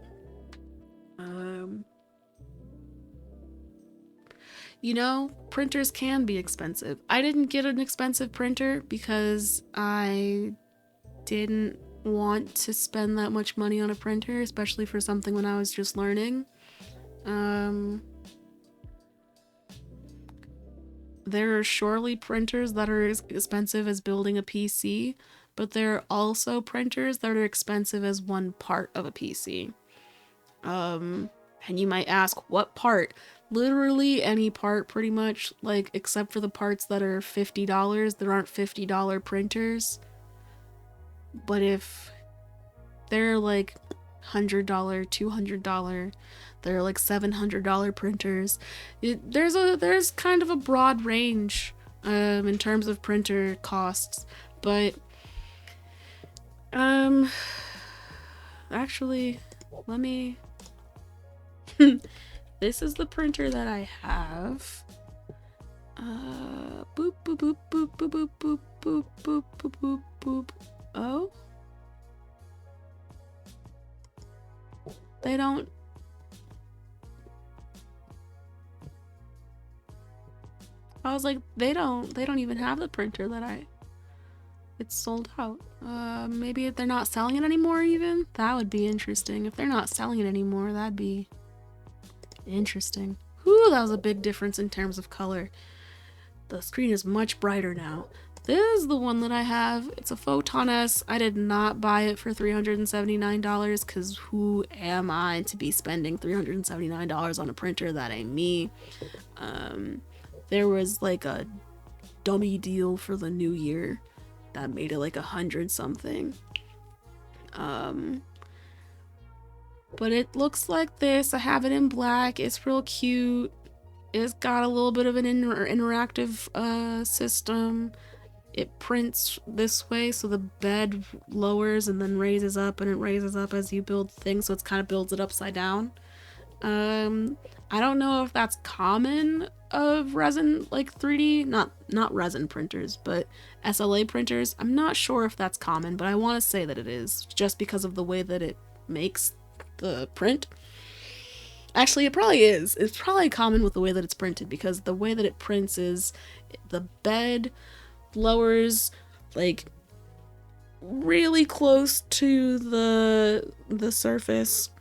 You know, printers can be expensive. I didn't get an expensive printer because I didn't want to spend that much money on a printer, especially for something when I was just there are surely printers that are as expensive as building a PC, but there are also printers that are expensive as one part of a PC. And you might ask, what part? Literally any part, pretty much, like, except for the parts that are $50. There aren't $50 printers. But if they're like $100, $200, they're like $700 printers. There's kind of a broad range in terms of printer costs, but actually, let me. This is the printer that I have. Boop boop boop boop boop boop boop boop boop boop boop boop. Oh, they don't. I was like, they don't even have the printer that it's sold out. Maybe if they're not selling it anymore even? That would be interesting. If they're not selling it anymore, that'd be interesting. Whew, that was a big difference in terms of color. The screen is much brighter now. This is the one that I have. It's a Photon S. I did not buy it for $379 because who am I to be spending $379 on a printer? That ain't me. There was like a dummy deal for the new year that made it like 100 something. But it looks like this. I have it in black. It's real cute. It's got a little bit of an interactive system. It prints this way, so the bed lowers and then raises up, and it raises up as you build things, so it's kind of builds it upside down. I don't know if that's common of resin, like 3D, not resin printers, but SLA printers. I'm not sure if that's common, but I want to say that it is, just because of the way that it makes the print. Actually, it probably is. It's probably common with the way that it's printed, because the way that it prints is the bed lowers like really close to the surface,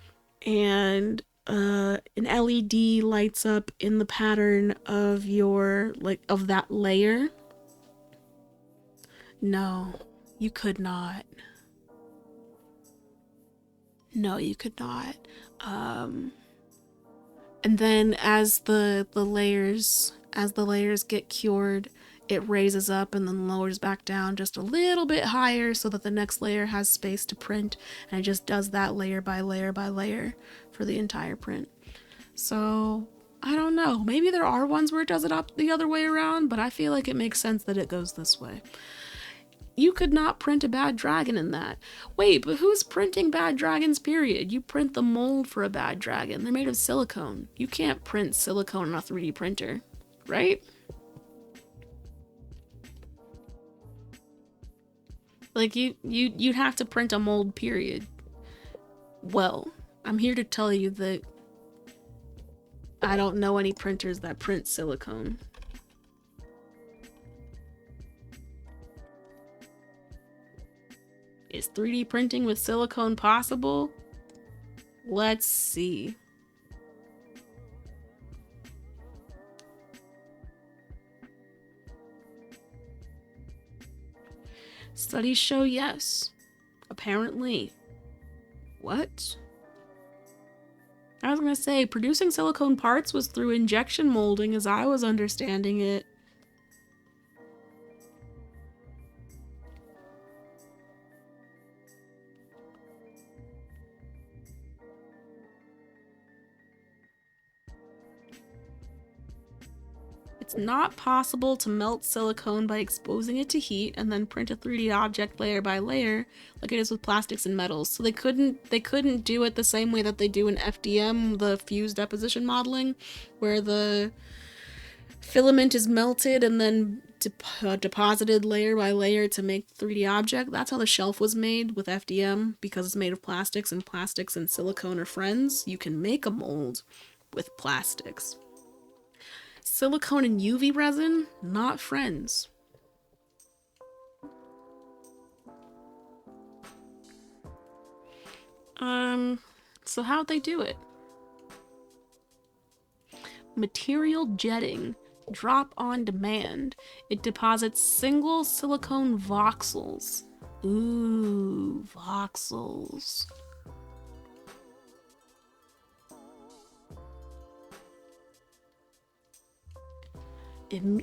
and an LED lights up in the pattern of your of that layer. No, you could not. No, you could not. And then as the layers get cured, it raises up and then lowers back down just a little bit higher so that the next layer has space to print, and it just does that layer by layer by layer for the entire print. So I don't know, maybe there are ones where it does it up the other way around, but I feel like it makes sense that it goes this way. You could not print a bad dragon in that. Wait, but who's printing bad dragons, period? You print the mold for a bad dragon. They're made of silicone. You can't print silicone on a 3D printer, right? Like, you'd have to print a mold, period. Well, I'm here to tell you that I don't know any printers that print silicone. Is 3D printing with silicone possible? Let's see. Studies show yes. Apparently. What? I was gonna say, producing silicone parts was through injection molding as I was understanding it. It's not possible to melt silicone by exposing it to heat and then print a 3D object layer by layer like it is with plastics and metals. So they couldn't do it the same way that they do in FDM, the fused deposition modeling, where the filament is melted and then deposited layer by layer to make the 3D object. That's how the shelf was made with FDM, because it's made of plastics and silicone are friends. You can make a mold with plastics. Silicone and UV resin, not friends. So how'd they do it? Material jetting. Drop on demand. It deposits single silicone voxels. Ooh, voxels.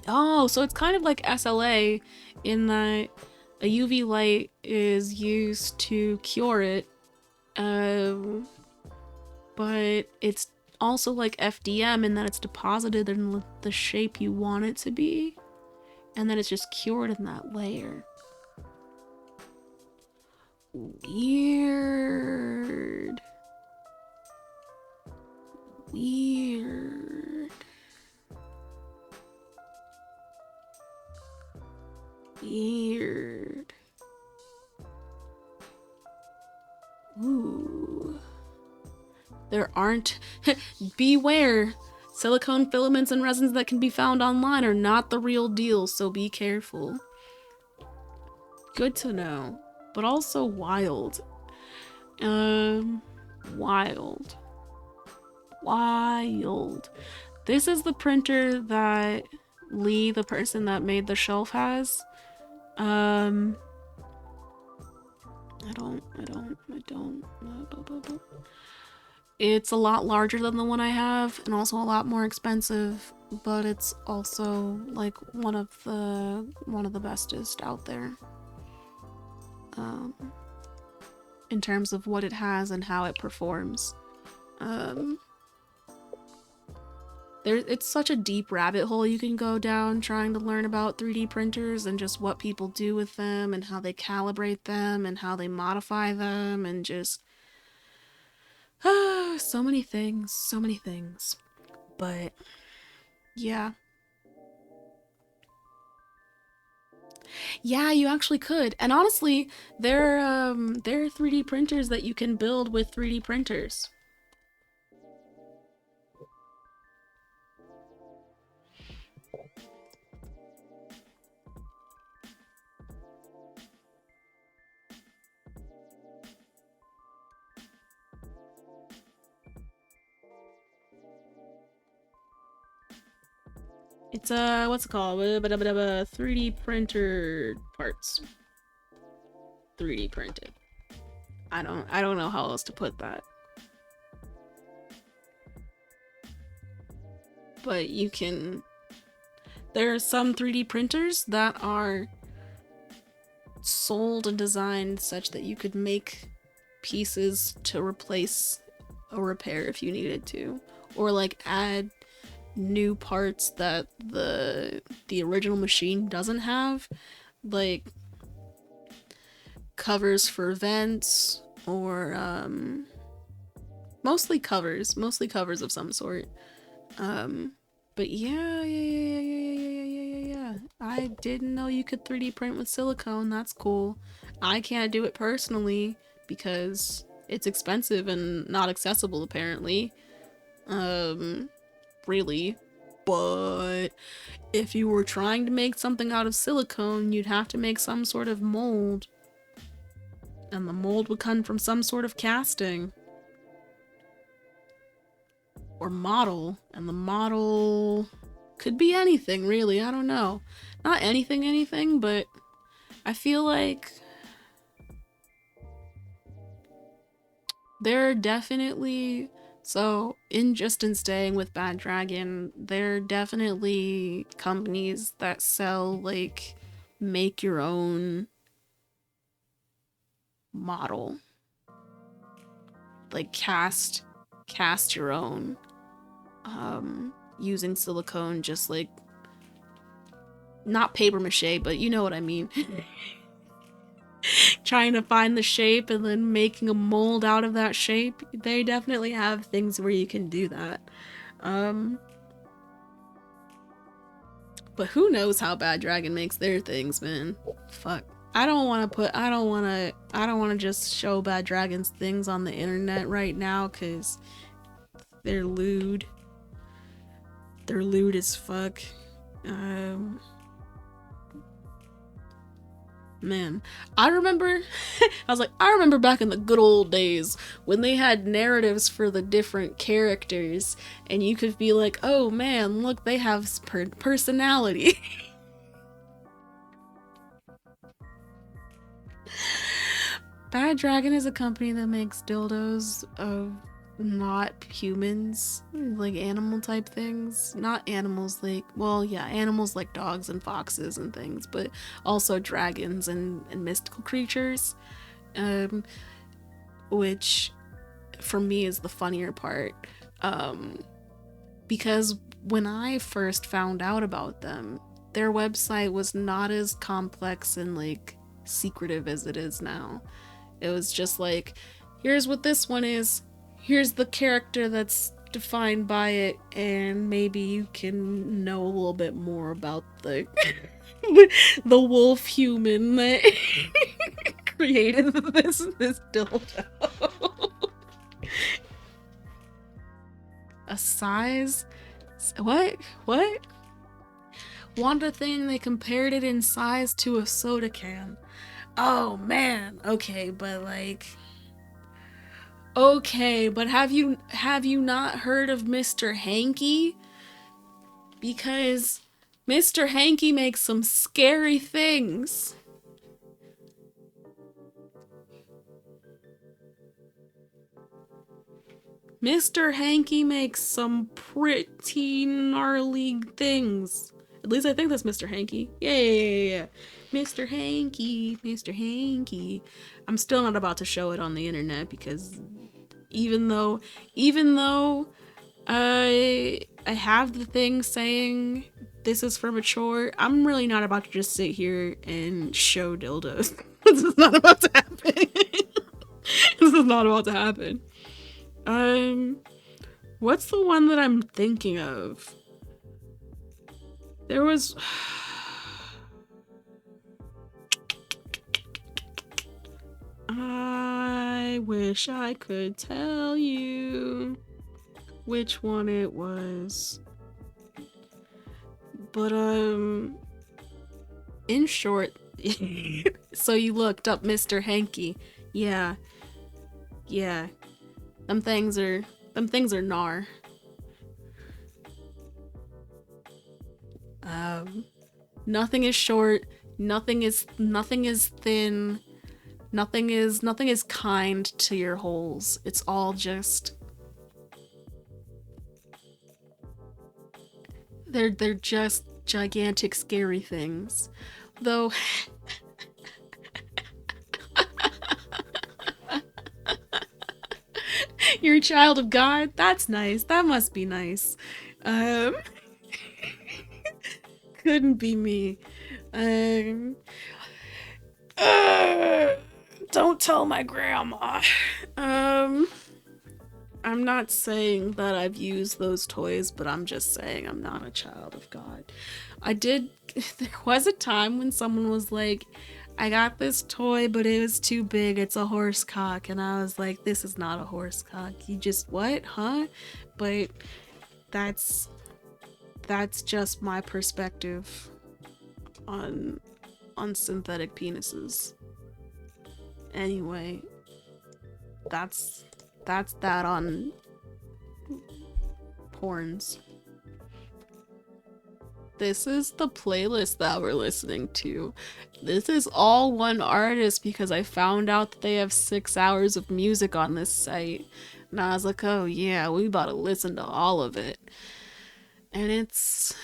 Oh, so it's kind of like SLA in that a UV light is used to cure it, but it's also like FDM in that it's deposited in the shape you want it to be, and then it's just cured in that layer. Weird. Weird. Weird. Ooh. There aren't... Beware! Silicone filaments and resins that can be found online are not the real deal, so be careful. Good to know. But also wild. Wild. Wild. This is the printer that Lee, the person that made the shelf, has. I don't. It's a lot larger than the one I have, and also a lot more expensive, but it's also like one of the bestest out there. In terms of what it has and how it performs. It's such a deep rabbit hole you can go down trying to learn about 3D printers and just what people do with them and how they calibrate them and how they modify them and just so many things. But yeah. Yeah, you actually could. And honestly, there are 3D printers that you can build with 3D printers. It's what's it called? 3D printer parts. 3D printed. I don't know how else to put that. But you can... There are some 3D printers that are sold and designed such that you could make pieces to replace a repair if you needed to. Or like add new parts that the original machine doesn't have. Like covers for vents or mostly covers of some sort. But yeah. I didn't know you could 3D print with silicone. That's cool. I can't do it personally because it's expensive and not accessible apparently. Really. But if you were trying to make something out of silicone, you'd have to make some sort of mold. And the mold would come from some sort of casting. Or model. And the model could be anything, really. I don't know. Not anything, but I feel like there are definitely... So, in staying with Bad Dragon, there are definitely companies that sell, like, make your own model. Like, cast your own. Using silicone, just like... Not paper mache, but you know what I mean. Trying to find the shape and then making a mold out of that shape. They definitely have things where you can do that. But who knows how Bad Dragon makes their things, man. Fuck. I don't want to just show Bad Dragon's things on the internet right now because they're lewd. They're lewd as fuck. Man, I remember, I remember back in the good old days when they had narratives for the different characters, and you could be like, oh man, look, they have personality. Bad Dragon is a company that makes dildos of not humans, like animal type things. Not animals like, well, yeah, animals like dogs and foxes and things, but also dragons and mystical creatures. Um, which for me is the funnier part. Um, because when I first found out about them, their website was not as complex and like secretive as it is now. It was just like, here's what this one is, here's the character that's defined by it, and maybe you can know a little bit more about the the wolf human that created this dildo. A size? What? What? Wanda thing, they compared it in size to a soda can. Oh man. Okay, but like, okay, but have you not heard of Mr. Hanky? Because Mr. Hanky makes some scary things. Mr. Hanky makes some pretty gnarly things. At least I think that's Mr. Hanky. Yeah. Mr. Hanky, Mr. Hanky. I'm still not about to show it on the internet because even though I have the thing saying this is for mature, I'm really not about to just sit here and show dildos. This is not about to happen. This is not about to happen. What's the one that I'm thinking of? There was I wish I could tell you which one it was. But in short, so you looked up Mr. Hanky. Yeah. Yeah. Them things are gnar. Nothing is short, nothing is thin, nothing is kind to your holes. It's all just they're just gigantic scary things. Though you're a child of God, that's nice. That must be nice. Um couldn't be me. Um don't tell my grandma. Um I'm not saying that I've used those toys, but I'm just saying I'm not a child of God. There was a time when someone was like, I got this toy, but it was too big. It's a horse cock. And I was like, this is not a horse cock. You just, what? Huh? But that's just my perspective on synthetic penises. Anyway, that's that on porns. This is the playlist that we're listening to. This is all one artist because I found out that they have 6 hours of music on this site. And I was like, oh yeah, we about to listen to all of it. And it's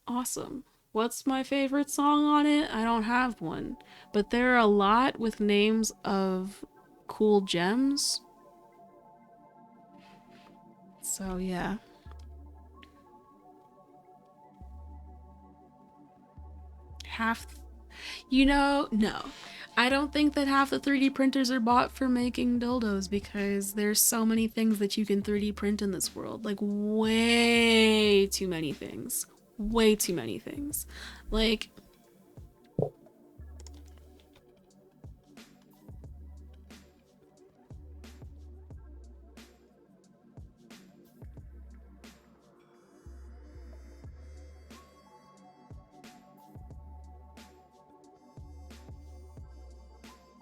awesome. What's my favorite song on it? I don't have one. But there are a lot with names of cool gems. So yeah. Half, no. I don't think that half the 3D printers are bought for making dildos because there's so many things that you can 3D print in this world. Like, way too many things. Way too many things. Like,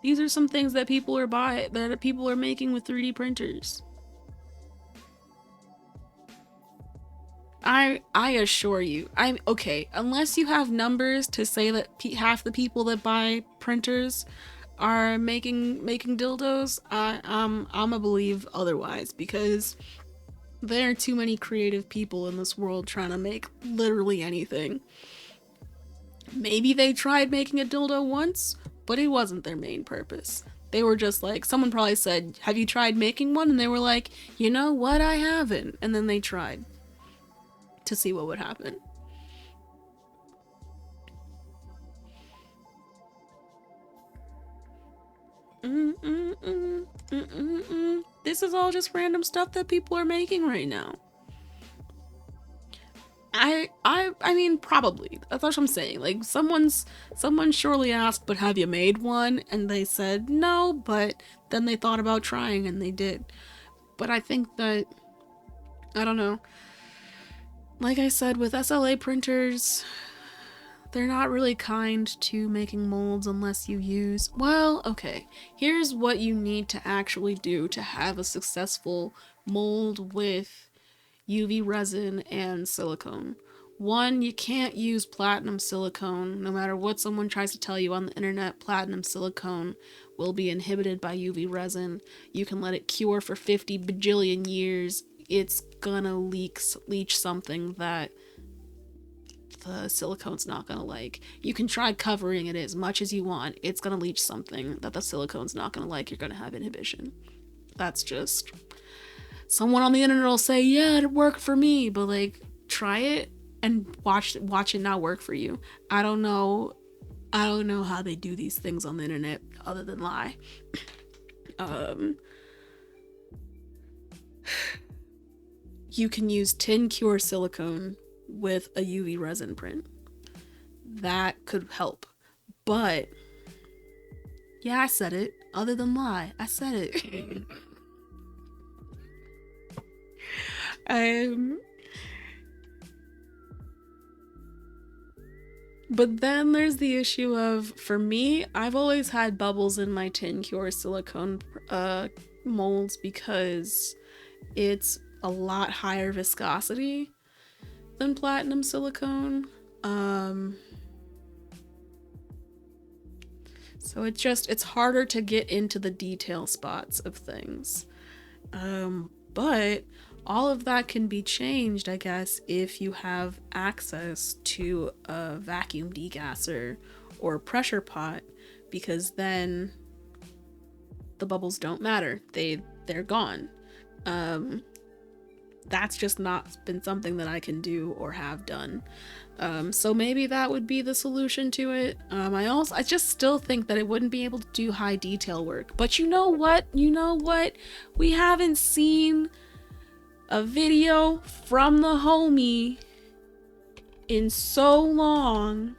These are some things that people are making with 3D printers. I assure you, I'm okay. Unless you have numbers to say that half the people that buy printers are making dildos, I'ma believe otherwise because there are too many creative people in this world trying to make literally anything. Maybe they tried making a dildo once, but it wasn't their main purpose. They were just like, someone probably said, "Have you tried making one?" And they were like, "You know what? I haven't." And then they tried to see what would happen. Mm-mm-mm. Mm-mm-mm. This is all just random stuff that people are making right now. I mean, probably. That's what I'm saying. Like someone surely asked, "But have you made one?" And they said no, but then they thought about trying and they did. But I think that I don't know. Like I said, with SLA printers, they're not really kind to making molds unless you use. Well, okay. Here's what you need to actually do to have a successful mold with UV resin and silicone. One, you can't use platinum silicone. No matter what someone tries to tell you on the internet, platinum silicone will be inhibited by UV resin. You can let it cure for 50 bajillion years. It's gonna leach something that the silicone's not gonna like. You can try covering it as much as you want. It's gonna leach something that the silicone's not gonna like. You're gonna have inhibition. That's just someone on the internet will say, "Yeah, it worked for me," but like try it and watch it not work for you. I don't know. I don't know how they do these things on the internet other than lie. Um, you can use tin cure silicone with a UV resin print. That could help. But yeah, I said it. Other than lie, I said it. um, But then there's the issue of, for me, I've always had bubbles in my tin cure silicone molds because it's a lot higher viscosity than platinum silicone. Um, so it's harder to get into the detail spots of things. But all of that can be changed, I guess, if you have access to a vacuum degasser or a pressure pot, because then the bubbles don't matter. They're gone. Um, that's just not been something that I can do or have done. So maybe that would be the solution to it. I just still think that it wouldn't be able to do high detail work. But you know what? You know what? We haven't seen a video from the homie in so long.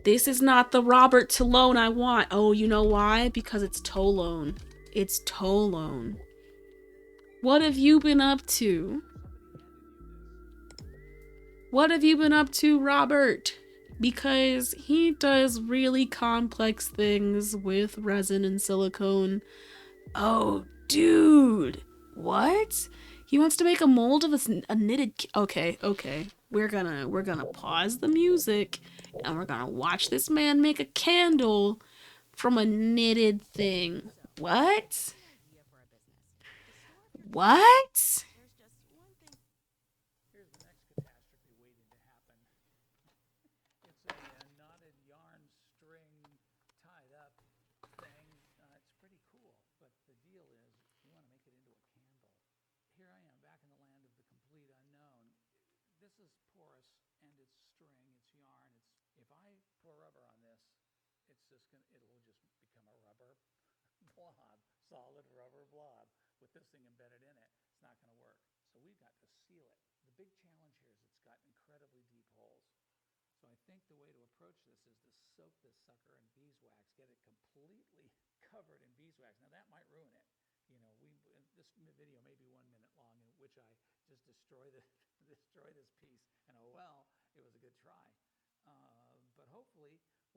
This is not the Robert Talone I want. Oh, you know why? Because it's Tolone. It's Tolone. What have you been up to? What have you been up to, Robert? Because he does really complex things with resin and silicone. Oh, dude. What? He wants to make a mold of a knitted. Okay. We're gonna pause the music, and we're gonna watch this man make a candle from a knitted thing. What? What?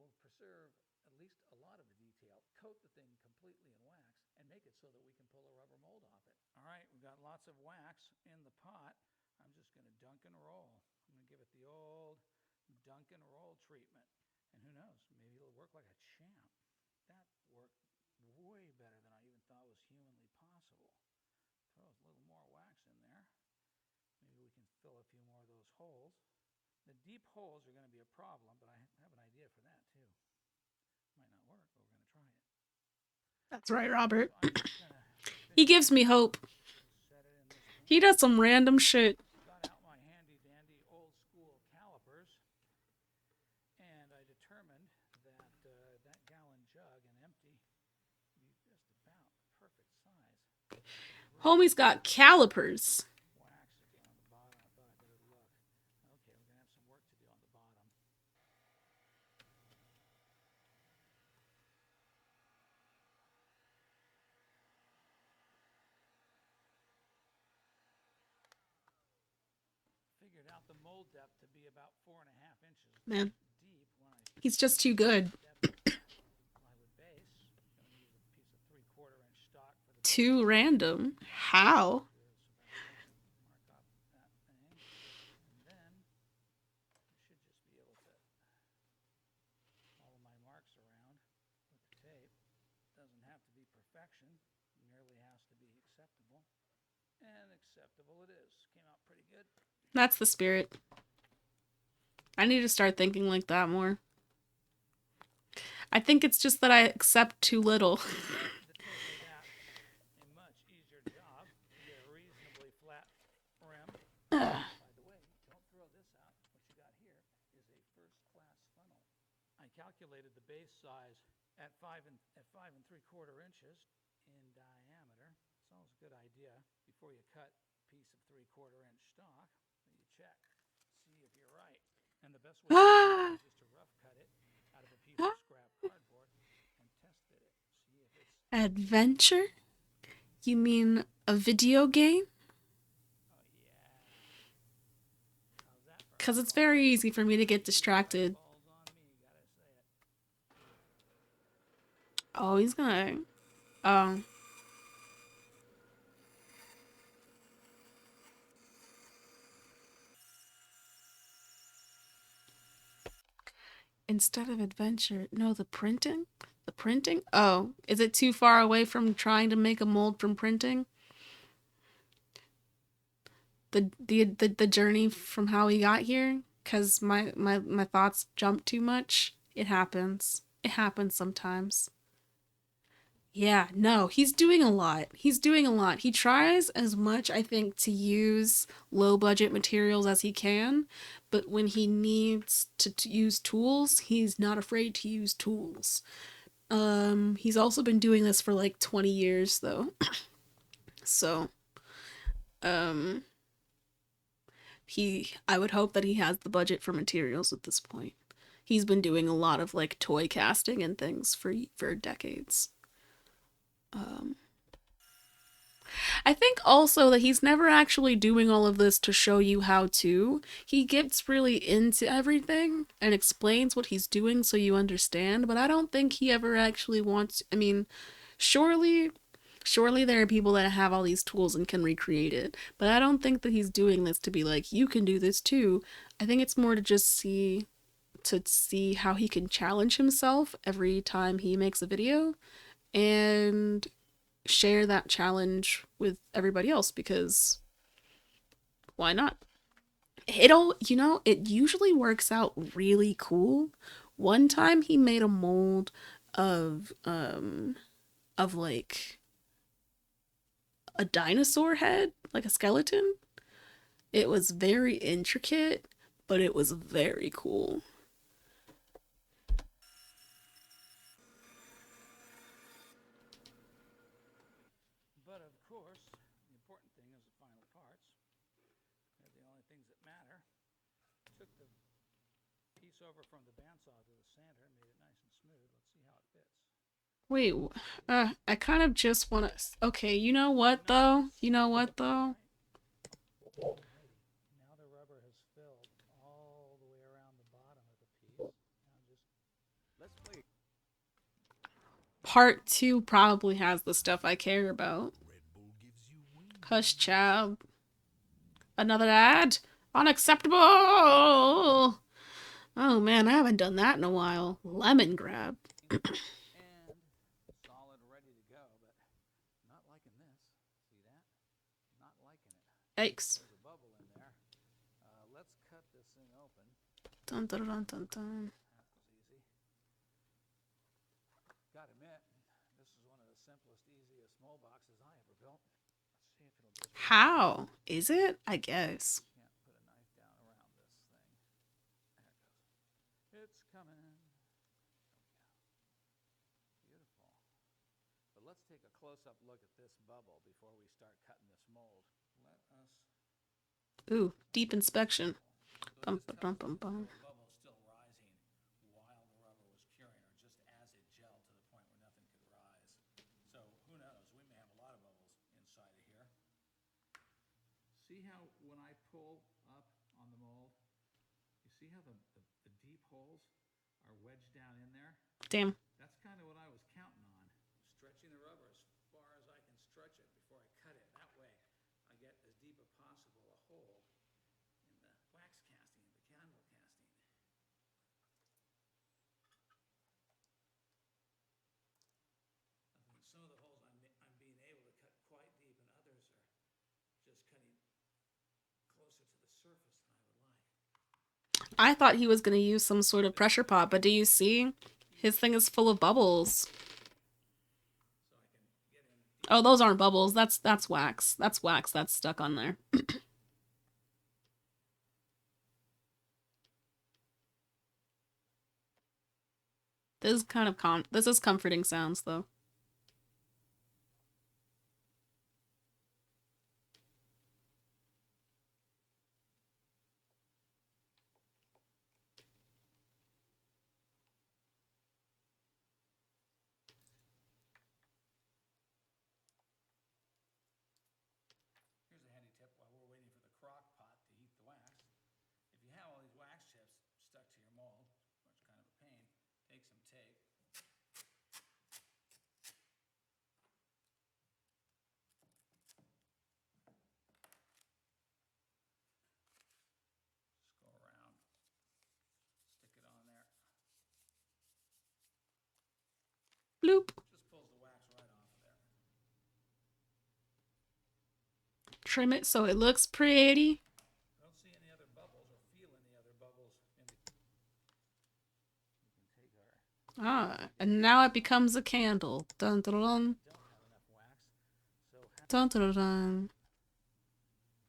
will preserve at least a lot of the detail, coat the thing completely in wax, and make it so that we can pull a rubber mold off it. All right, we've got lots of wax in the pot. I'm just going to dunk and roll. I'm going to give it the old dunk and roll treatment. And who knows, maybe it'll work like a champ. That worked way better than I even thought was humanly possible. Throw a little more wax in there. Maybe we can fill a few more of those holes. The deep holes are going to be a problem, but I have an idea for that too. Might not work, but we're going to try it. That's right, Robert. So I'm just going to He finish gives me this, hope. set it in this He pan. does some random shit. Got out my handy dandy old school calipers, and I determined that that gallon jug and empty would be just about the perfect size. Homie's got calipers. Wax again on the bottom. I thought I better look. Okay, we're going to have some work to do on the bottom. Figured out the mold depth to be about 4.5 inches Man, deep when I he's just too good. plywood base. I'm going to use a piece of 3/4 inch stock for the Too base. random. How? Mark up that thing, and then I should just be able to follow my marks around with the tape. Doesn't have to be perfection, merely has to be acceptable. And acceptable it is. Came out pretty good. That's the spirit. I need to start thinking like that more. I think it's just that I accept too little. To take that a much easier job to get a reasonably flat rim. By the way, don't throw this out. What you got here is a first-class funnel. I calculated the base size at 5 3/4 inches in diameter. It's always a good idea before you cut a piece of 3/4 inch stock that you check, see if you're right. And the best way to do that is just to rough cut it out of a piece of scrap cardboard and test fit it. See if it's Adventure? You mean a video game? oh yeah. How's that for Because it's eyeball? very easy for me to get distracted. Eyeballs on me, gotta say it. Oh, he's gonna. Oh. Instead of adventure, no, the printing? The printing? Oh, is it too far away from trying to make a mold from printing? The journey from how we got here? Because my thoughts jump too much. It happens. It happens sometimes. Yeah, no, he's doing a lot. He's doing a lot. He tries as much, I think, to use low budget materials as he can, but when he needs to use tools, he's not afraid to use tools. He's also been doing this for like 20 years though. So, um, I would hope that he has the budget for materials at this point. He's been doing a lot of like toy casting and things for decades. Um, I think also that he's never actually doing all of this to show you how to. He gets really into everything and explains what he's doing so you understand, but I don't think he ever actually wants, I mean, surely there are people that have all these tools and can recreate it, but I don't think that he's doing this to be like you can do this too. I think it's more to just see how he can challenge himself every time he makes a video and share that challenge with everybody else because why not? It usually works out really cool. One time he made a mold of like a dinosaur head, like a skeleton. It was very intricate, but it was very cool. But of course, the important thing is the final parts. They're the only things that matter. Took the piece over from the bandsaw to the sander, made it nice and smooth. Let's see how it fits. Wait, I kind of just want to. Okay, you know what though? Nice. You know what though? Alrighty. Now the rubber has filled all the way around the bottom of the piece. Now just part two probably has the stuff I care about. Hush, child. Another ad? Unacceptable! Oh man, I haven't done that in a while. Lemon grab. And solid, ready to go, but not liking this. See that? Not liking it. Yikes. There's a bubble in there. Let's cut this thing open. Dun dun dun dun dun. That was easy. Gotta admit, this is one of the simplest, easiest mold boxes I ever built. Let's see if it'll just work. How? Is it? I guess. Can't put a knife down around this thing. There it goes. It's coming. Beautiful. But let's take a close-up look at this bubble before we start cutting this mold. Let us. Ooh, deep inspection. So Bum this bum tells bum us that bum. the bubble is still rising while the rubber was curing, or just as it gelled to the point where nothing could rise. So who knows? We may have a lot of bubbles inside of here. See how when I pull up on the mold, you see how the deep holes are wedged down in there? Damn. That's kind of what I was counting on. Stretching the rubber as far as I can stretch it before I cut it. That way I get as deep as possible a hole in the wax casting, the candle casting. I think some of the holes I'm being able to cut quite deep, and others are just cutting closer to the surface than I would like. I thought he was gonna use some sort of pressure pot, but do you see? His thing is full of bubbles. So I can get in. Oh, those aren't bubbles. That's wax. That's wax that's stuck on there. This is kind of this is comforting sounds though. Here's a handy tip while we're waiting for the crock pot to heat the wax. If you have all these wax chips stuck to your mold, which is kind of a pain, take some tape. Just go around, stick it on there. Bloop. Just pulls the wax right off of there. Trim it so it looks pretty. I don't see any other bubbles or feel any other bubbles in the. You can take our. Ah, and now it becomes a candle. Dun dun dun. Don't have enough wax, so Dun dun dun.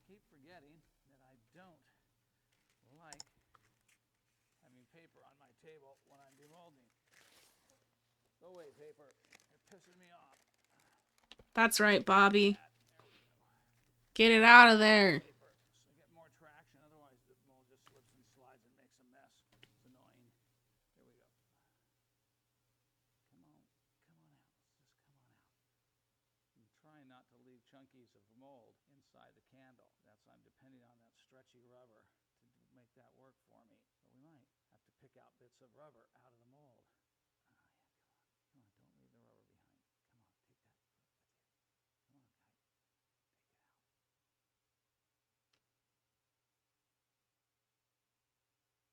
keep forgetting that I don't like having paper on my table when I'm demolding. Go away, paper. It pisses me off. That's right, Bobby. There we go. Get it out of there. Paper, so I get more traction. Otherwise, the mold just slips and slides and makes a mess. It's annoying. There we go. Come on, come on out. Just come on out. I'm trying not to leave chunkies of mold inside the candle. I'm depending on that stretchy rubber to make that work for me. But we might have to pick out bits of rubber out of the mold. Come on, don't leave the rubber behind. Come on, take that with you.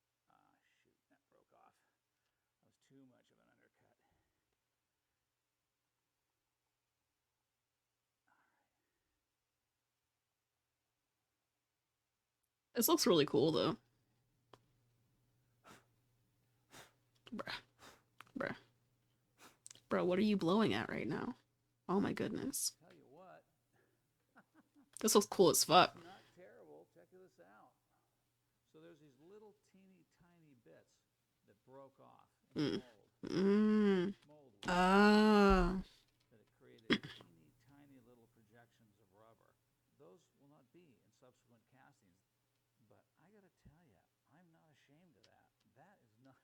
Come on, guy, take it out. Shoot, that broke off. That was too much of an undercut. This looks really cool though. Bruh. Bruh. Bro, what are you blowing at right now? Oh my goodness. Tell you what. This looks cool as fuck. Not terrible. Check this out. So there's these little teeny tiny bits that broke off in the mold. Mold Ah. that it created teeny tiny little projections of rubber. Those will not be in subsequent castings. But I gotta tell you, I'm not ashamed of that. That is not.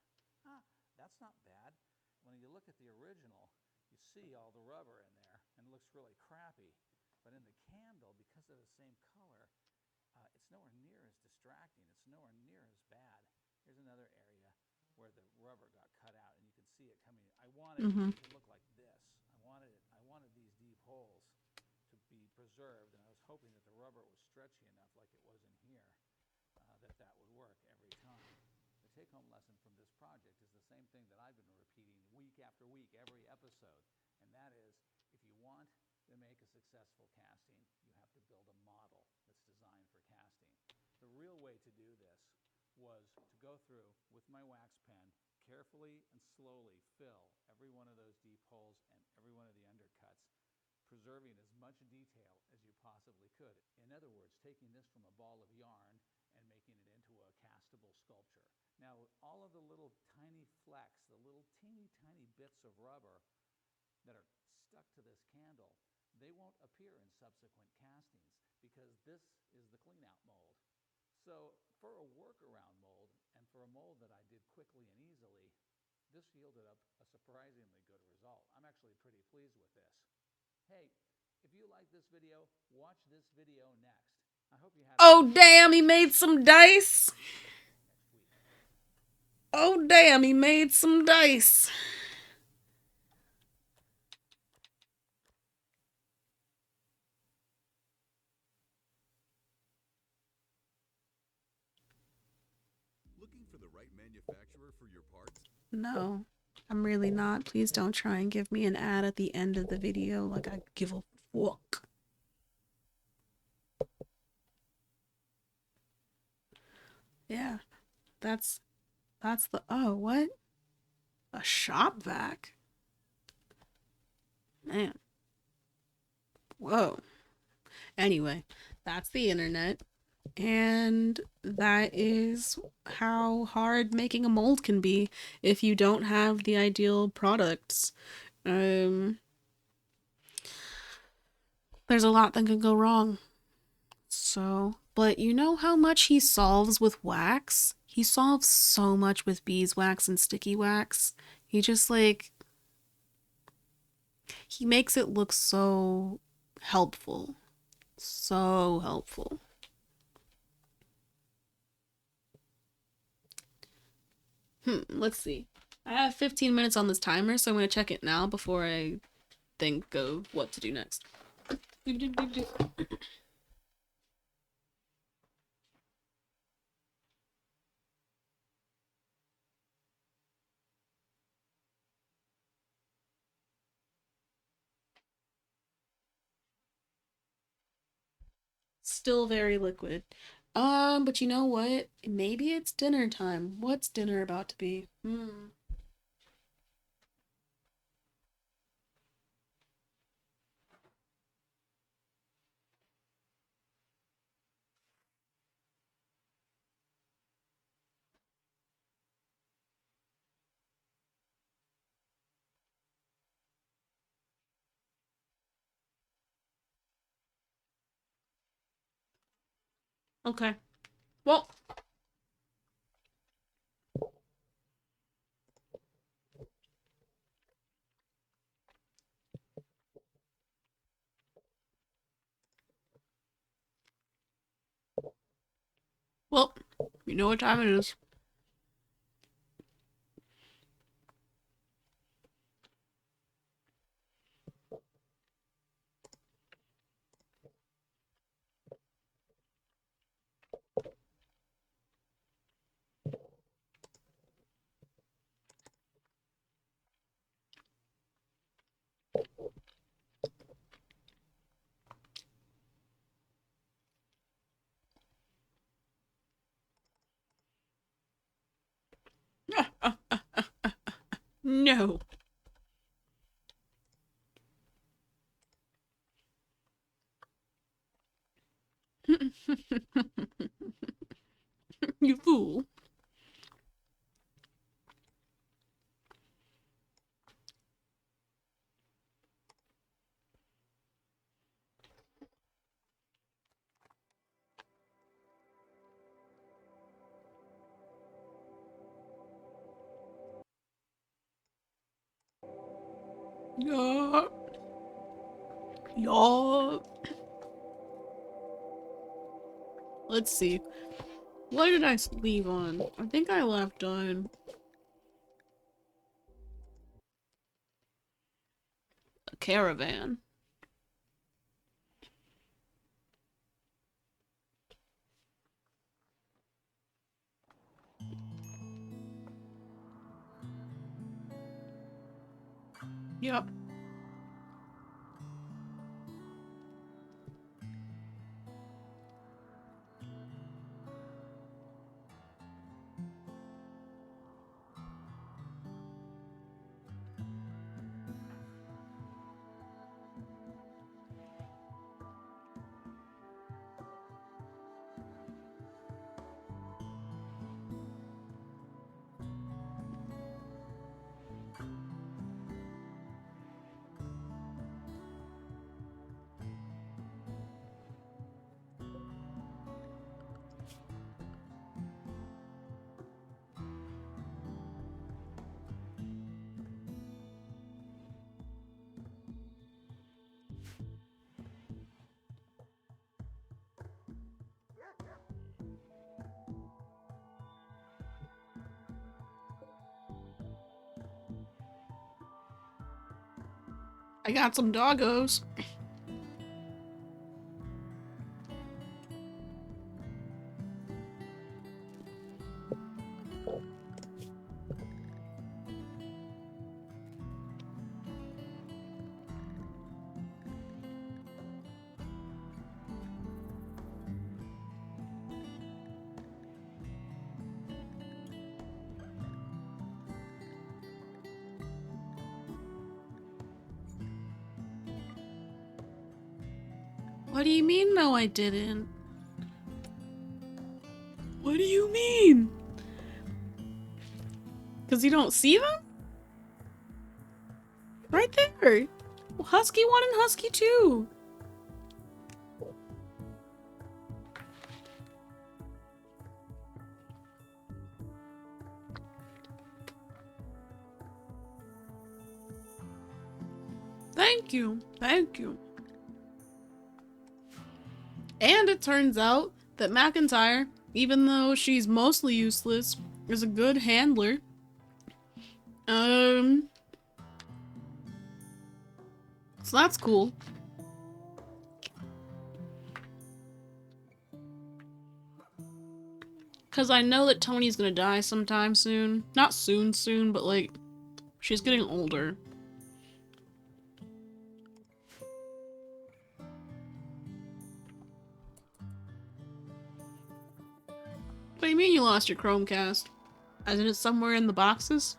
That's not bad. When you look at the original, you see all the rubber in there, and it looks really crappy. But in the candle, because they're the same color, it's nowhere near as distracting. It's nowhere near as bad. Here's another area where the rubber got cut out, and you can see it coming. I wanted it to look like this. observed, and I was hoping that the rubber was stretchy enough like it was in here, that would work every time. The take-home lesson from this project is the same thing that I've been repeating week after week, every episode, and that is, if you want to make a successful casting, you have to build a model that's designed for casting. The real way to do this was to go through with my wax pen, carefully and slowly fill every one of those deep holes and every one of the undercuts, preserving as much detail as you possibly could. In other words, taking this from a ball of yarn and making it into a castable sculpture. Now, all of the little tiny flecks, the little teeny tiny bits of rubber that are stuck to this candle, they won't appear in subsequent castings because this is the clean-out mold. So for a workaround mold, and for a mold that I did quickly and easily, this yielded up a surprisingly good result. I'm actually pretty pleased with this. Hey, if you like this video, watch this video next. I hope you have Oh, damn, he made some dice. next week. Oh, damn, he made some dice. Looking for the right manufacturer for your parts? No, I'm really not. Please don't try and give me an ad at the end of the video like I give a fuck. Yeah, that's the, oh, what? A shop vac? Man. Whoa. Anyway, that's the internet. And that is how hard making a mold can be if you don't have the ideal products. There's a lot that could go wrong. So, but you know how much he solves with wax? He solves so much with beeswax and sticky wax. He just like, he makes it look so helpful. So helpful. Let's see. I have 15 minutes on this timer, so I'm going to check it now before I think of what to do next. Still very liquid. But you know what? Maybe it's dinner time. What's dinner about to be? Okay. Well, well, you know what time it is. No. You fool. Yeah. Yeah. Let's see. What did I leave on? I think I left on a caravan. Yep. I got some doggos. What do you mean, no, I didn't? What do you mean? Because you don't see them? Right there. Husky 1 and Husky 2. Thank you. Thank you. And it turns out that McIntyre, even though she's mostly useless, is a good handler. So that's cool. Because I know that Tony's gonna die sometime soon. Not soon, but like, she's getting older. What do you mean you lost your Chromecast? As in it's somewhere in the boxes?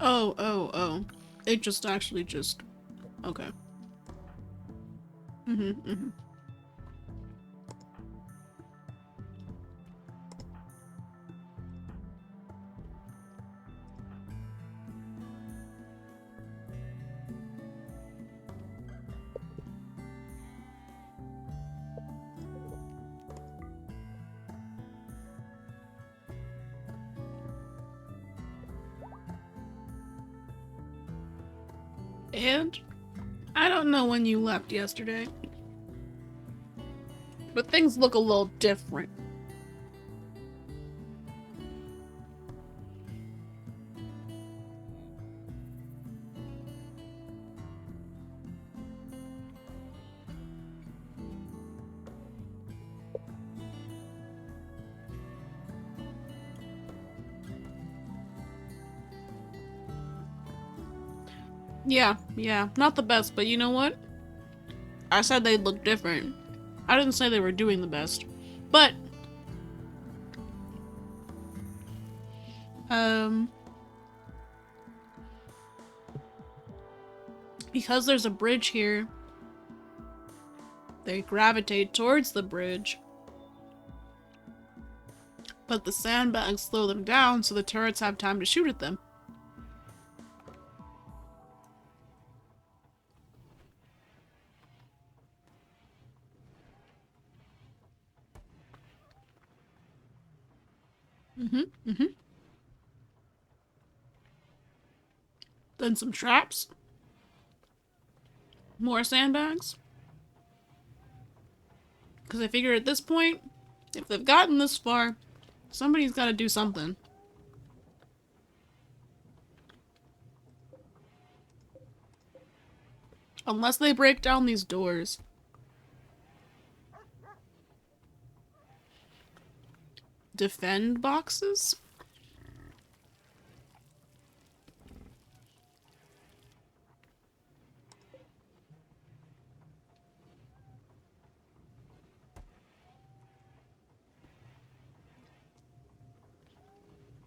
Oh. It just actually just... Okay. And I don't know when you left yesterday, but things look a little different. Yeah, not the best, but you know what? I said they'd look different. I didn't say they were doing the best. But, because there's a bridge here, they gravitate towards the bridge. But the sandbags slow them down so the turrets have time to shoot at them. Then some traps. More sandbags. Because I figure at this point, if they've gotten this far, somebody's got to do something. Unless they break down these doors. Defend boxes?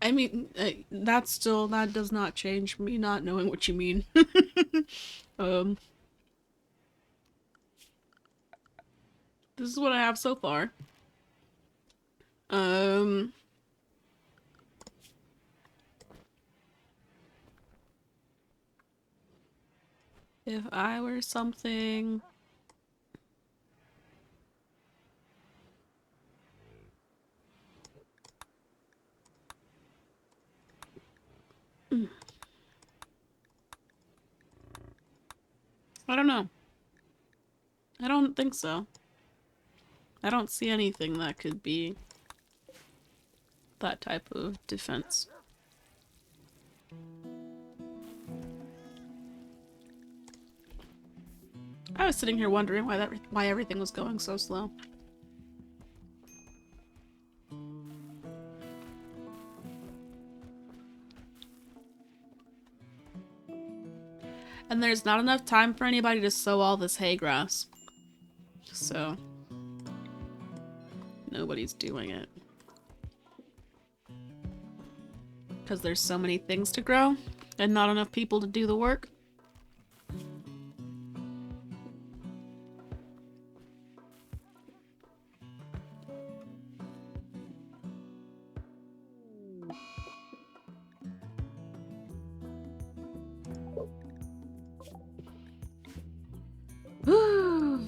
I mean, that does not change me not knowing what you mean. um, this is what I have so far. If I were something... I don't know. I don't think so. I don't see anything that could be that type of defense. I was sitting here wondering why everything was going so slow. And there's not enough time for anybody to sow all this hay grass. So, nobody's doing it. Because there's so many things to grow and not enough people to do the work.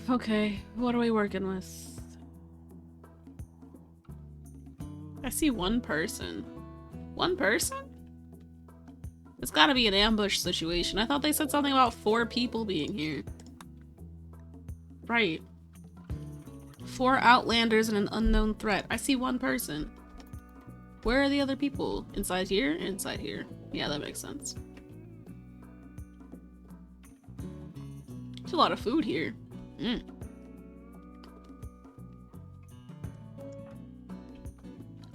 Okay, what are we working with? I see one person. One person? It's gotta be an ambush situation. I thought they said something about 4 people being here. Right. 4 outlanders and an unknown threat. I see one person. Where are the other people? Inside here? Inside here. Yeah, that makes sense. There's a lot of food here.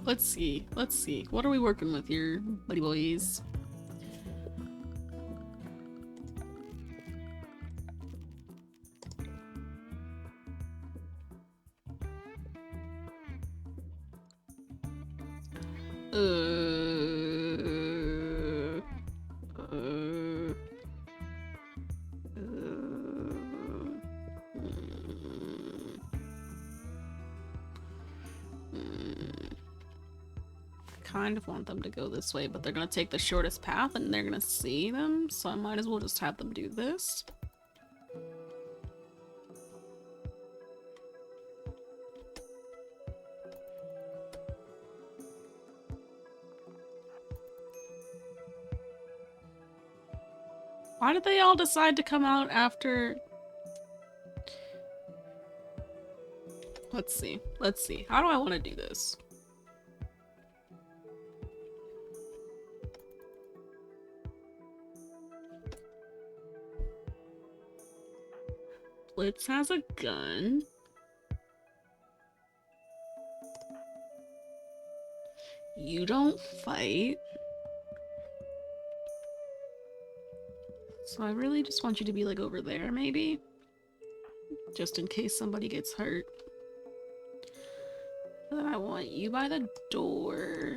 Let's see. Let's see. What are we working with here, buddy boys? Kind of want them to go this way, but they're gonna take the shortest path and they're gonna see them, so I might as well just have them do this. Why did they all decide to come out after? Let's see. Let's see. How do I want to do this? Blitz has a gun. You don't fight. So I really just want you to be like over there, maybe? Just in case somebody gets hurt. And then I want you by the door.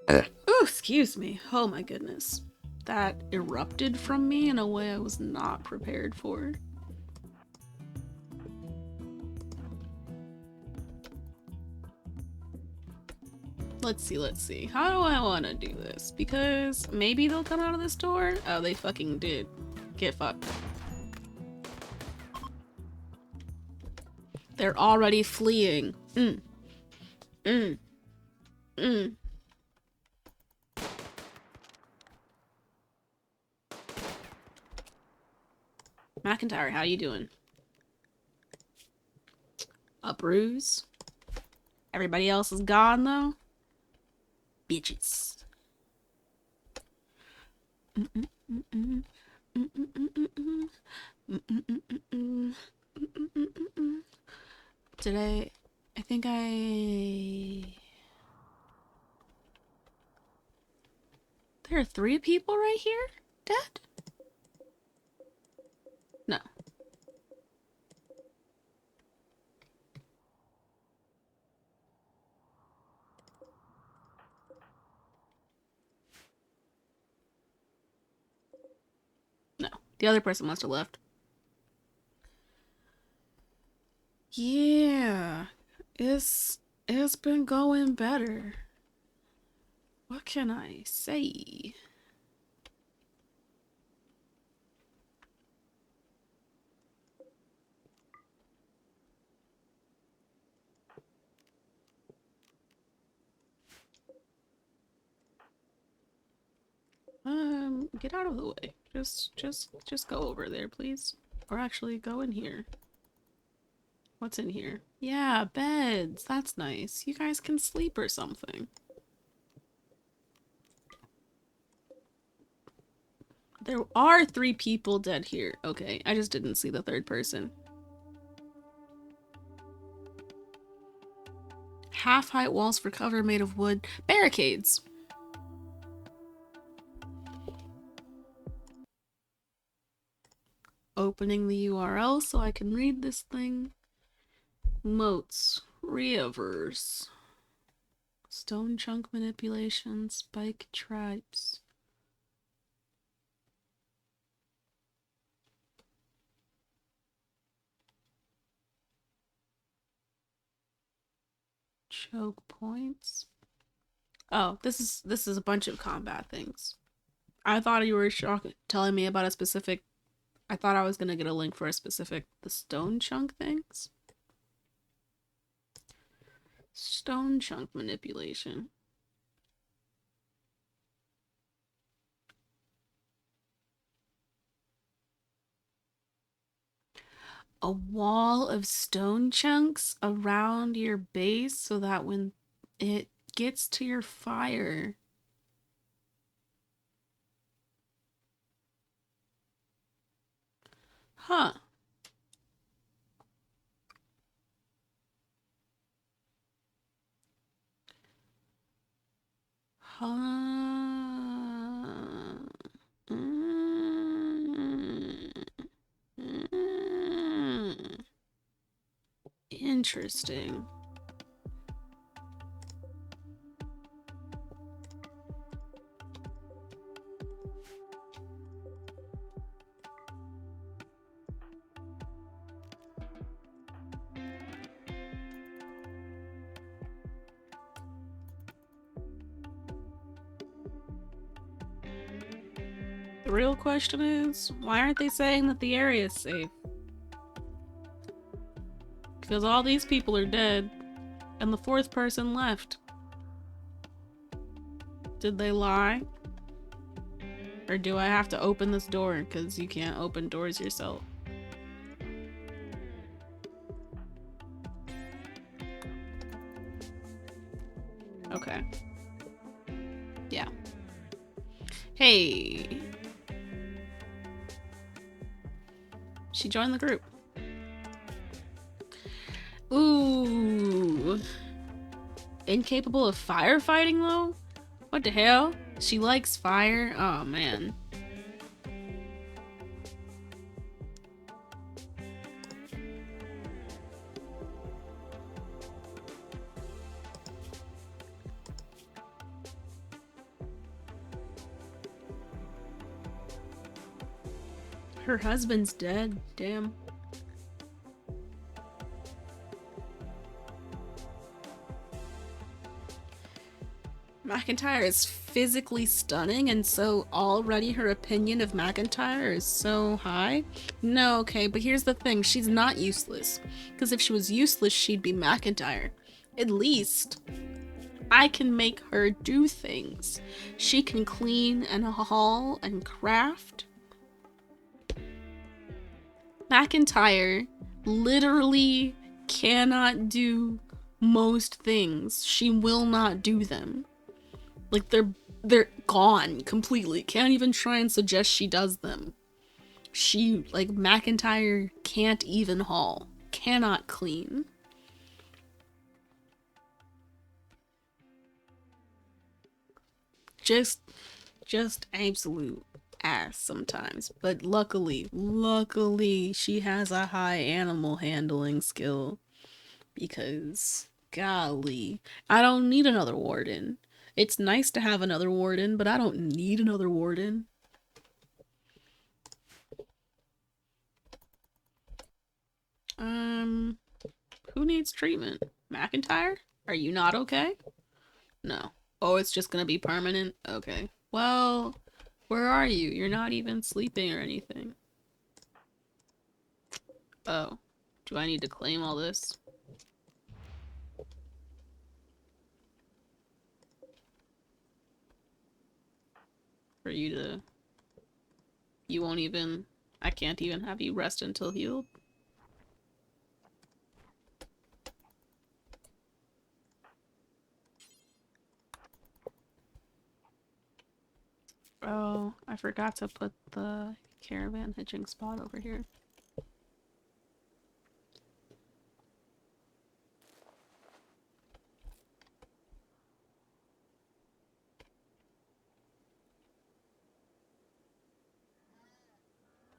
Oh, excuse me. Oh my goodness. That erupted from me in a way I was not prepared for. Let's see, let's see. How do I want to do this? Because maybe they'll come out of this door? Oh, they fucking did. Get fucked. They're already fleeing. McIntyre, how you doing? A bruise? Everybody else is gone, though? Bitches. Today, I think there are 3 people right here? Dead? No. No. The other person must have left. Yeah. It's been going better. What can I say? Get out of the way. Just go over there, please. Or actually, go in here. What's in here? Yeah, beds. That's nice. You guys can sleep or something. There are 3 people dead here. Okay, I just didn't see the 3rd person. Half-height walls for cover made of wood. Barricades! Opening the URL so I can read this thing. Moats. Rivers. Stone chunk manipulation. Spike tribes. Choke points. Oh, this is a bunch of combat things. I thought you were telling me about a specific. I thought I was gonna get a link for a specific the stone chunk things. Stone chunk manipulation. A wall of stone chunks around your base so that when it gets to your fire. Huh. Huh. Interesting. The real question is, why aren't they saying that the area is safe? Because all these people are dead, and the 4th person left. Did they lie? Or do I have to open this door because you can't open doors yourself? Okay. Yeah. Hey. She joined the group. Ooh. Incapable of firefighting though? What the hell? She likes fire? Oh man. Her husband's dead. Damn. McIntyre is physically stunning, and so already her opinion of McIntyre is so high? No, okay, but here's the thing. She's not useless. Because if she was useless, she'd be McIntyre. At least, I can make her do things. She can clean and haul and craft. McIntyre literally cannot do most things. She will not do them. Like, they're gone completely. Can't even try and suggest she does them. She, like, McIntyre can't even haul. Cannot clean. Just absolute ass sometimes. But luckily, she has a high animal handling skill. Because, golly, I don't need another warden. It's nice to have another warden, but I don't need another warden. Who needs treatment? McIntyre? Are you not okay? No. Oh, it's just gonna be permanent? Okay. Well, where are you? You're not even sleeping or anything. Oh. Do I need to claim all this? For you to... You won't even... I can't even have you rest until healed? Oh, I forgot to put the caravan hitching spot over here.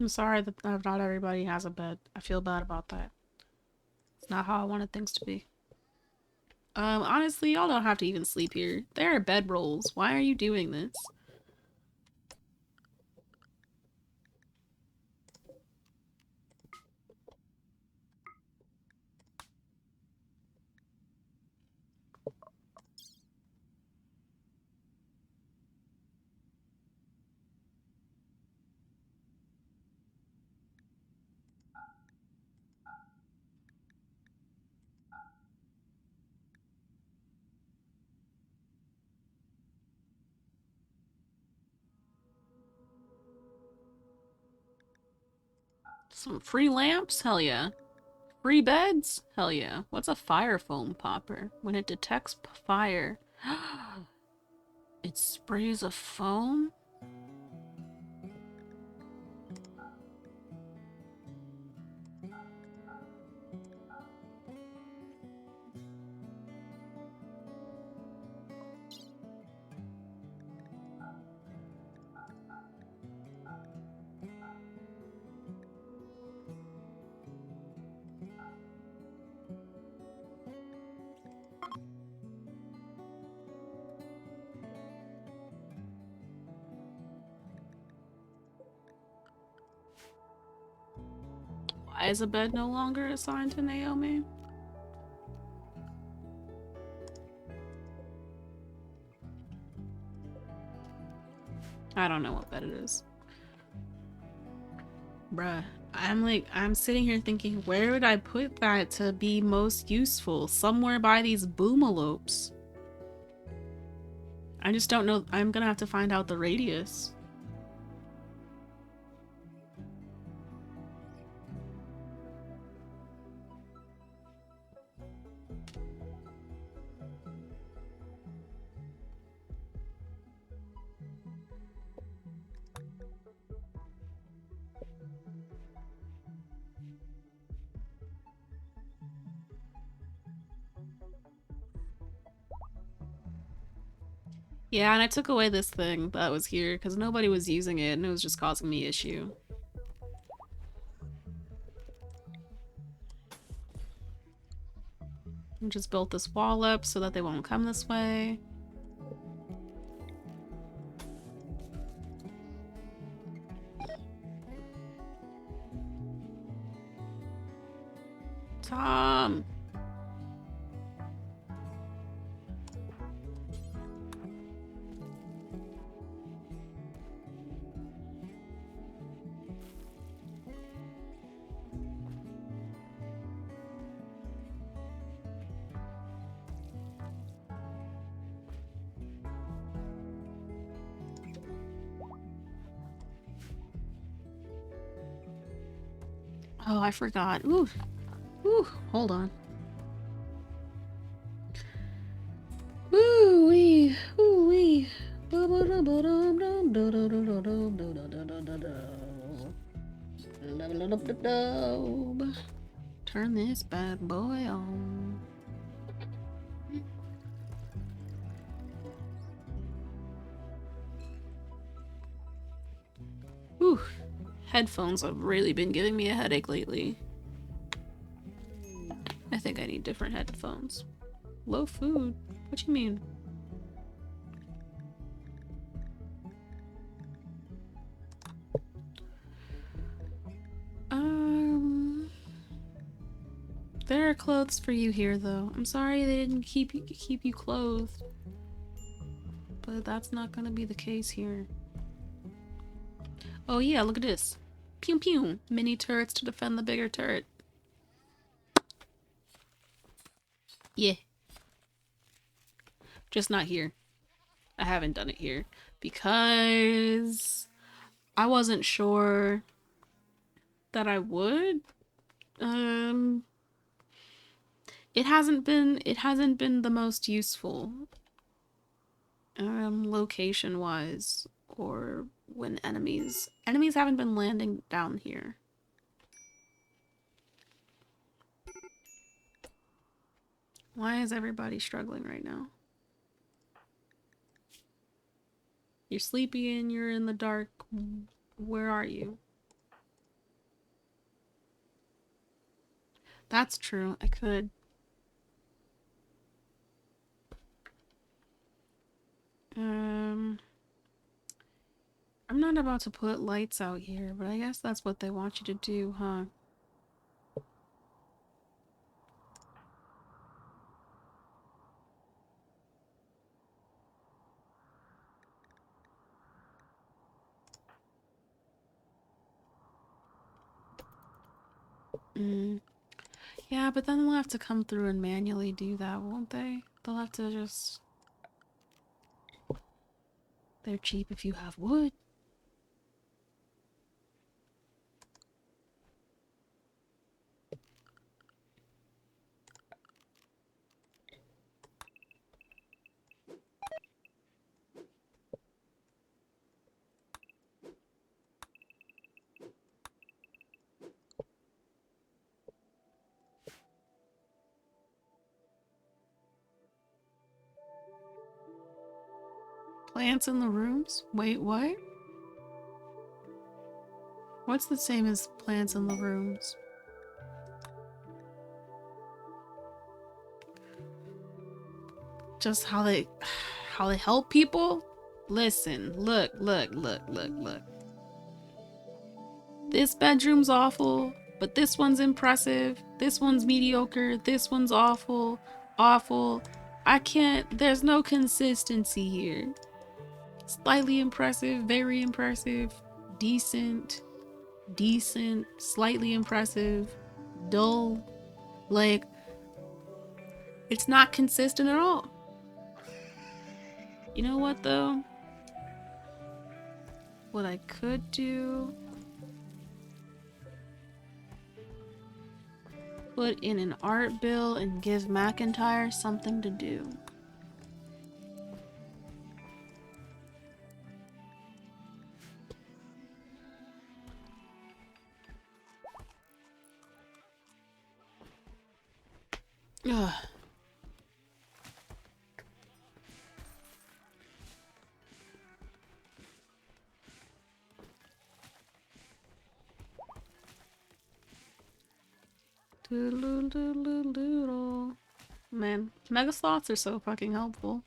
I'm sorry that not everybody has a bed. I feel bad about that. It's not how I wanted things to be. Honestly, y'all don't have to even sleep here. There are bed rolls. Why are you doing this? Some free lamps? Hell yeah. Free beds? Hell yeah. What's a fire foam popper? When it detects fire, it sprays a foam? Why is a bed no longer assigned to Naomi? I don't know what bed it is. Bruh, I'm sitting here thinking, where would I put that to be most useful? Somewhere by these boomalopes. I just don't know. I'm gonna have to find out the radius. Yeah, and I took away this thing that was here because nobody was using it and it was just causing me issue. I just built this wall up so that they won't come this way. Tom! Oh, I forgot. Ooh. Ooh, hold on. Ooh-wee. Ooh-wee. Turn this bad boy on. Whew. Headphones have really been giving me a headache lately. I think I need different headphones. Low food? What you mean? There are clothes for you here, though. I'm sorry they didn't keep you clothed, but that's not gonna be the case here. Oh yeah, look at this. Pew pew. Mini turrets to defend the bigger turret. Yeah. Just not here. I haven't done it here because I wasn't sure that I would. It hasn't been the most useful location wise, or when enemies haven't been landing down here. Why is everybody struggling right now? You're sleepy and you're in the dark. Where are you? That's true. I could. I'm not about to put lights out here, but I guess that's what they want you to do, huh? Yeah, but then they'll have to come through and manually do that, won't they? They'll have to just... They're cheap if you have wood. Plants in the rooms? Wait, what? What's the same as plants in the rooms? Just how they help people? Listen, look. This bedroom's awful, but this one's impressive. This one's mediocre. This one's awful. Awful. I can't, there's no consistency here. Slightly impressive, very impressive, decent, slightly impressive, dull. Like, it's not consistent at all. You know what, though? What I could do... Put in an art bill and give McIntyre something to do. Ugh. Doodle doodle doodle. Man, mega slots are so fucking helpful.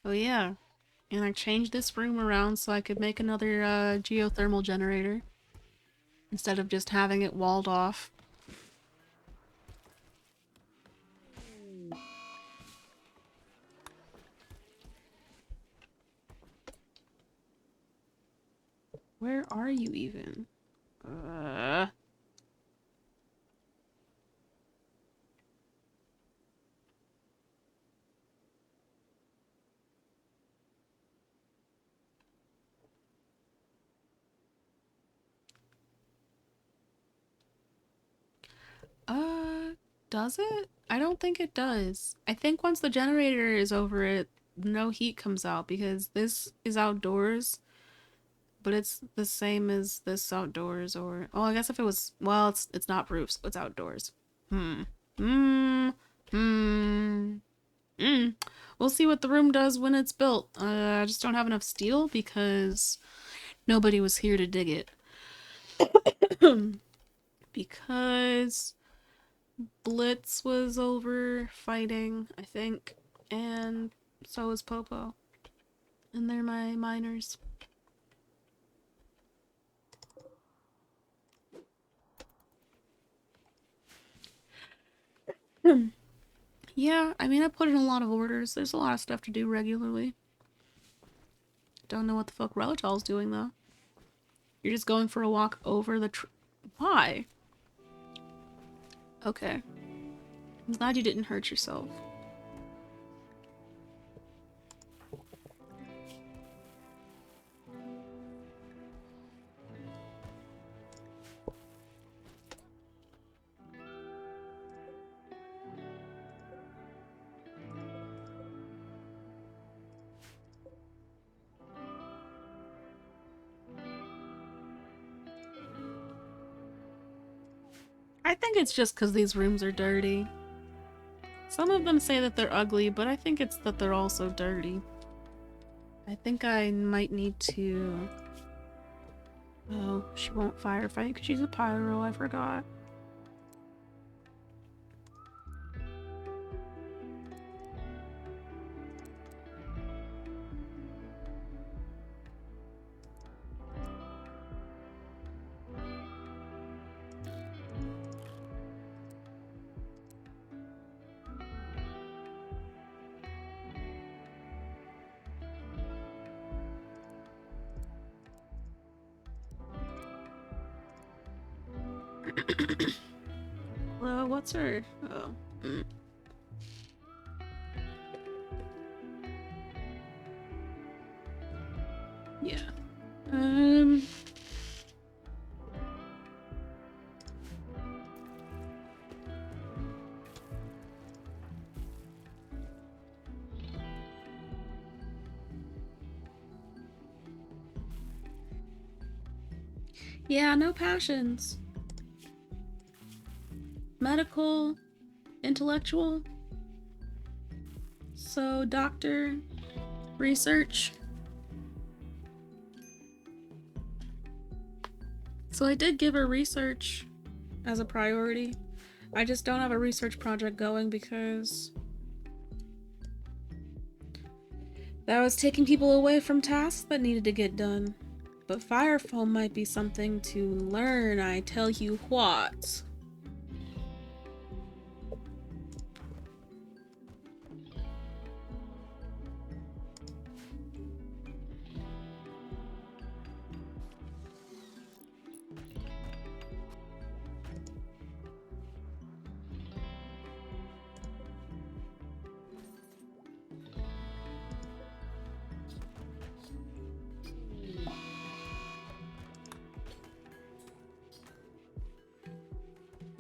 Oh yeah, and I changed this room around so I could make another geothermal generator instead of just having it walled off. Where are you even? Does it? I don't think it does. I think once the generator is over it, no heat comes out because this is outdoors, but it's the same as this outdoors. Or oh, I guess if it was, well, it's not roof, so it's outdoors. Hmm. Hmm. Hmm. Hmm. We'll see what the room does when it's built. I just don't have enough steel because nobody was here to dig it. Because Blitz was over fighting, I think, and so was Popo. And they're my miners. Yeah, I mean, I put in a lot of orders. There's a lot of stuff to do regularly. Don't know what the fuck Relitol's doing, though. You're just going for a walk over the Why? Okay. I'm glad you didn't hurt yourself. I think it's just because these rooms are dirty. Some of them say that they're ugly, but I think it's that they're also dirty. I think I might need to... Oh, she won't firefight because she's a pyro, I forgot. Well, what's her? Oh. Yeah. Yeah, no passions. Medical, intellectual. So, doctor, research. So I did give her research as a priority. I just don't have a research project going because that was taking people away from tasks that needed to get done. But fire foam might be something to learn, I tell you what.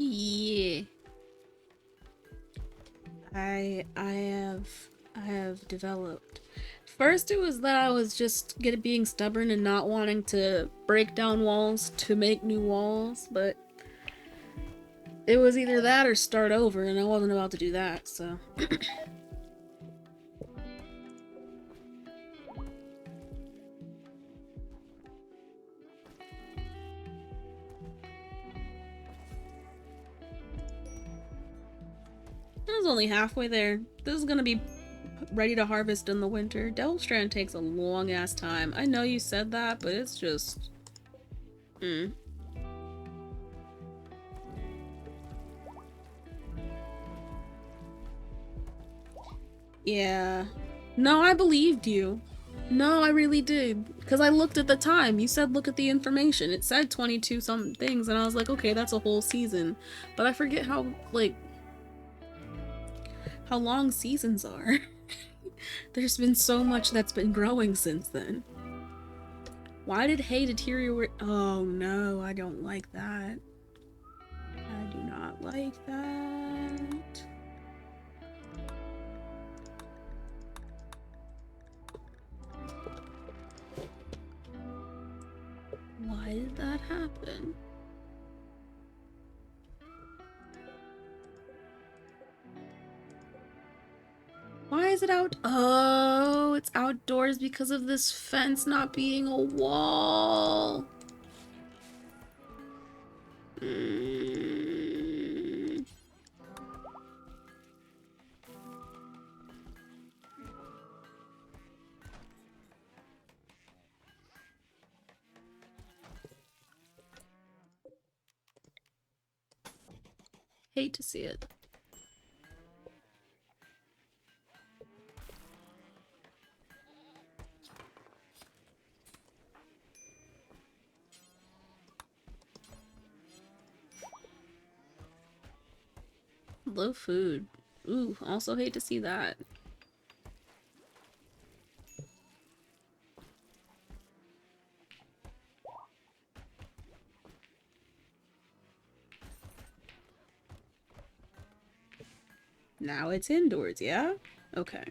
Yeah. I have developed. First it was that I was just being stubborn and not wanting to break down walls to make new walls, but it was either that or start over, and I wasn't about to do that, so. I was only halfway there. This is gonna be ready to harvest in the winter. Devil Strand takes a long ass time. I know you said that, but it's just... Yeah. No, I believed you. No, I really did. Because I looked at the time. You said look at the information. It said 22 something things, and I was like, okay, that's a whole season. But I forget how, like, how long seasons are. There's been so much that's been growing since then. Why did hay deteriorate? Oh no, I don't like that. I do not like that. that happen? Why is it out? Oh, it's outdoors because of this fence not being a wall. Mm. Hate to see it. Low food. Ooh, also hate to see that. Now it's indoors, yeah? Okay.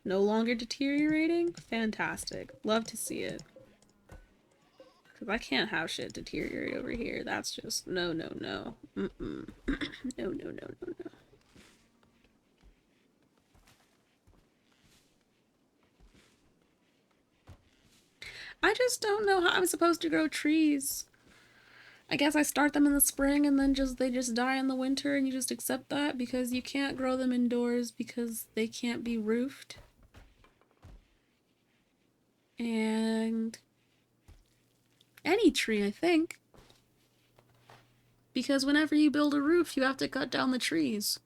No longer deteriorating? Fantastic. Love to see it. Because I can't have shit deteriorate over here. That's just no, no, no. Mm-mm. No, no, no, no, no. I just don't know how I'm supposed to grow trees. I guess I start them in the spring and then they just die in the winter and you just accept that because you can't grow them indoors because they can't be roofed. And any tree, I think. Because whenever you build a roof, you have to cut down the trees.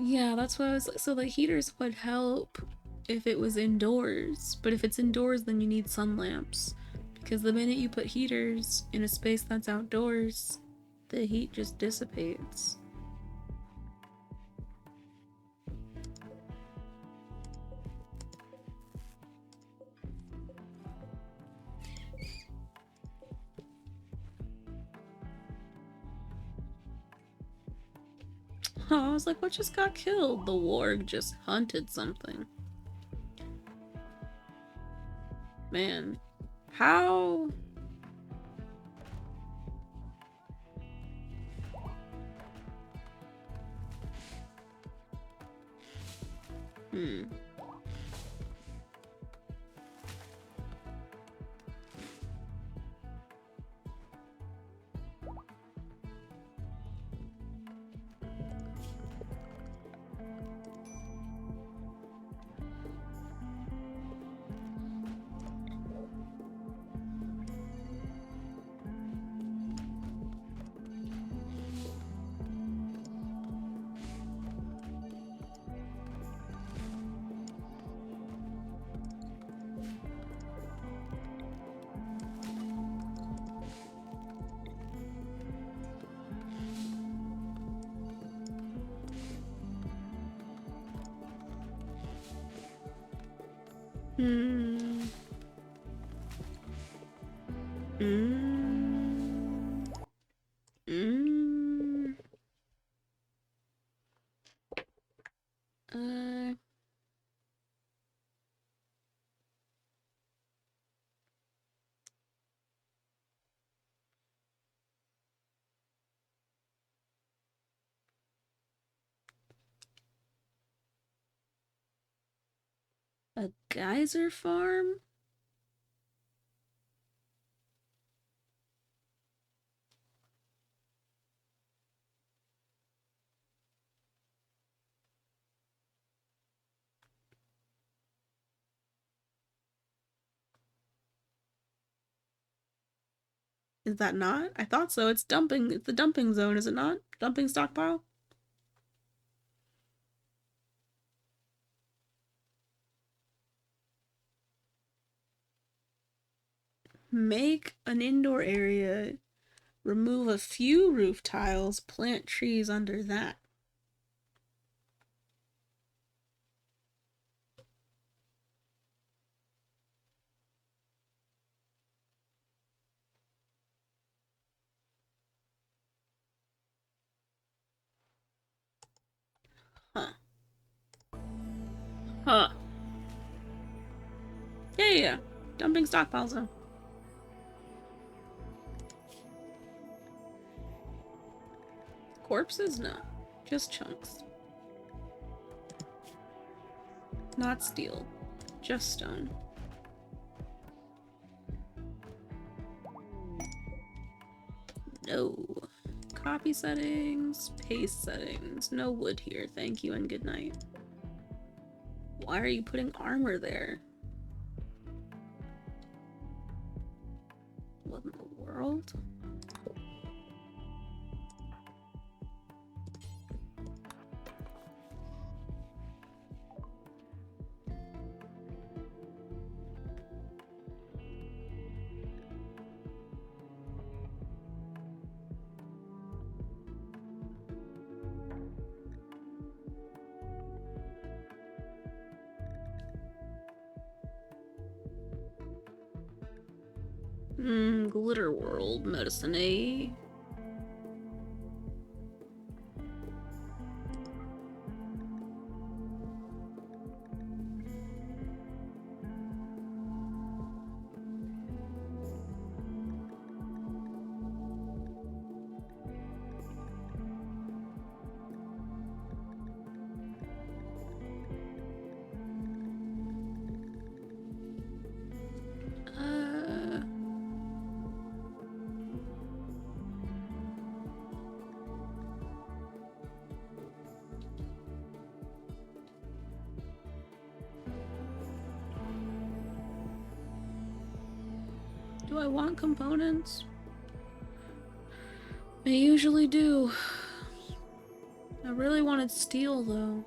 Yeah, that's what I was like. So the heaters would help if it was indoors, but if it's indoors, then you need sun lamps. Because the minute you put heaters in a space that's outdoors, the heat just dissipates. Oh, I was like, what just got killed? The warg just hunted something. Man, how? Hmm. Hmm. Mm. Mm. Uh. A geyser farm? Is that not? I thought so. It's dumping. It's the dumping zone, is it not? Dumping stockpile? Make an indoor area. Remove a few roof tiles. Plant trees under that. Huh. Huh. Yeah. Dumping stockpile zone. Corpses? No. Just chunks. Not steel. Just stone. No. Copy settings. Paste settings. No wood here. Thank you and good night. Why are you putting armor there? What in the world? Glitter World Medicine A. Do I want components? I usually do. I really wanted steel though.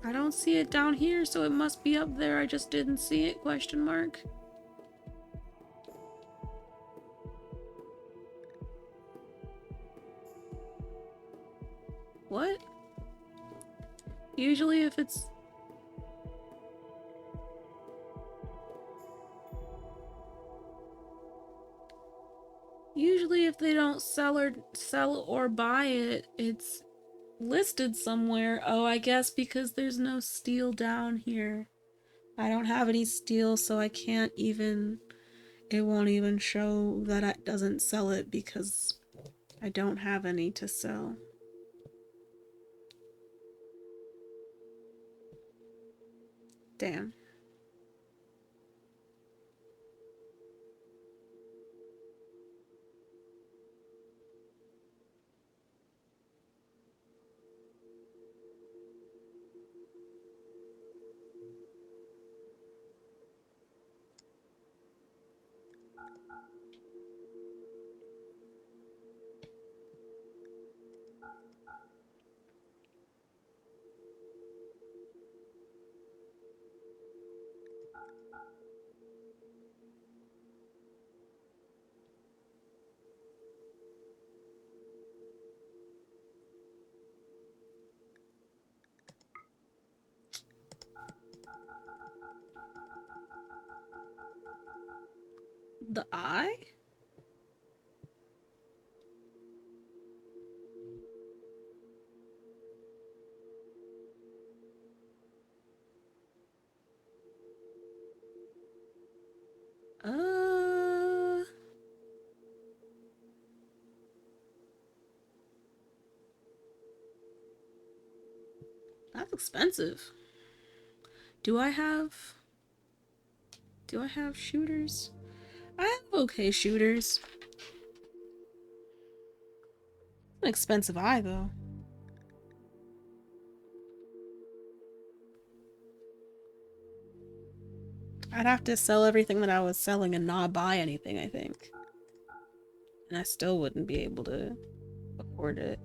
I don't see it down here, so it must be up there. I just didn't see it, question mark. What? Usually if it's... Usually if they don't sell or buy it, it's listed somewhere. Oh, I guess because there's no steel down here. I don't have any steel, so I can't even... It won't even show that it doesn't sell it because I don't have any to sell. Damn. The eye? That's expensive. Do I have shooters? I have okay shooters. An expensive eye though. I'd have to sell everything that I was selling and not buy anything, I think. And I still wouldn't be able to afford it.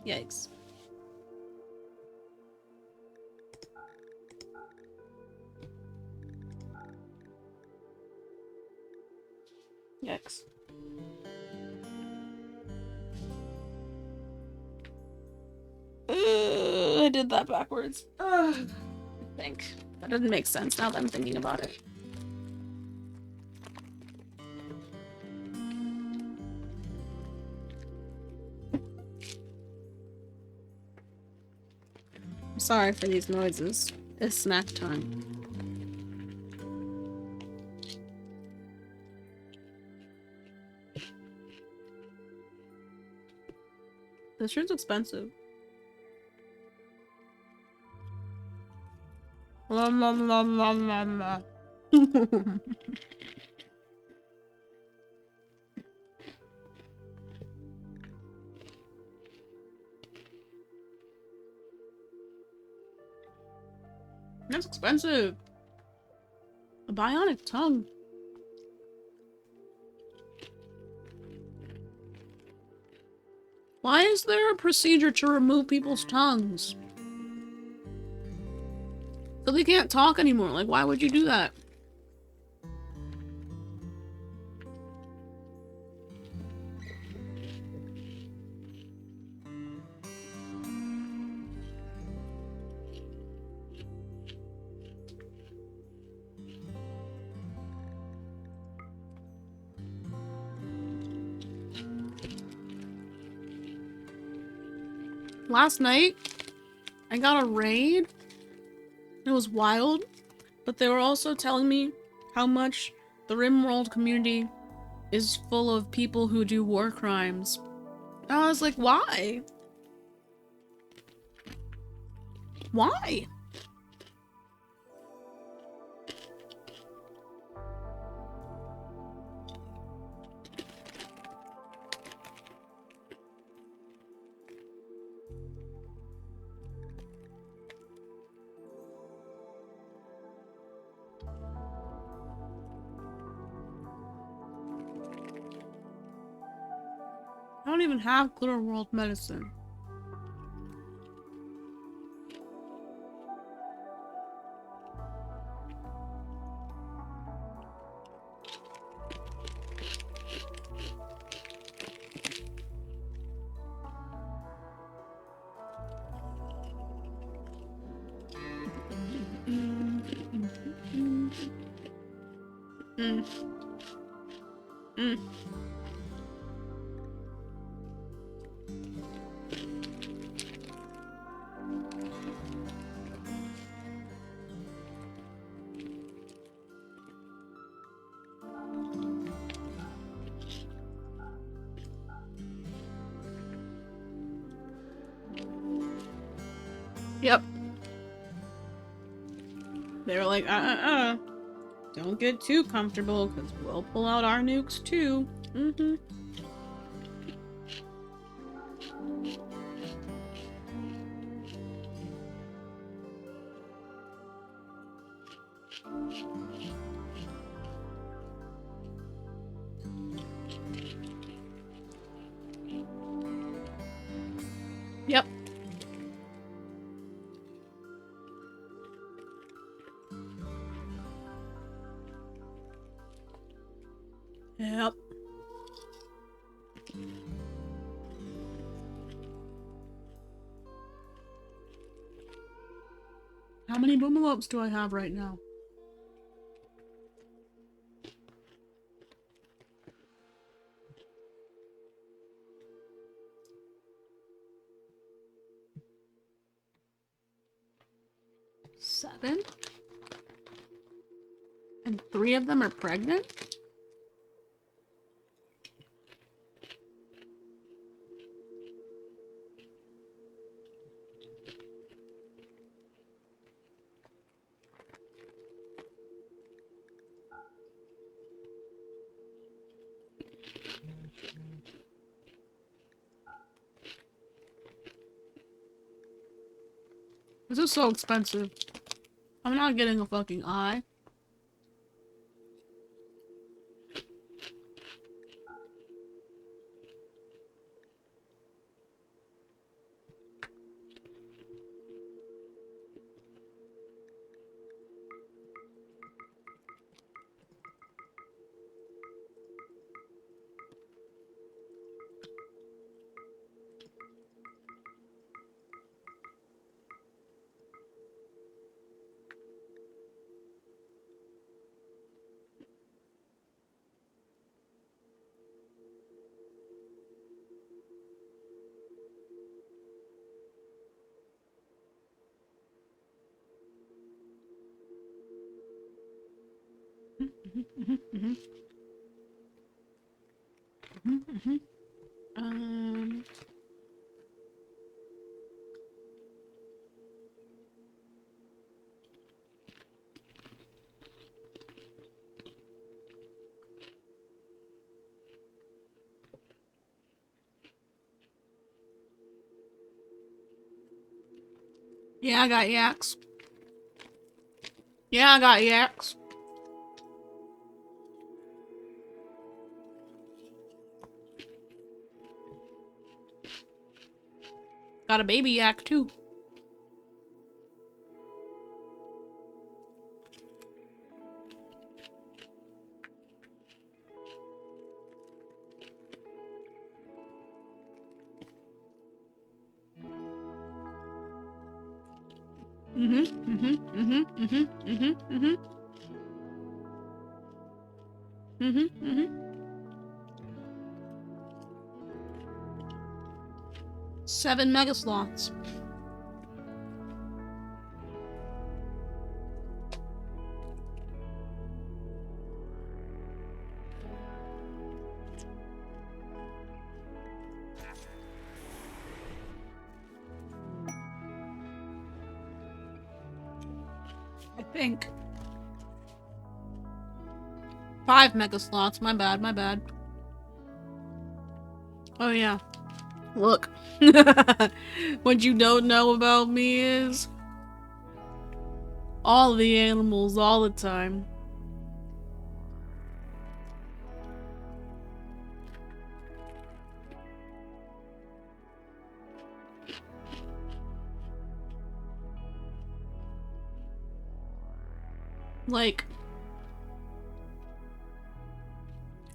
Yikes. Yikes. I did that backwards. I think. That doesn't make sense now that I'm thinking about it. I'm sorry for these noises. It's snack time. This shirt's expensive. La la la la la la. That's expensive. A bionic tongue. Why is there a procedure to remove people's tongues? So they can't talk anymore. Like, why would you do that? Last night, I got a raid. It was wild, but they were also telling me how much the RimWorld community is full of people who do war crimes. And I was like, why? Why? I don't even have Glitter World medicine. Yep. They were like, don't get too comfortable, because we'll pull out our nukes too. Mm-hmm. Yep. Yep. How many boomalopes do I have right now? Seven? And 3 of them are pregnant? This is so expensive. I'm not getting a fucking eye. Um. Yeah, I got yaks. Yeah, I got yaks. Got a baby yak too. Seven mega sloths. I think. 5 mega sloths. My bad, my bad. Oh yeah. Look. What you don't know about me is all the animals all the time. Like,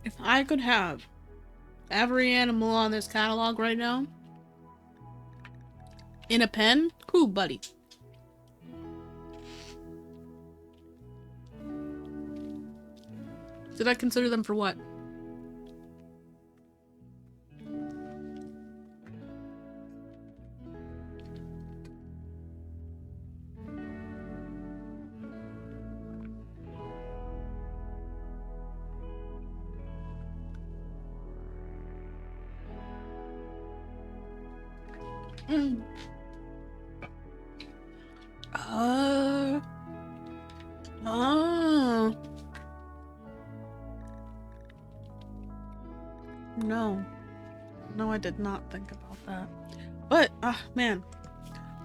if I could have every animal on this catalog right now in a pen, cool, buddy. Did I consider them for what? Mm. Oh. No. No, I did not think about that. But, man.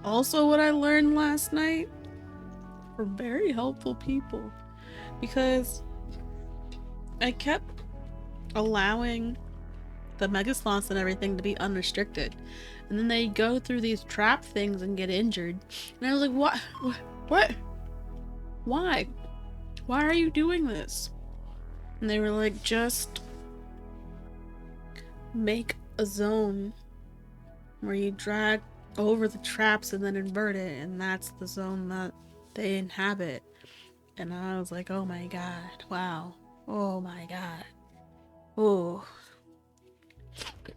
Also, what I learned last night were very helpful people. Because I kept allowing the mega sloths and everything to be unrestricted. And then they go through these trap things and get injured. And I was like, what? What? Why? Why are you doing this? And they were like, just make a zone where you drag over the traps and then invert it, and that's the zone that they inhabit. And I was like, oh my god, wow. Oh my god. Oh.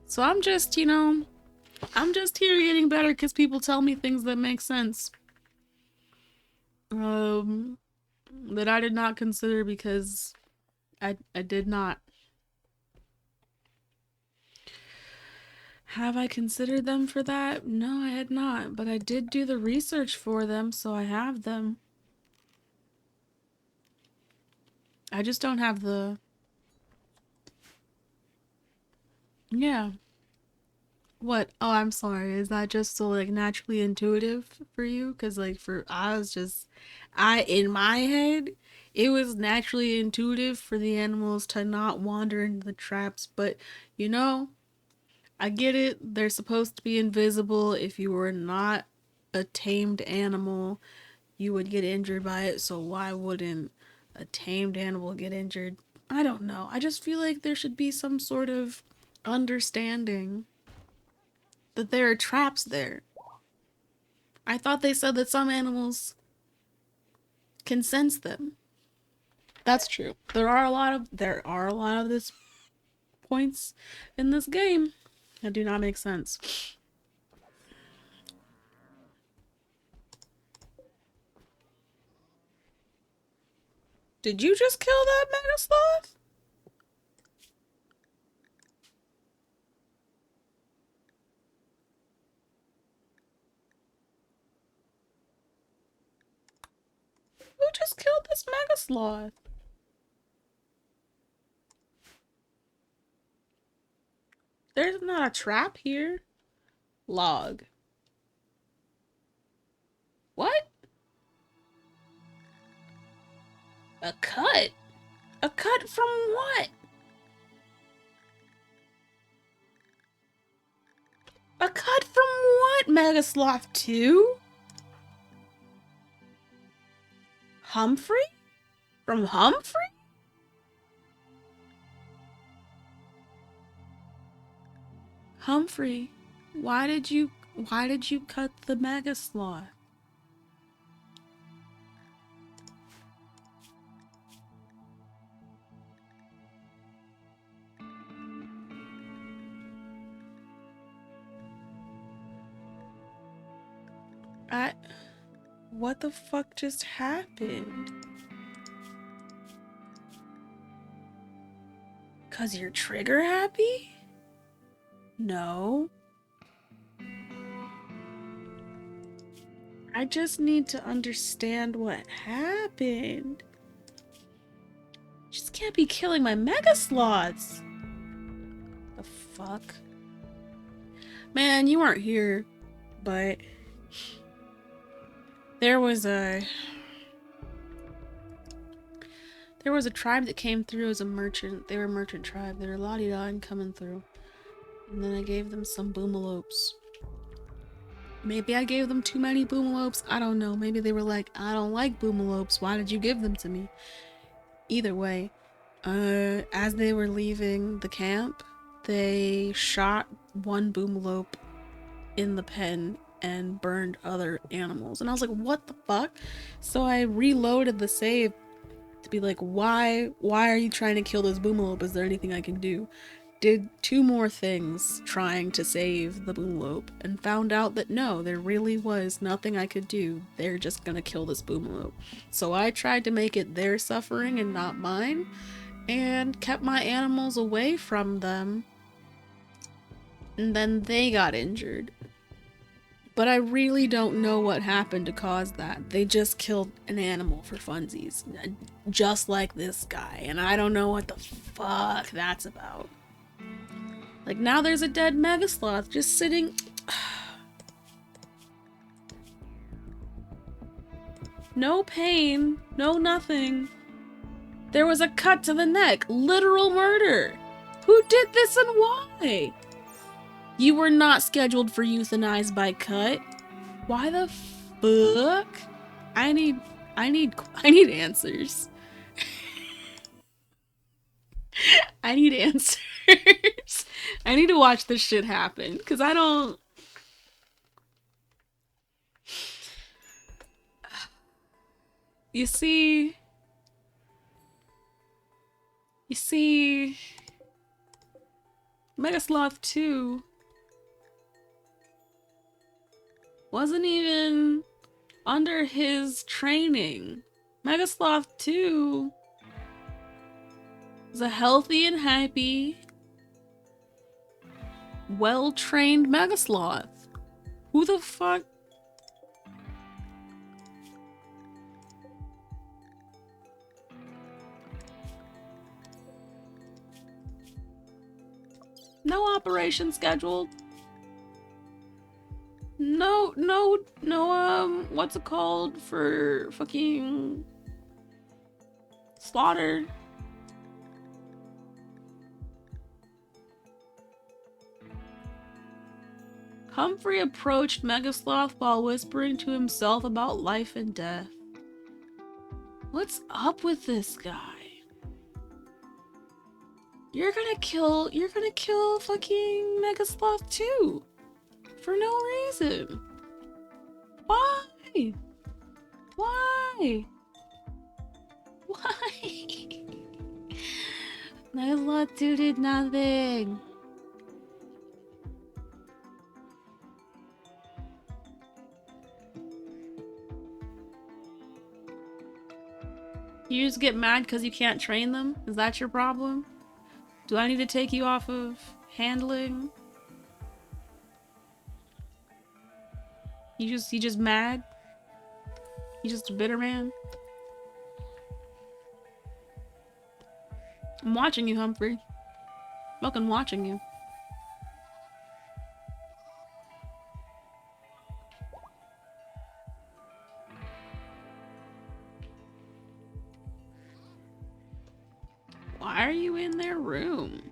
So I'm just, I'm just here getting better because people tell me things that make sense. That I did not consider because I did not. Have I considered them for that? No, I had not, but I did do the research for them, so I have them. I just don't have the... Yeah. What? Oh, I'm sorry. Is that just so, like, naturally intuitive for you? Because, like, in my head, it was naturally intuitive for the animals to not wander into the traps, but, I get it. They're supposed to be invisible. If you were not a tamed animal, you would get injured by it, so why wouldn't a tamed animal get injured? I don't know. I just feel like there should be some sort of understanding that there are traps there. I thought they said that some animals can sense them. That's true. There are a lot of this points in this game that do not make sense. Did you just kill that mega sloth? Who just killed this mega sloth? There's not a trap here. Log. What? A cut? A cut from what? A cut from what, Mega Sloth 2? Humphrey? From Humphrey? Humphrey, why did you cut the Mega Sloth? What the fuck just happened? 'Cause you're trigger happy? No. I just need to understand what happened. Just can't be killing my mega sloths. The fuck? Man, you weren't here, but there was a tribe that came through as a merchant. They were a merchant tribe. They were la-di-da and coming through. And then I gave them some boomalopes. Maybe I gave them too many boomalopes. I don't know. Maybe they were like, I don't like boomalopes. Why did you give them to me? Either way, as they were leaving the camp, they shot one boomalope in the pen and burned other animals. And I was like, what the fuck? So I reloaded the save to be like, why are you trying to kill this boomalope? Is there anything I can do? Did 2 more things trying to save the boomalope and found out that no, there really was nothing I could do. They're just gonna kill this boomalope. So I tried to make it their suffering and not mine, and kept my animals away from them, and then they got injured. But I really don't know what happened to cause that. They just killed an animal for funsies, just like this guy, and I don't know what the fuck that's about. Like, now there's a dead mega sloth just sitting. No pain, no nothing. There was a cut to the neck. Literal murder. Who did this and why? You were not scheduled for euthanize by cut. Why the fuck? I need answers. I need answers. I need to watch this shit happen, because I don't... You see, Mega Sloth 2 wasn't even under his training. Mega Sloth 2 was a healthy and happy, well-trained Mega Sloth. Who the fuck? No operation scheduled. No, what's it called for fucking slaughter? Humphrey approached Megasloth while whispering to himself about life and death. What's up with this guy? You're gonna kill fucking Megasloth too. For no reason. Why? Why? Why? Megasloth 2 did nothing. You just get mad because you can't train them? Is that your problem? Do I need to take you off of handling? You just mad? You just a bitter man? I'm watching you, Humphrey. Fucking watching you. Why are you in their room?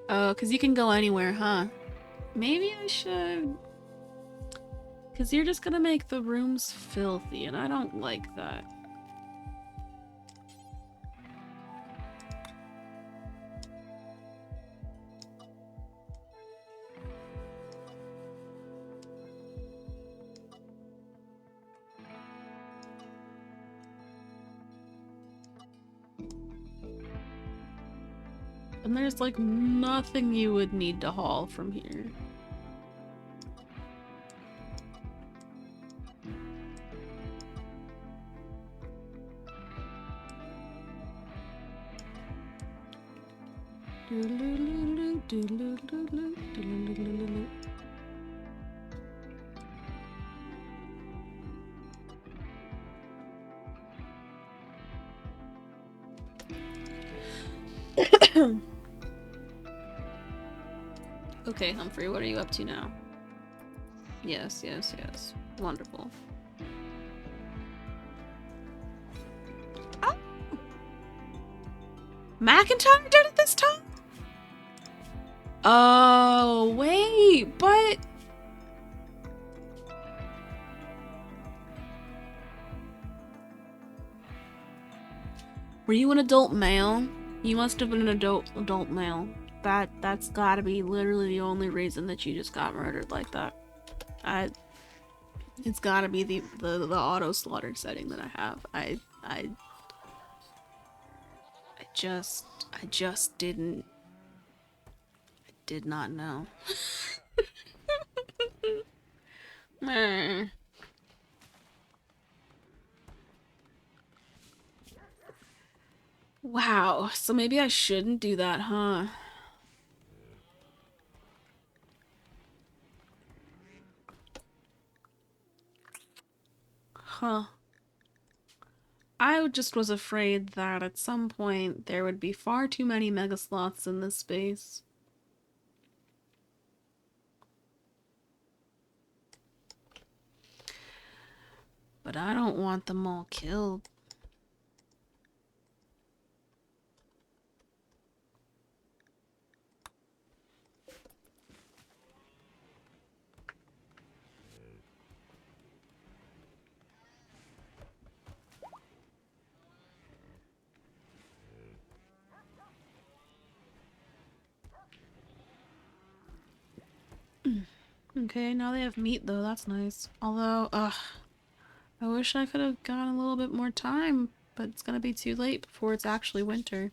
Oh, because you can go anywhere, huh? Maybe I should... Because you're just gonna make the rooms filthy, and I don't like that. And there's like nothing you would need to haul from here. Okay, Humphrey, what are you up to now? Yes, yes, yes. Wonderful. Oh! McIntyre did it this time? Oh, wait, but... Were you an adult male? You must have been an adult male. That's gotta be literally the only reason that you just got murdered like that. It's gotta be the auto slaughter setting that I have. I just did not know. Wow, so maybe I shouldn't do that, huh? Huh. I just was afraid that at some point there would be far too many mega sloths in this space. But I don't want them all killed. Okay, now they have meat though, that's nice. Although, I wish I could have gotten a little bit more time, but it's gonna be too late before it's actually winter.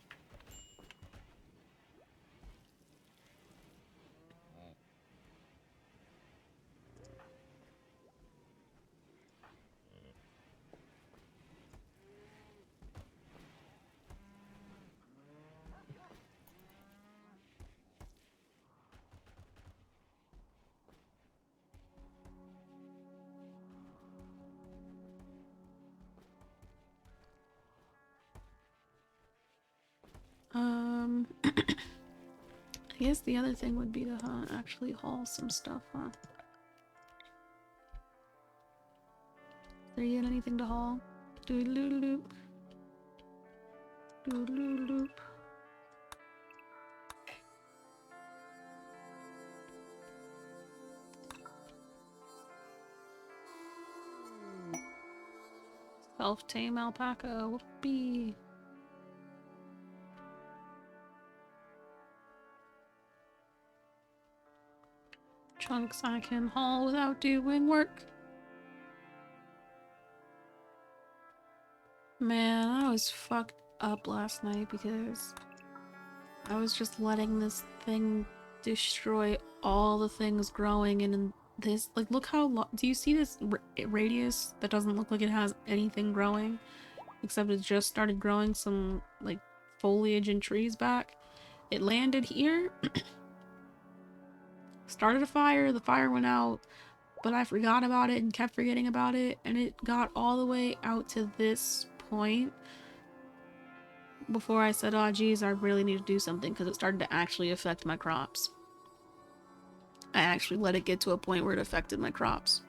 I guess the other thing would be to actually haul some stuff, huh? Is there yet anything to haul? Doodle-loop. Doodle-loop. Self-tame alpaca, whoopee. Chunks I can haul without doing work. Man, I was fucked up last night because I was just letting this thing destroy all the things growing in this, like, look how do you see this radius that doesn't look like it has anything growing? Except it just started growing some, like, foliage and trees back. It landed here, started a fire, the fire went out, but I forgot about it and kept forgetting about it, and it got all the way out to this point before I said, oh geez, I really need to do something, because it started to actually affect my crops. I actually let it get to a point where it affected my crops.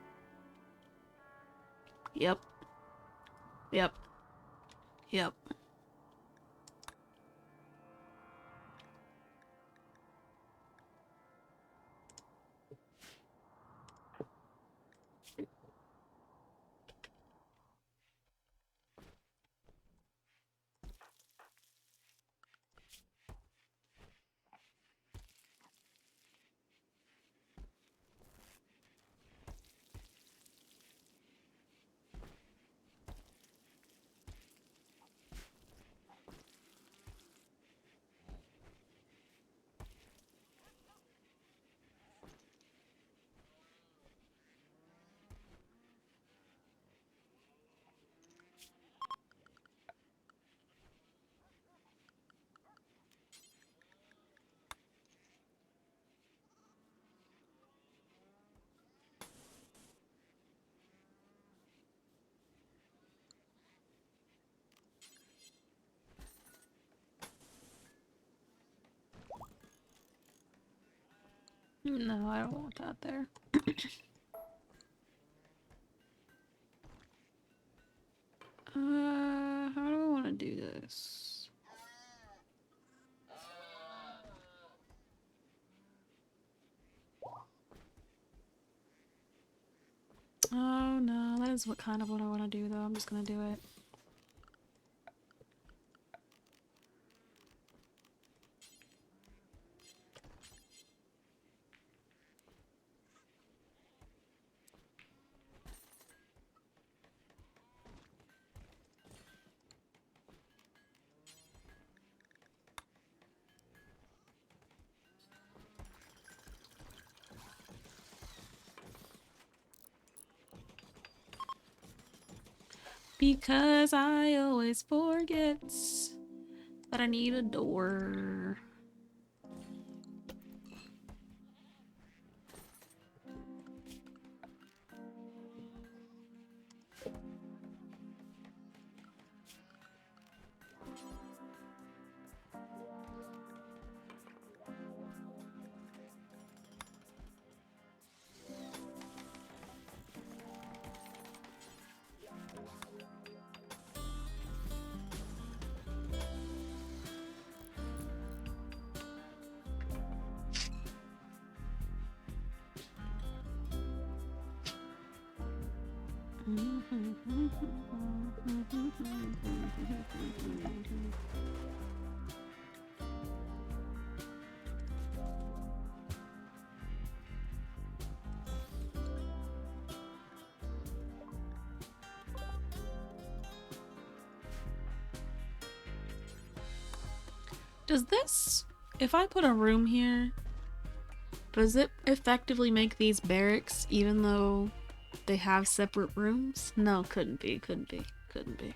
Yep. Yep. Yep. No, I don't want that there. How do I want to do this? Oh no, that is what kind of what I want to do though. I'm just gonna do it. Because I always forget that I need a door. Does this, if I put a room here, does it effectively make these barracks even though they have separate rooms? No, couldn't be, couldn't be, couldn't be.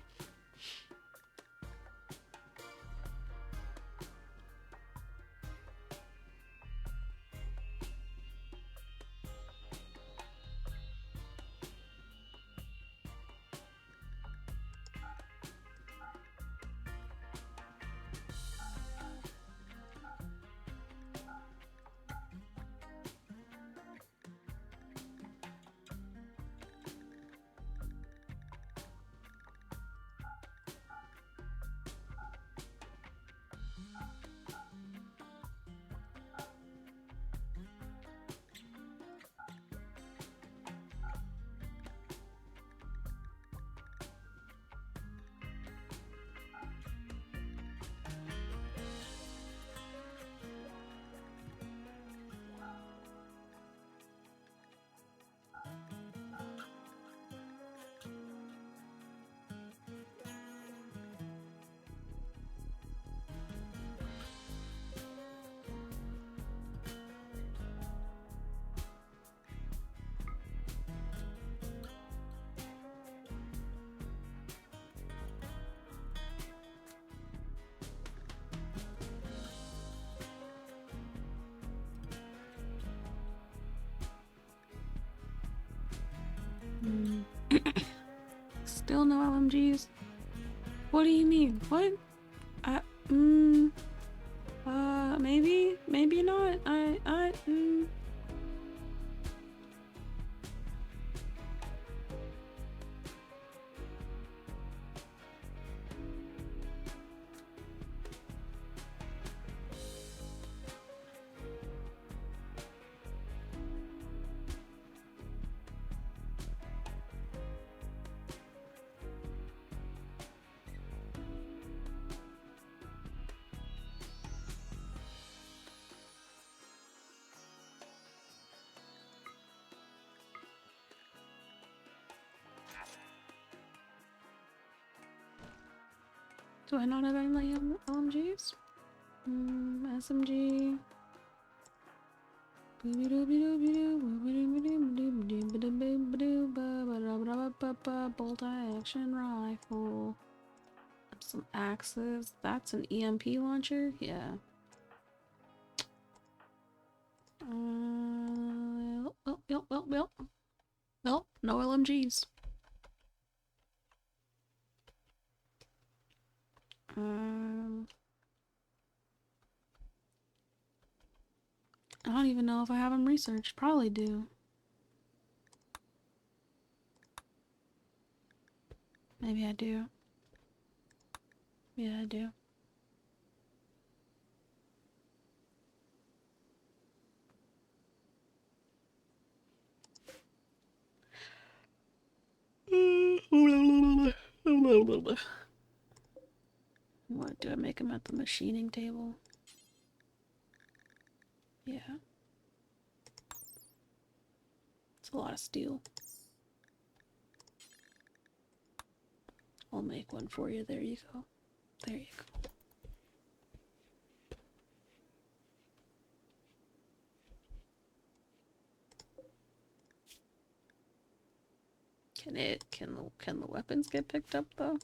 Still no LMGs? What do you mean? What? Maybe? Maybe not. Do I not have any LMGs? SMG. Bolt action rifle. Some axes. That's an EMP launcher? Yeah. Well, no LMGs. I don't even know if I have them researched. Probably do. Maybe I do. Yeah, I do. What, do I make them at the machining table? Yeah. It's a lot of steel. I'll make one for you. There you go. There you go. Can the weapons get picked up though?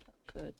Oh, good.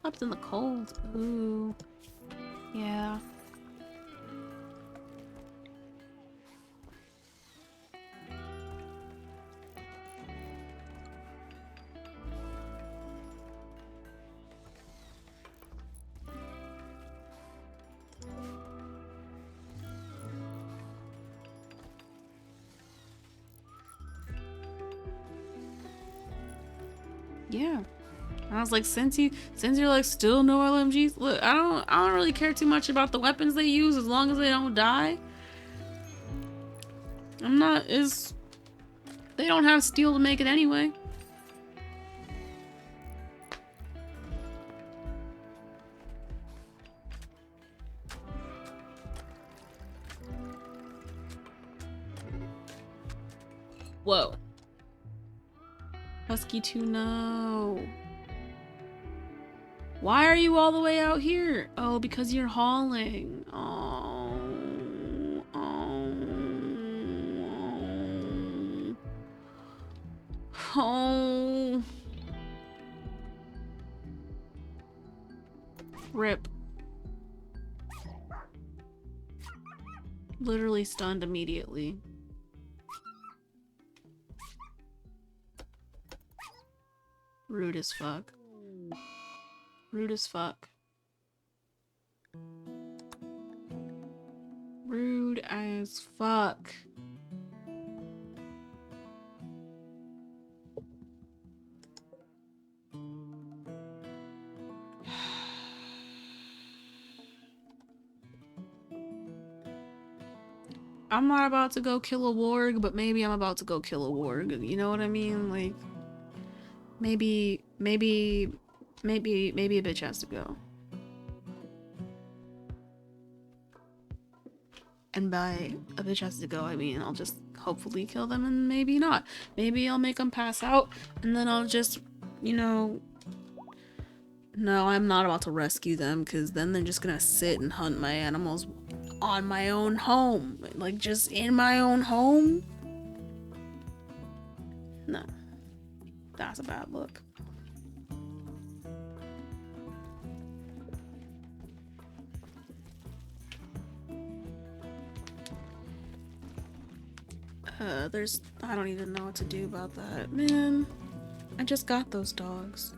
Up in the cold. Ooh. Yeah. Yeah. I was like, since you're like still no LMGs, look, I don't really care too much about the weapons they use as long as they don't die. They don't have steel to make it anyway. Whoa. Husky 2, no. Why are you all the way out here? Oh, because you're hauling. Oh. Oh. Rip. Literally stunned immediately. Rude as fuck. Rude as fuck. Rude as fuck. I'm not about to go kill a warg, but maybe I'm about to go kill a warg. You know what I mean? Like, maybe a bitch has to go. And by a bitch has to go, I mean I'll just hopefully kill them and maybe not. Maybe I'll make them pass out and then I'll just, you know... No, I'm not about to rescue them because then they're just gonna sit and hunt my animals on my own home. Like, just in my own home? No. That's a bad look. I don't even know what to do about that. Man, I just got those dogs.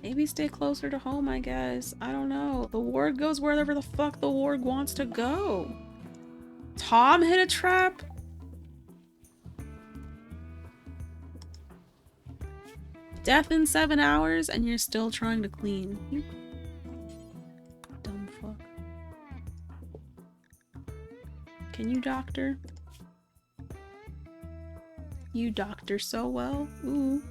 Maybe stay closer to home, I guess. I don't know. The warg goes wherever the fuck the warg wants to go. Tom hit a trap? Death in 7 hours and you're still trying to clean. You dumb fuck. Can you doctor? You doctor so well. Ooh.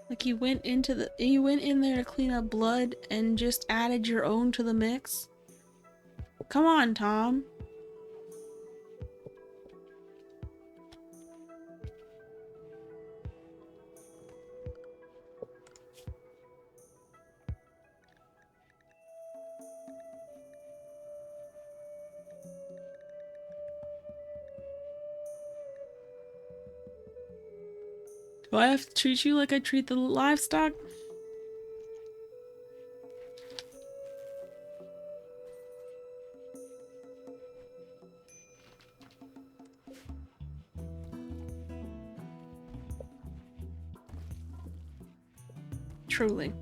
Like you went in there to clean up blood and just added your own to the mix? Come on, Tom. Do I have to treat you like I treat the livestock? Truly.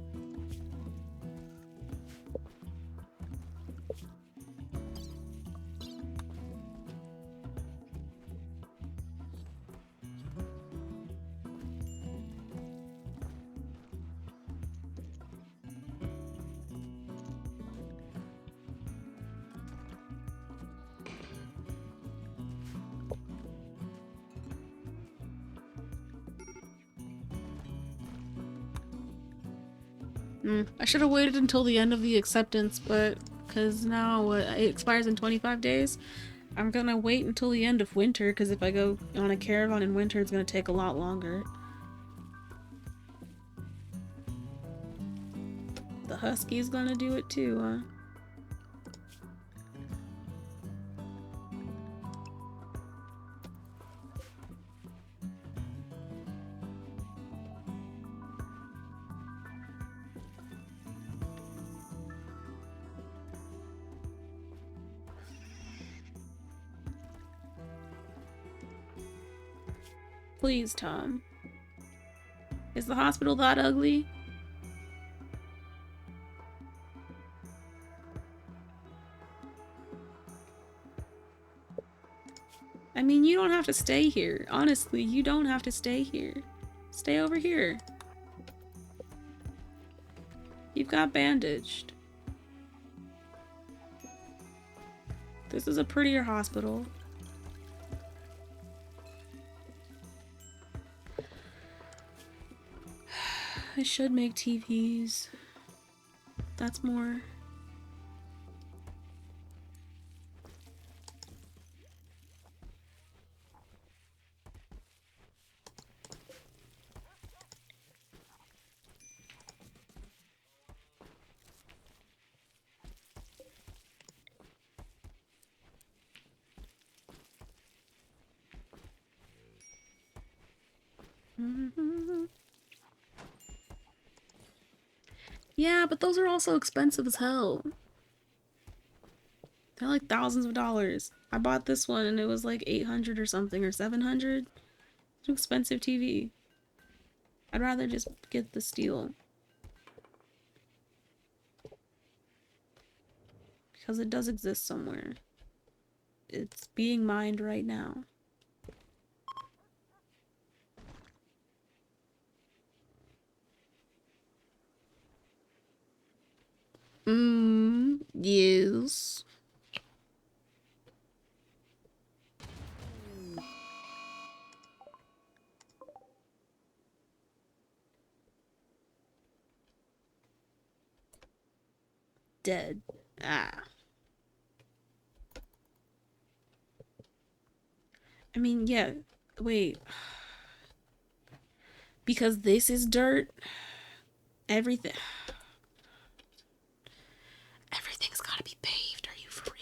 I should have waited until the end of the acceptance, but because now it expires in 25 days, I'm gonna wait until the end of winter, because if I go on a caravan in winter, it's gonna take a lot longer. The husky's gonna do it too, huh? Please, Tom. Is the hospital that ugly? I mean, you don't have to stay here. Honestly, you don't have to stay here. Stay over here. You've got bandaged. This is a prettier hospital. I should make TVs. That's more. Yeah, but those are also expensive as hell. They're like thousands of dollars. I bought this one and it was like 800 or something, or 700. It's an expensive TV. I'd rather just get the steel. Because it does exist somewhere. It's being mined right now. Yes. Dead. Ah. I mean, yeah. Wait. Because this is dirt. Everything. Everything's gotta be paved. Are you for real?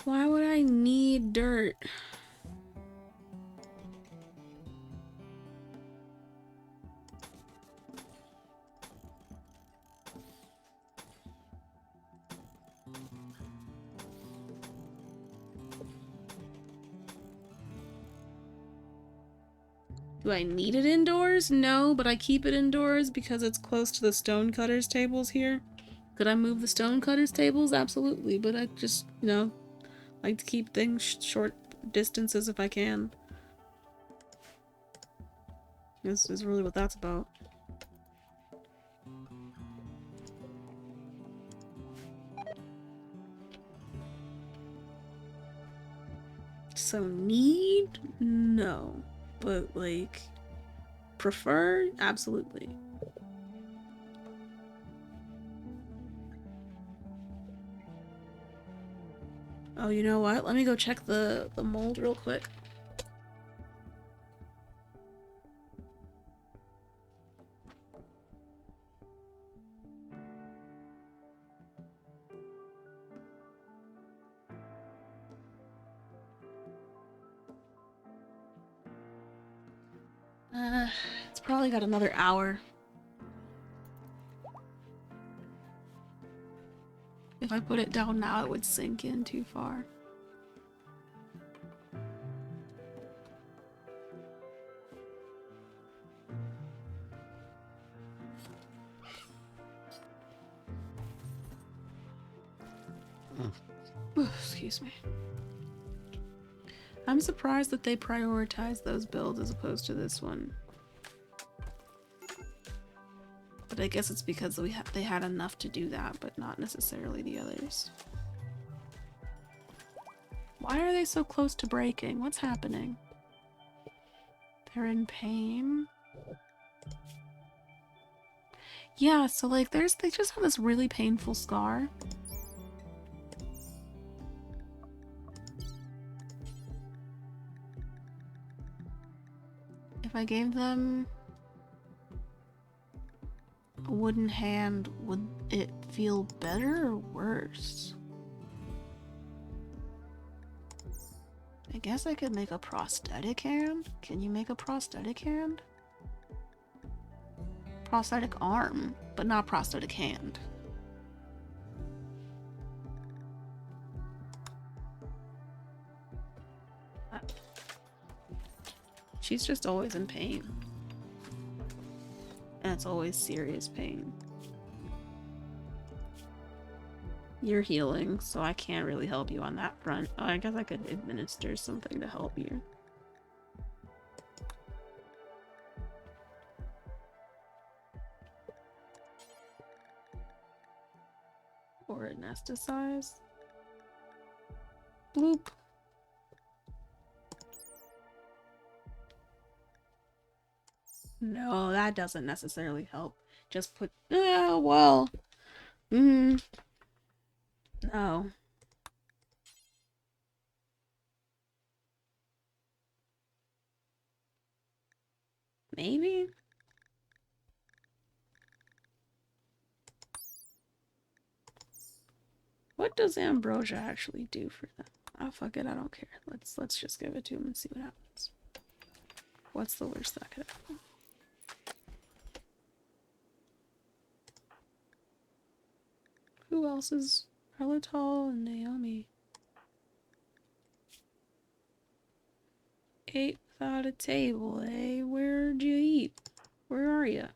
Why would I need dirt? Do I need it indoors? No, but I keep it indoors because it's close to the stonecutters tables here. Could I move the stonecutters tables? Absolutely, but I just, like to keep things short distances if I can. This is really what that's about. So need? No. But like, prefer? Absolutely. Oh, you know what? Let me go check the mold real quick. It's probably got another hour. If I put it down now, it would sink in too far. Excuse me. I'm surprised that they prioritized those builds as opposed to this one. But I guess it's because they had enough to do that, but not necessarily the others. Why are they so close to breaking? What's happening? They're in pain. Yeah, so like they just have this really painful scar. If I gave them a wooden hand, would it feel better or worse? I guess I could make a prosthetic hand. Can you make a prosthetic hand? Prosthetic arm, but not prosthetic hand. She's just always in pain. And it's always serious pain. You're healing, so I can't really help you on that front. Oh, I guess I could administer something to help you. Or anesthetize. Bloop. No, that doesn't necessarily help. Just put. Well. No. Maybe? What does ambrosia actually do for them? Oh, fuck it, I don't care. Let's just give it to him and see what happens. What's the worst that could happen? Who else is Pelotal and Naomi? Ate without a table, eh? Where'd you eat? Where are you?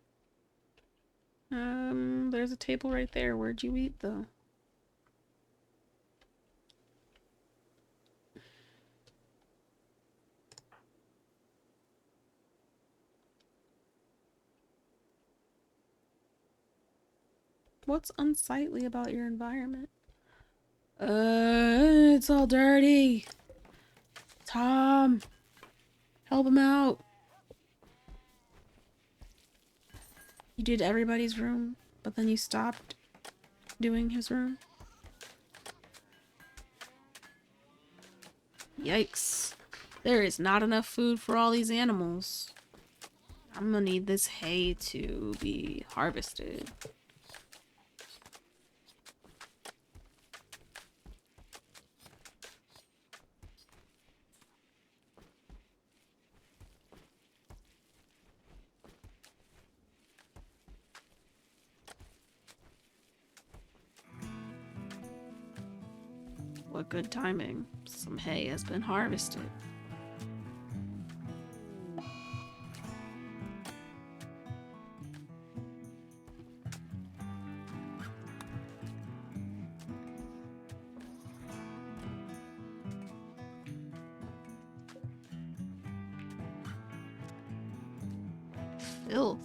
There's a table right there. Where'd you eat, though? What's unsightly about your environment? It's all dirty. Tom, help him out. You did everybody's room, but then you stopped doing his room. Yikes. There is not enough food for all these animals. I'm gonna need this hay to be harvested. What good timing. Some hay has been harvested. Filth.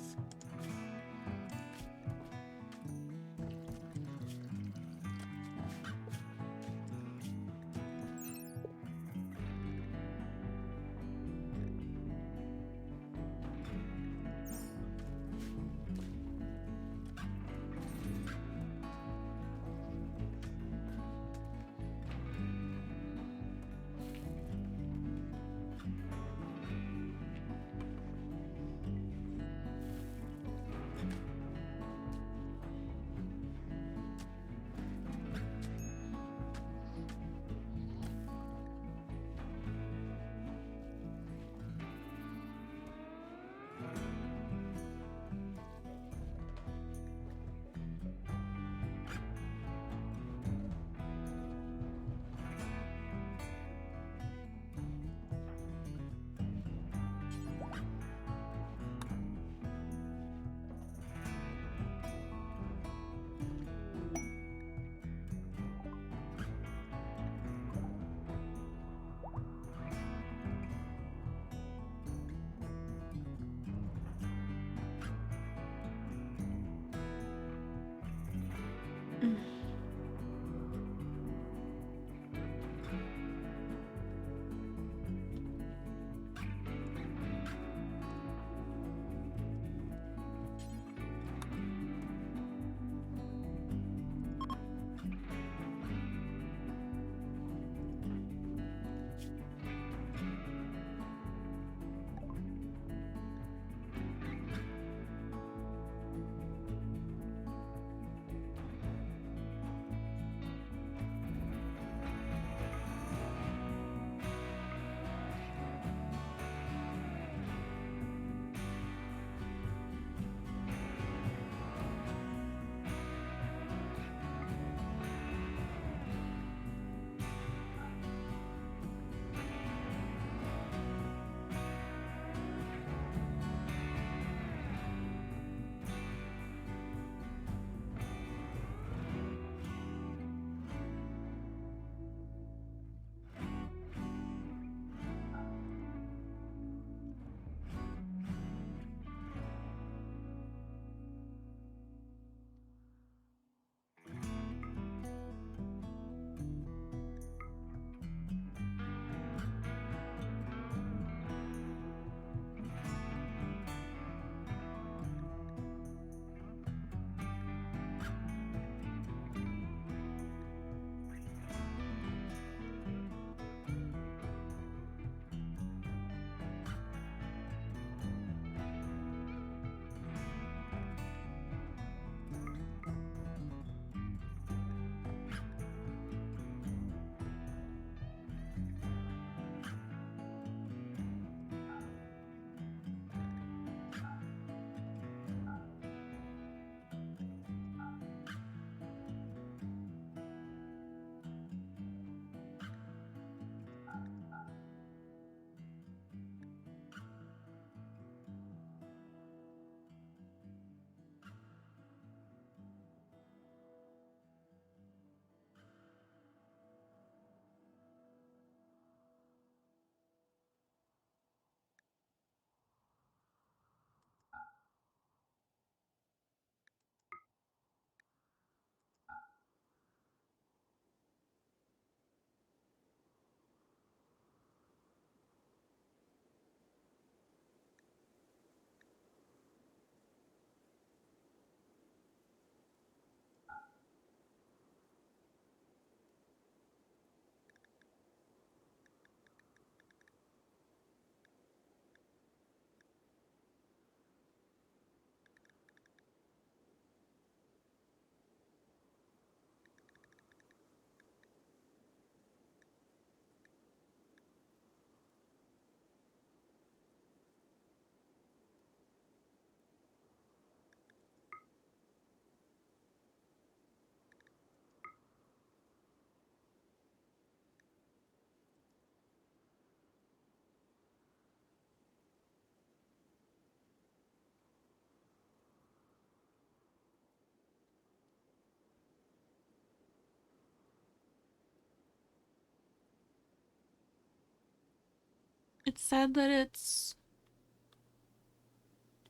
It said that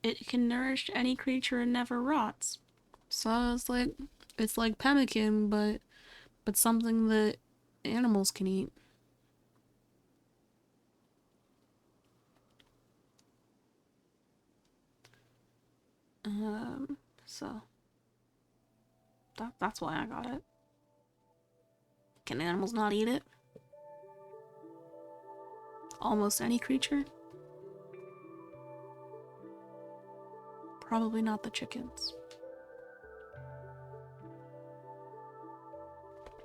it can nourish any creature and never rots. So it's like pemmican, but something that animals can eat. So that's why I got it. Can animals not eat it? Almost any creature? Probably not the chickens.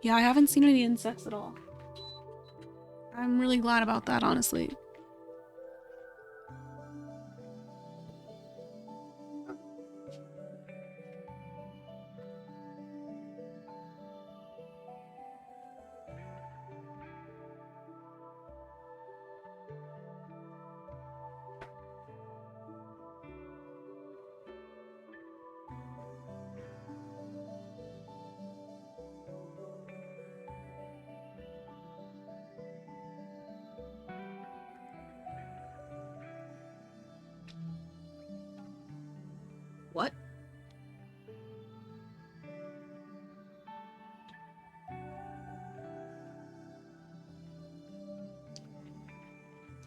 Yeah, I haven't seen any insects at all. I'm really glad about that, honestly. What?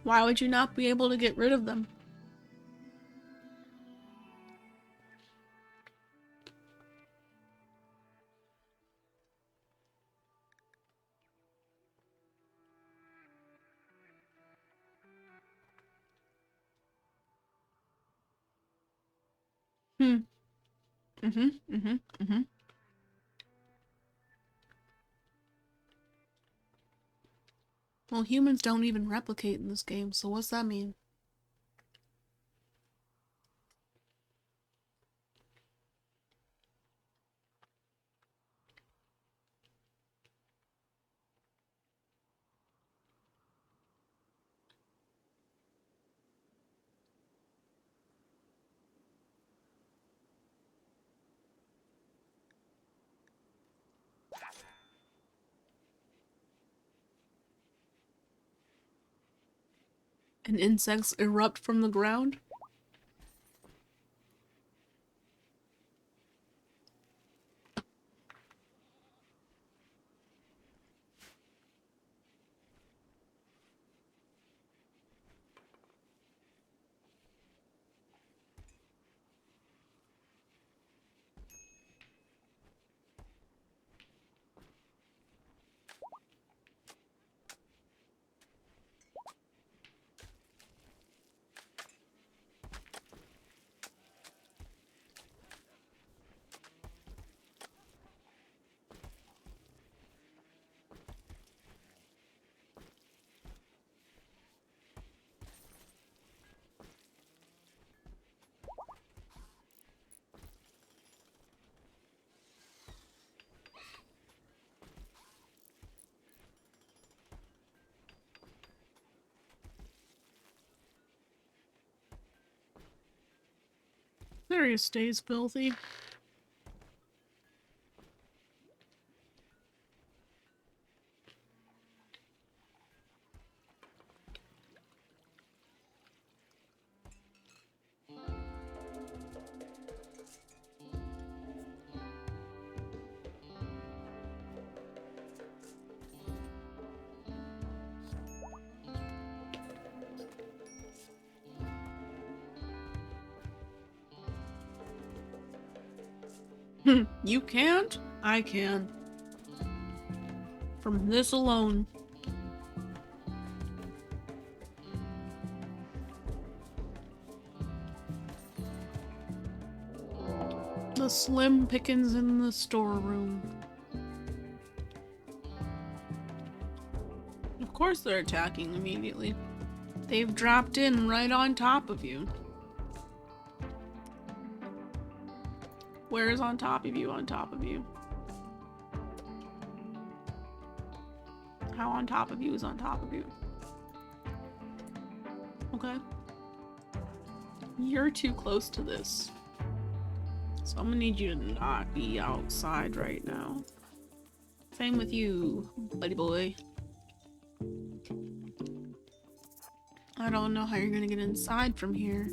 Why would you not be able to get rid of them? Hmm. Mm-hmm. Mm-hmm. Mm-hmm. Well, humans don't even replicate in this game, so what's that mean? And insects erupt from the ground? There he stays filthy. You can't? I can. From this alone. The slim pickings in the storeroom. Of course they're attacking immediately. They've dropped in right on top of you. Where is on top of you on top of you? How on top of you is on top of you? Okay. You're too close to this. So I'm gonna need you to not be outside right now. Same with you, buddy boy. I don't know how you're gonna get inside from here.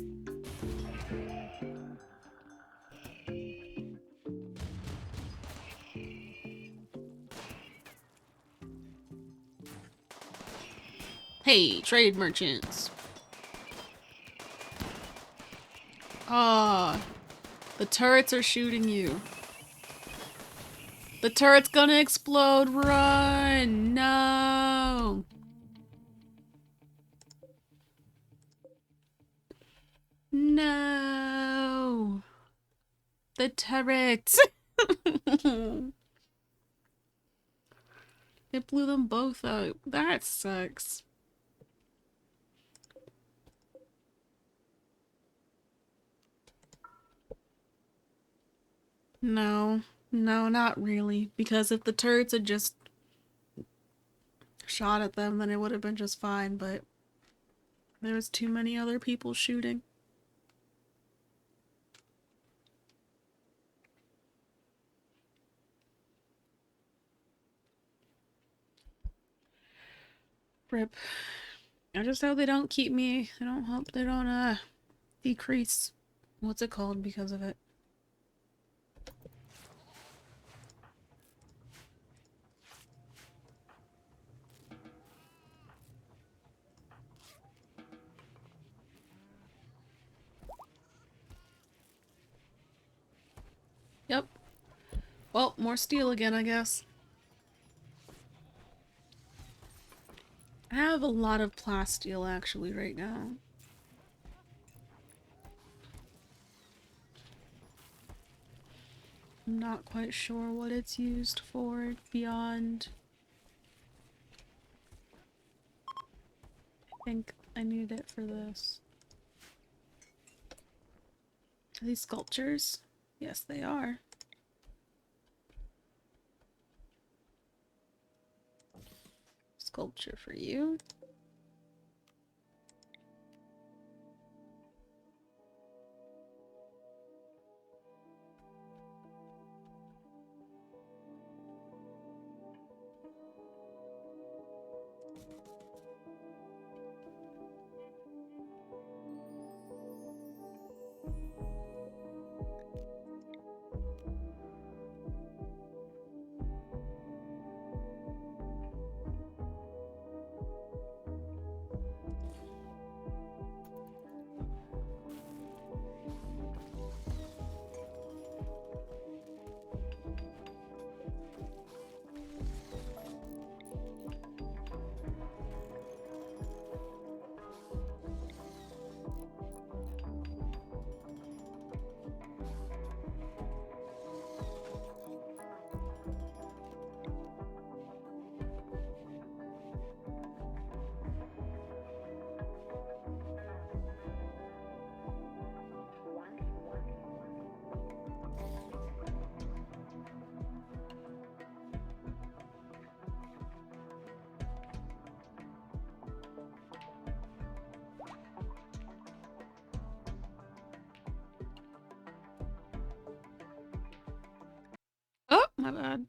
Hey, trade merchants. Ah, the turrets are shooting you. The turret's gonna explode. Run! No! No! The turret! It blew them both up. That sucks. No. No, not really. Because if the turrets had just shot at them, then it would have been just fine, but there was too many other people shooting. Rip. I just hope they don't keep me. I don't hope they don't, decrease. What's it called because of it? Yep. Well, more steel again, I guess. I have a lot of plasteel actually right now. I'm not quite sure what it's used for beyond. I think I need it for this. Are these sculptures? Yes, they are. Sculpture for you. Oh, my bad.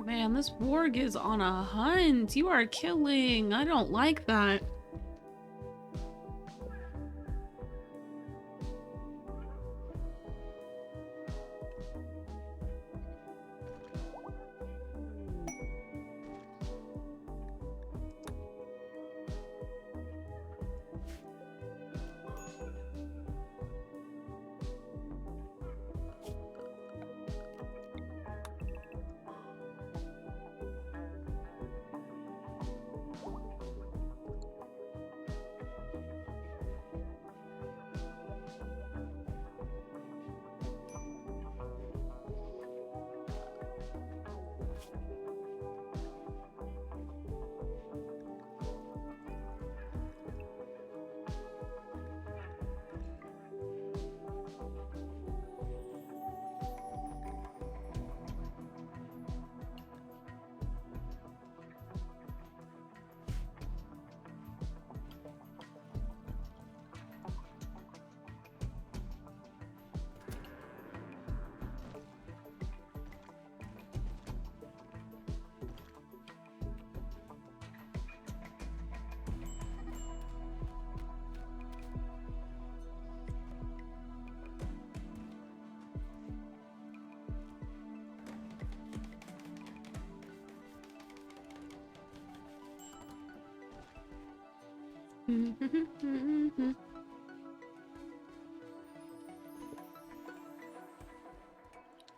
Man, this warg is on a hunt. You are killing. I don't like that.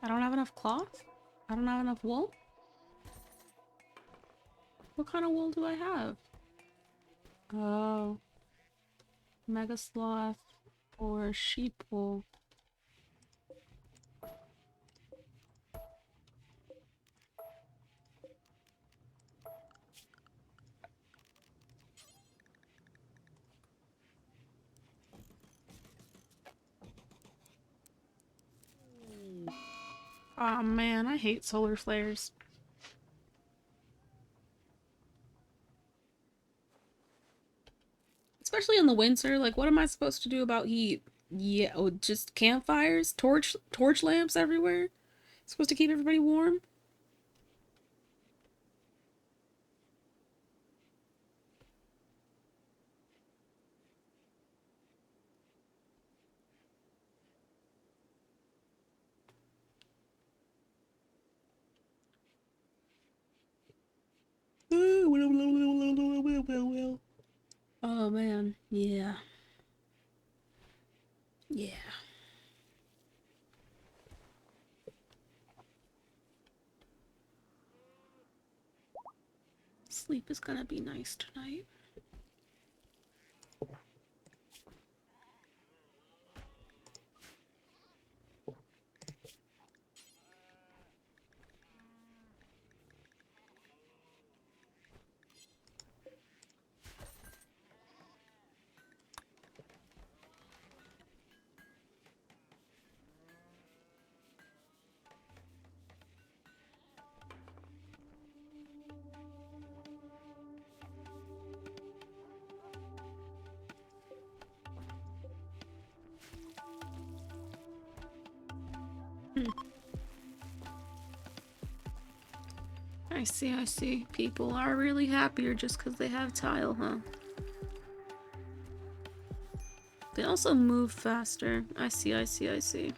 I don't have enough cloth? I don't have enough wool? What kind of wool do I have? Oh. Mega sloth or sheep wool. Oh man, I hate solar flares. Especially in the winter, like what am I supposed to do about heat? Yeah, oh, just campfires, torch lamps everywhere. Supposed to keep everybody warm. Oh man, yeah. Yeah. Sleep is gonna be nice tonight. I see, I see. People are really happier just because they have tile, huh? They also move faster. I see, I see, I see.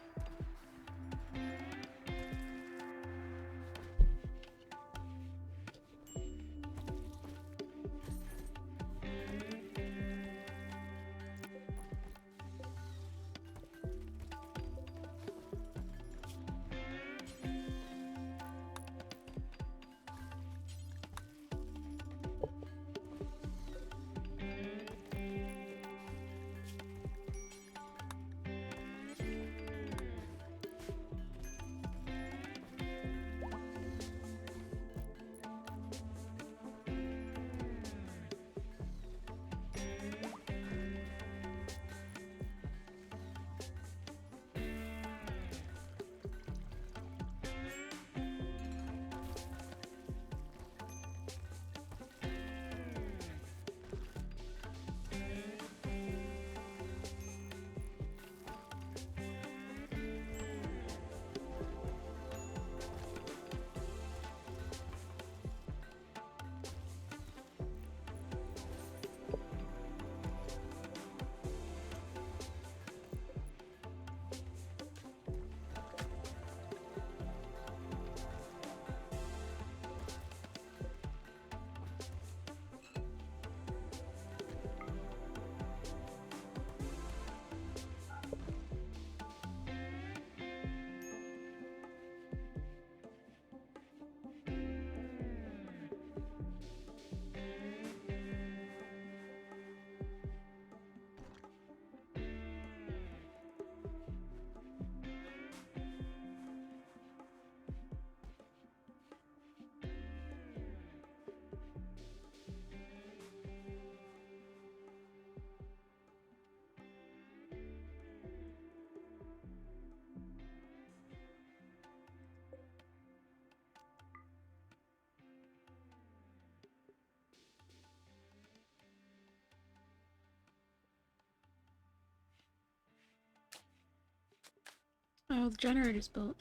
Oh, the generator's built.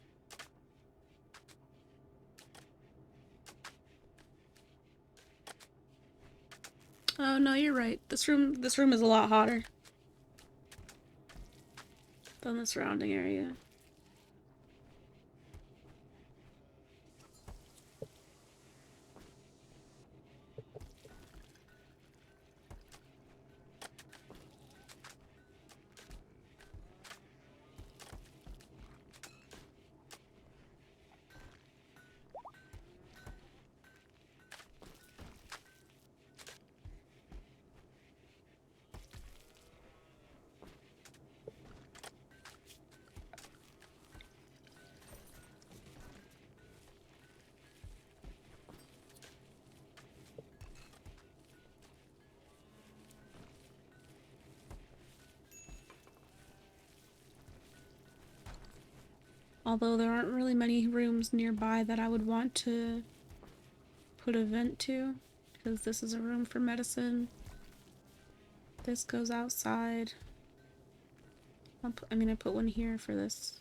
Oh no, you're right. This room is a lot hotter than the surrounding area. Although there aren't really many rooms nearby that I would want to put a vent to, because this is a room for medicine. This goes outside. I put one here for this.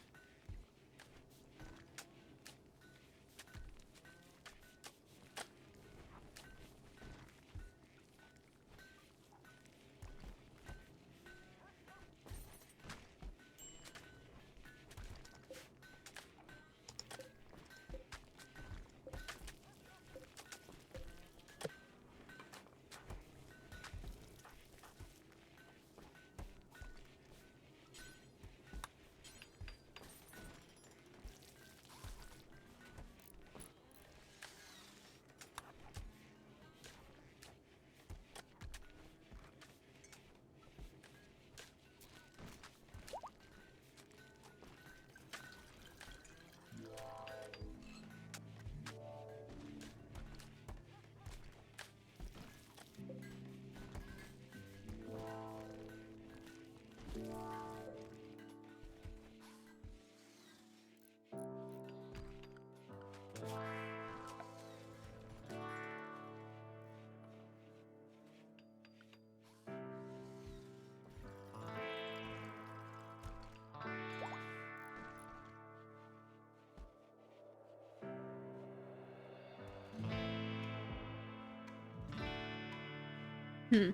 Hmm.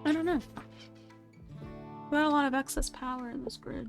I don't know. We got a lot of excess power in this grid.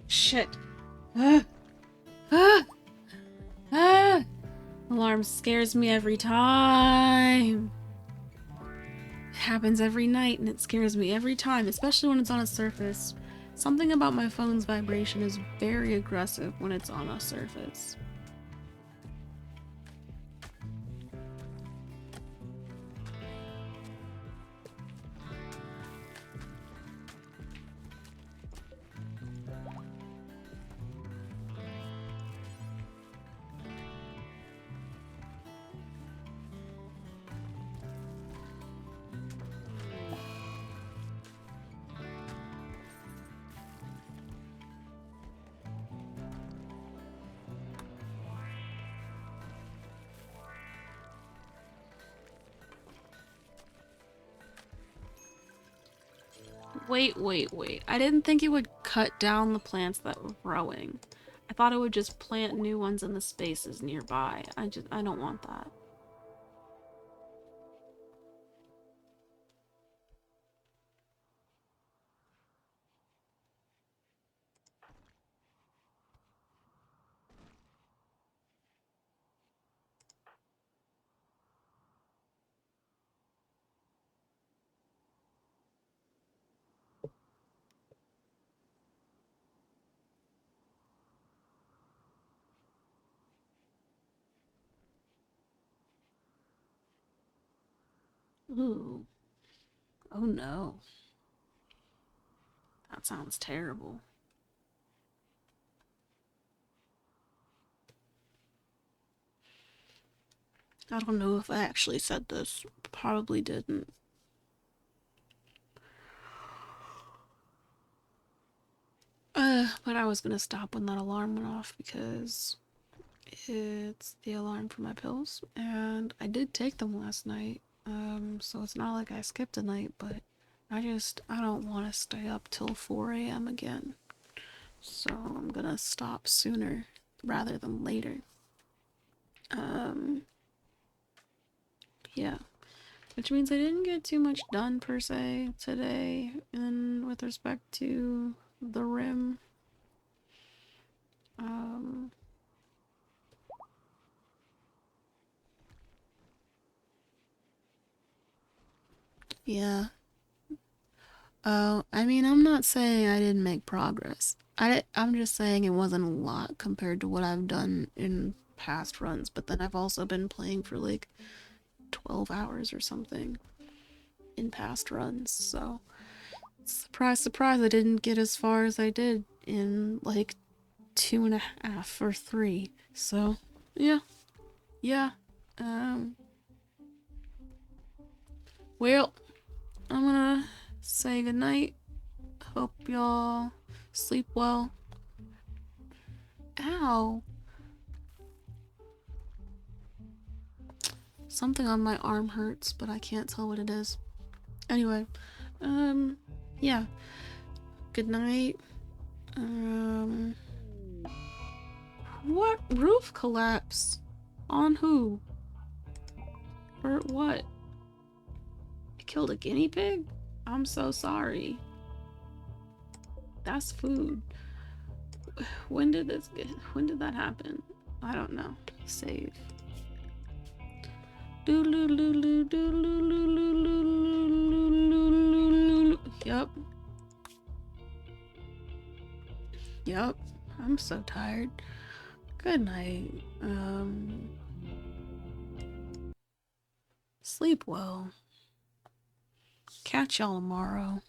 Shit. Ah. Ah. Ah. Alarm scares me every time. It happens every night and it scares me every time, especially when it's on a surface. Something about my phone's vibration is very aggressive when it's on a surface. Wait. I didn't think it would cut down the plants that were growing. I thought it would just plant new ones in the spaces nearby. I don't want that. Ooh. Oh no. That sounds terrible. I don't know if I actually said this. Probably didn't. But I was gonna stop when that alarm went off because it's the alarm for my pills, and I did take them last night. So it's not like I skipped a night, but I don't want to stay up till 4 a.m. again. So I'm gonna stop sooner rather than later. Um, yeah. Which means I didn't get too much done per se today, and with respect to the rim. Um, yeah. I mean, I'm not saying I didn't make progress. I'm just saying it wasn't a lot compared to what I've done in past runs, but then I've also been playing for like 12 hours or something in past runs, so surprise, surprise, I didn't get as far as I did in like 2.5 or 3. So, yeah, yeah. Um, well, I'm gonna say goodnight. Hope y'all sleep well. Ow. Something on my arm hurts, but I can't tell what it is. Anyway, um, yeah. Good night. Um, what? Roof collapse? On who? Or what? It killed a guinea pig? I'm so sorry. That's food. When did that happen? I don't know. Save. Yup. Yup. I'm so tired. Good night. Sleep well. Catch y'all tomorrow.